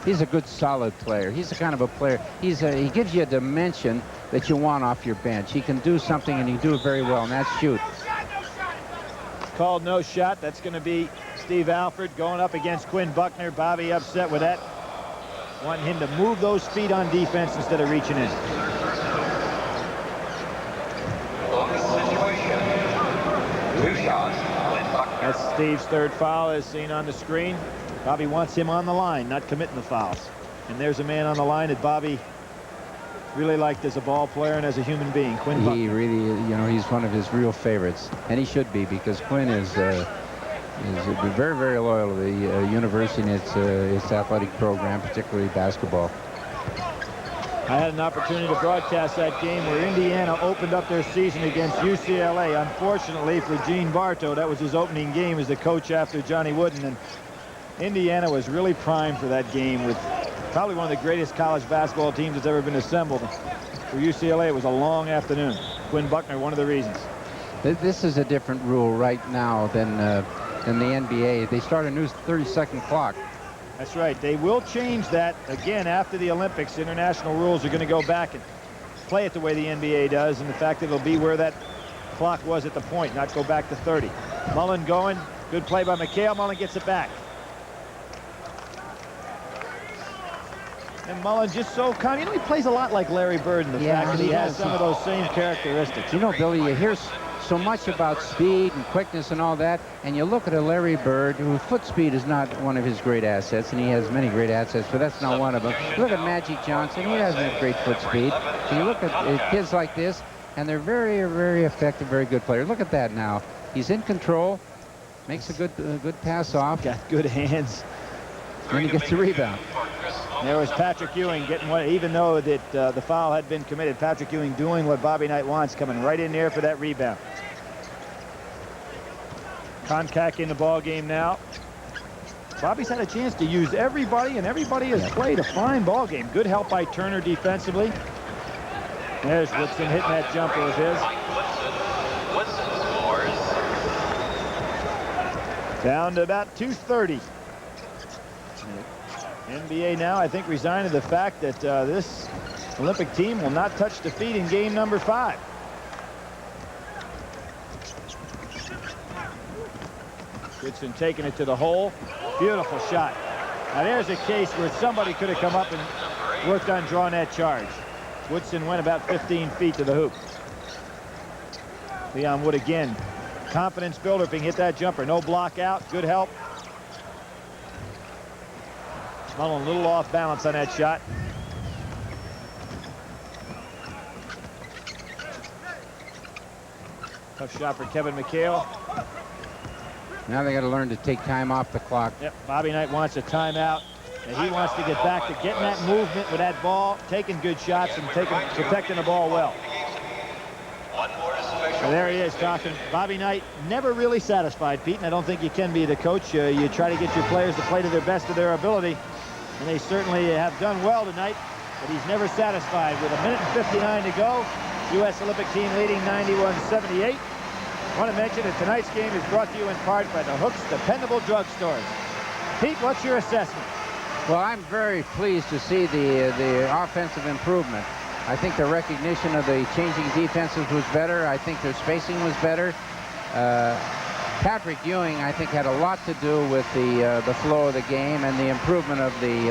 He's a good, solid player. He's the kind of a player. He gives you a dimension that you want off your bench. He can do something, and he do it very well, and that's shoot. Called no shot. That's going to be Steve Alford going up against Quinn Buckner. Bobby upset with that. Wanting him to move those feet on defense instead of reaching in. That's Steve's third foul as seen on the screen. Bobby wants him on the line, not committing the fouls. And there's a man on the line that Bobby really liked as a ball player and as a human being, Quinn Buckner. He really, you know, he's one of his real favorites, and he should be, because Quinn is very, very loyal to the university and its athletic program, particularly basketball. I had an opportunity to broadcast that game where Indiana opened up their season against UCLA. Unfortunately for Gene Bartow, that was his opening game as the coach after Johnny Wooden. And Indiana was really primed for that game with probably one of the greatest college basketball teams that's ever been assembled. For UCLA, it was a long afternoon. Quinn Buckner, one of the reasons. This is a different rule right now than the NBA. They start a new 30-second clock. That's right. They will change that again after the Olympics. International rules are going to go back and play it the way the NBA does, and the fact that it'll be where that clock was at the point, not go back to 30. Mullin going. Good play by McHale. Mullin gets it back. And Mullin just so calm. You know, he plays a lot like Larry Bird in the fact that he has some of those same characteristics. You know, Billy, you hear so much about speed and quickness and all that, and you look at a Larry Bird, whose foot speed is not one of his great assets, and he has many great assets, but that's not one of them. Look at Magic Johnson. He doesn't have great foot speed. And you look at kids like this, and they're very, very effective, very good players. Look at that now. He's in control, makes a good pass off. Got good hands. And he gets the rebound. There was Patrick Ewing getting one, even though that the foul had been committed. Patrick Ewing doing what Bobby Knight wants, coming right in there for that rebound. Contact in the ball game now. Bobby's had a chance to use everybody, and everybody has played a fine ball game. Good help by Turner defensively. There's Woodson hitting that jumper of his. Down to about 2:30. NBA now, I think, resigned to the fact that this Olympic team will not touch defeat in game number 5. Woodson taking it to the hole. Beautiful shot. Now there's a case where somebody could have come up and worked on drawing that charge. Woodson went about 15 feet to the hoop. Leon Wood again. Confidence builder if he can hit that jumper. No block out. Good help. Mullin a little off balance on that shot. Tough shot for Kevin McHale. Now they got to learn to take time off the clock. Yep, Bobby Knight wants a timeout, and he wants to get back to getting that movement with that ball, taking good shots and protecting the ball well. So there he is talking. Bobby Knight never really satisfied, Pete, and I don't think you can be the coach. You try to get your players to play to their best of their ability, and they certainly have done well tonight. but he's never satisfied. With 1:59 to go, U.S. Olympic team leading 91-78. I want to mention that tonight's game is brought to you in part by the Hook's Dependable Drugstores. Pete, what's your assessment? Well, I'm very pleased to see the offensive improvement. I think the recognition of the changing defenses was better. I think their spacing was better. Patrick Ewing, I think, had a lot to do with the flow of the game and the improvement of the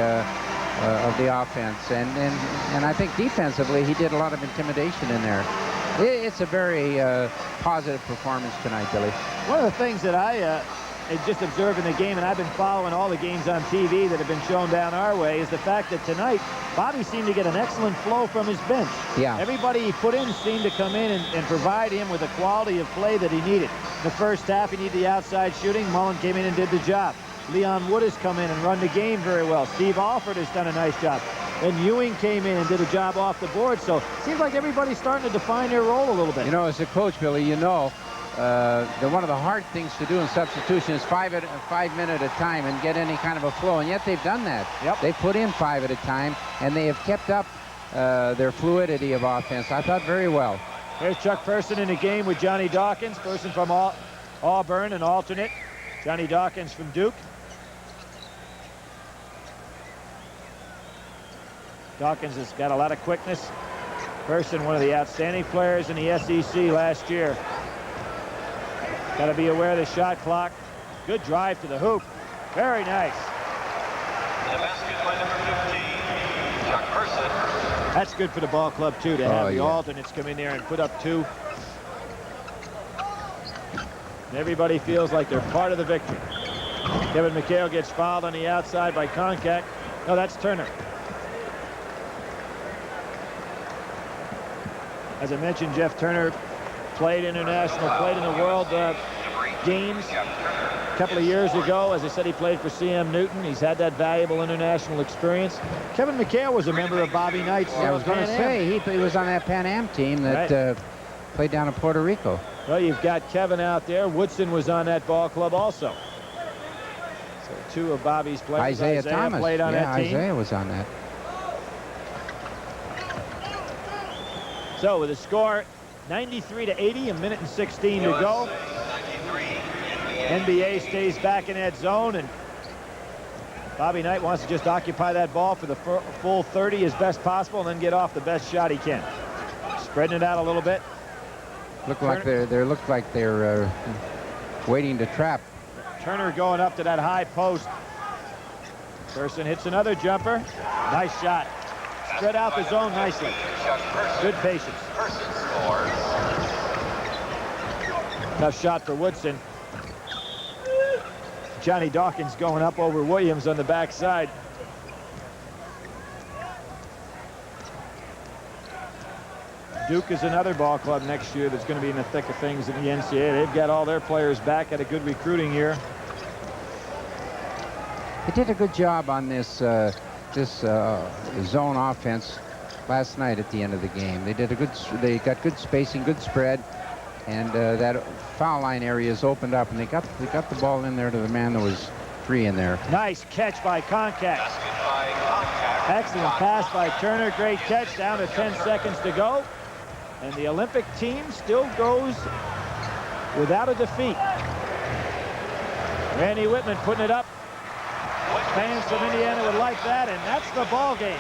offense. And I think defensively, he did a lot of intimidation in there. It's a very positive performance tonight, Billy. One of the things that I just observed in the game, and I've been following all the games on TV that have been shown down our way, is the fact that tonight Bobby seemed to get an excellent flow from his bench. Yeah. Everybody he put in seemed to come in and provide him with the quality of play that he needed. In the first half, he needed the outside shooting. Mullin came in and did the job. Leon Wood has come in and run the game very well. Steve Alford has done a nice job. And Ewing came in and did a job off the board. So it seems like everybody's starting to define their role a little bit. You know, as a coach, Billy, you know, one of the hard things to do in substitution is 5 minutes at a time and get any kind of a flow, and yet they've done that. Yep. They've put in 5 at a time, and they have kept up their fluidity of offense. I thought very well. Here's Chuck Person in the game with Johnny Dawkins. Person from Auburn, an alternate. Johnny Dawkins from Duke. Dawkins has got a lot of quickness. Person, one of the outstanding players in the SEC last year. Got to be aware of the shot clock. Good drive to the hoop. Very nice. The basket by number 15, Chuck Person. That's good for the ball club, too, to have the alternates come in there and put up 2. And everybody feels like they're part of the victory. Kevin McHale gets fouled on the outside by Konkak. No, that's Turner. As I mentioned, Jeff Turner played international, played in the World Games a couple of years ago. As I said, he played for CM Newton. He's had that valuable international experience. Kevin McHale was a member of Bobby Knight's I was going to say, he was on that Pan Am team that played down in Puerto Rico. Well, you've got Kevin out there. Woodson was on that ball club also. So 2 of Bobby's players. Isaiah Thomas played on that team. Isaiah was on that. So with a score 93-80, 1:16 to go. NBA stays back in that zone, and Bobby Knight wants to just occupy that ball for the full 30 as best possible and then get off the best shot he can. Spreading it out a little bit. Look like they're waiting to trap. Turner going up to that high post. Person hits another jumper. Nice shot. Spread out the zone nicely. Good patience. Tough shot for Woodson. Johnny Dawkins going up over Williams on the backside. Duke is another ball club next year that's going to be in the thick of things in the NCAA. They've got all their players back, had a good recruiting year. They did a good job on this zone offense last night at the end of the game. They got good spacing, good spread, and that foul line area is opened up, and they got the ball in there to the man that was free in there. Nice catch by Konkak. Excellent pass by Turner. Great catch. Down to 10 seconds to go. And the Olympic team still goes without a defeat. Randy Whitman putting it up. Fans from Indiana would like that, and that's the ball game.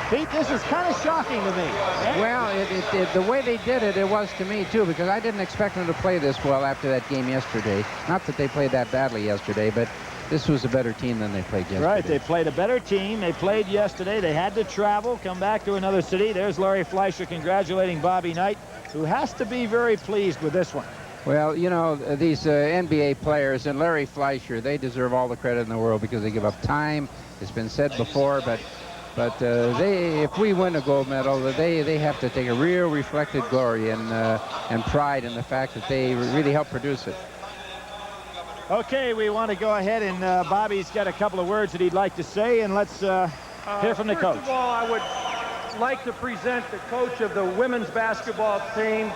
Pete, this is kind of shocking to me. Well, the way they did it, it was to me, too, because I didn't expect them to play this well after that game yesterday. Not that they played that badly yesterday, but this was a better team than they played yesterday. Right, they played a better team. They played yesterday. They had to travel, come back to another city. There's Larry Fleischer congratulating Bobby Knight, who has to be very pleased with this one. Well, you know, these NBA players and Larry Fleischer, they deserve all the credit in the world because they give up time. It's been said before, but if we win a gold medal, they have to take a real reflected glory and pride in the fact that they really helped produce it. Okay, we want to go ahead, and Bobby's got a couple of words that he'd like to say, and let's hear from the coach. First of all, I would like to present the coach of the women's basketball team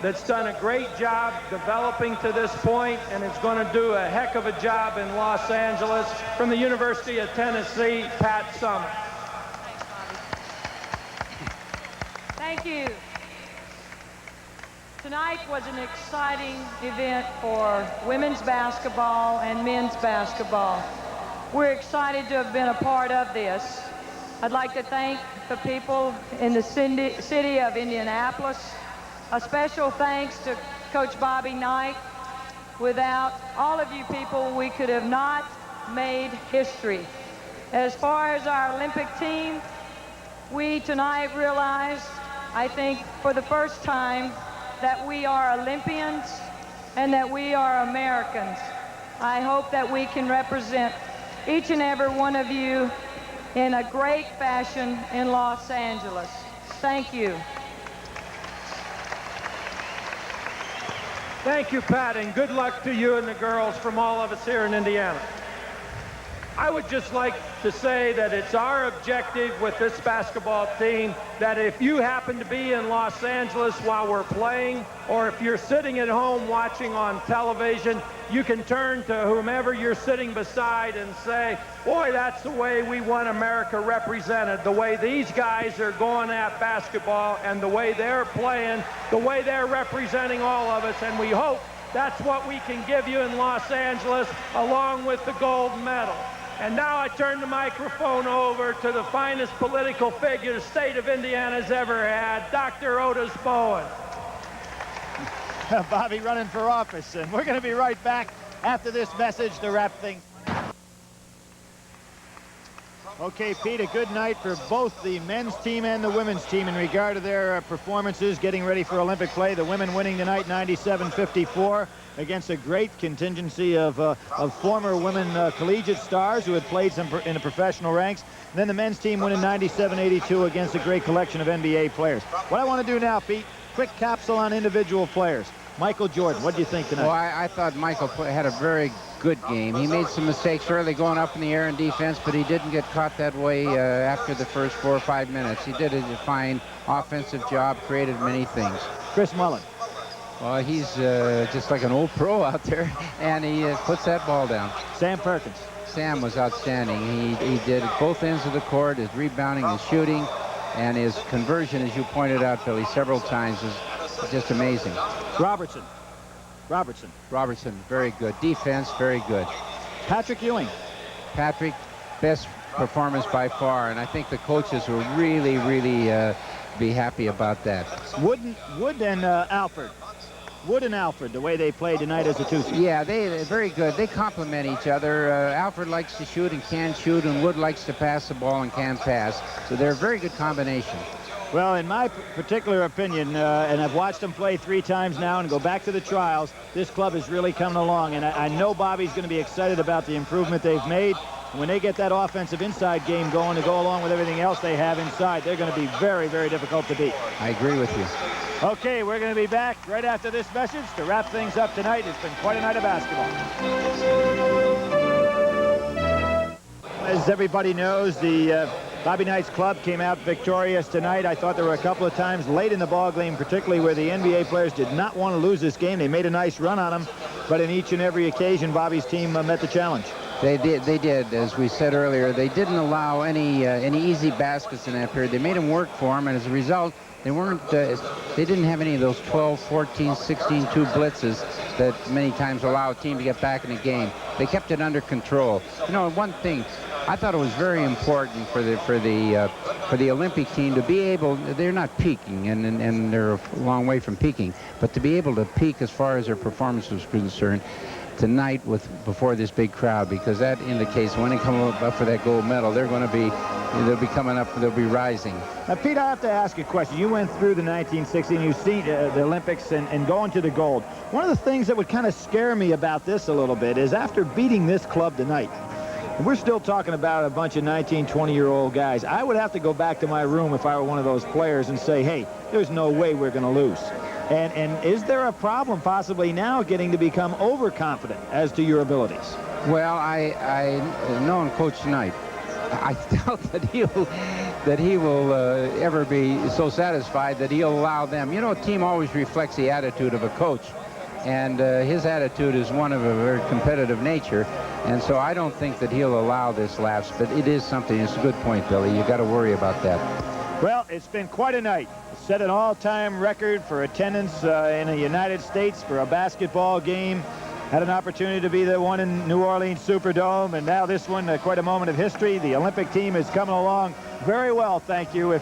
that's done a great job developing to this point and is going to do a heck of a job in Los Angeles. From the University of Tennessee, Pat Summer. Thank you. Tonight was an exciting event for women's basketball and men's basketball. We're excited to have been a part of this. I'd like to thank the people in the city of Indianapolis. A special thanks to Coach Bobby Knight. Without all of you people, we could have not made history. As far as our Olympic team, we tonight realized, I think for the first time, that we are Olympians and that we are Americans. I hope that we can represent each and every one of you in a great fashion in Los Angeles. Thank you. Thank you, Pat, and good luck to you and the girls from all of us here in Indiana. I would just like to say that it's our objective with this basketball team that if you happen to be in Los Angeles while we're playing, or if you're sitting at home watching on television, you can turn to whomever you're sitting beside and say, boy, that's the way we want America represented, the way these guys are going at basketball and the way they're playing, the way they're representing all of us, and we hope that's what we can give you in Los Angeles along with the gold medal. And now I turn the microphone over to the finest political figure the state of Indiana's ever had, Dr. Otis Bowen. Bobby running for office, and we're going to be right back after this message to wrap things. Okay, Pete, a good night for both the men's team and the women's team in regard to their performances getting ready for Olympic play. The women winning tonight 97-54 against a great contingency of former women collegiate stars who had played some in the professional ranks. And then the men's team winning 97-82 against a great collection of NBA players. What I want to do now, Pete, quick capsule on individual players. Michael Jordan, what do you think tonight? Well, I thought Michael had a very good game. He made some mistakes early going up in the air in defense, but he didn't get caught that way after the first 4 or 5 minutes. He did a fine offensive job, created many things. Chris Mullin. Well, he's just like an old pro out there, and he puts that ball down. Sam Perkins. Sam was outstanding. He did both ends of the court, his rebounding, his shooting, and his conversion, as you pointed out, Billy, several times, is just amazing. Robertson, very good. Defense, very good. Patrick Ewing. Patrick, best performance by far, and I think the coaches will really, really be happy about that. Wood and Alford. Wood and Alford, the way they played tonight as a two-seed. Yeah, they're very good. They complement each other. Alford likes to shoot and can shoot, and Wood likes to pass the ball and can pass. So they're a very good combination. Well, in my particular opinion, and I've watched them play 3 times now and go back to the trials, this club is really coming along, and I know Bobby's going to be excited about the improvement they've made. When they get that offensive inside game going to go along with everything else they have inside, they're going to be very, very difficult to beat. I agree with you. Okay, we're going to be back right after this message to wrap things up tonight. It's been quite a night of basketball. As everybody knows, the Bobby Knight's club came out victorious tonight. I thought there were a couple of times late in the ball game, particularly where the NBA players did not want to lose this game. They made a nice run on them, but in each and every occasion, Bobby's team met the challenge. They did. As we said earlier, they didn't allow any easy baskets in that period. They made them work for them, and as a result, they didn't have any of those 12, 14, 16, 2 blitzes that many times allow a team to get back in the game. They kept it under control. You know, one thing, I thought it was very important for the Olympic team to be able, they're not peaking, and they're a long way from peaking, but to be able to peak as far as their performance was concerned tonight before this big crowd, because that indicates when they come up for that gold medal, they'll be coming up, they'll be rising. Now, Pete, I have to ask you a question. You went through the 1960 and you've seen the Olympics and going to the gold. One of the things that would kind of scare me about this a little bit is after beating this club tonight, and we're still talking about a bunch of 19, 20-year-old guys, I would have to go back to my room if I were one of those players and say, hey, there's no way we're going to lose. And is there a problem possibly now getting to become overconfident as to your abilities? Well, I know and Coach tonight, I doubt that he will ever be so satisfied that he'll allow them. You know, a team always reflects the attitude of a coach, and his attitude is one of a very competitive nature, and so I don't think that he'll allow this lapse, but it is something. It's a good point, Billy. You got to worry about that. Well, it's been quite a night. Set an all-time record for attendance in the United States for a basketball game. Had an opportunity to be the one in New Orleans Superdome, and now this one, quite a moment of history. The Olympic team is coming along very well, thank you.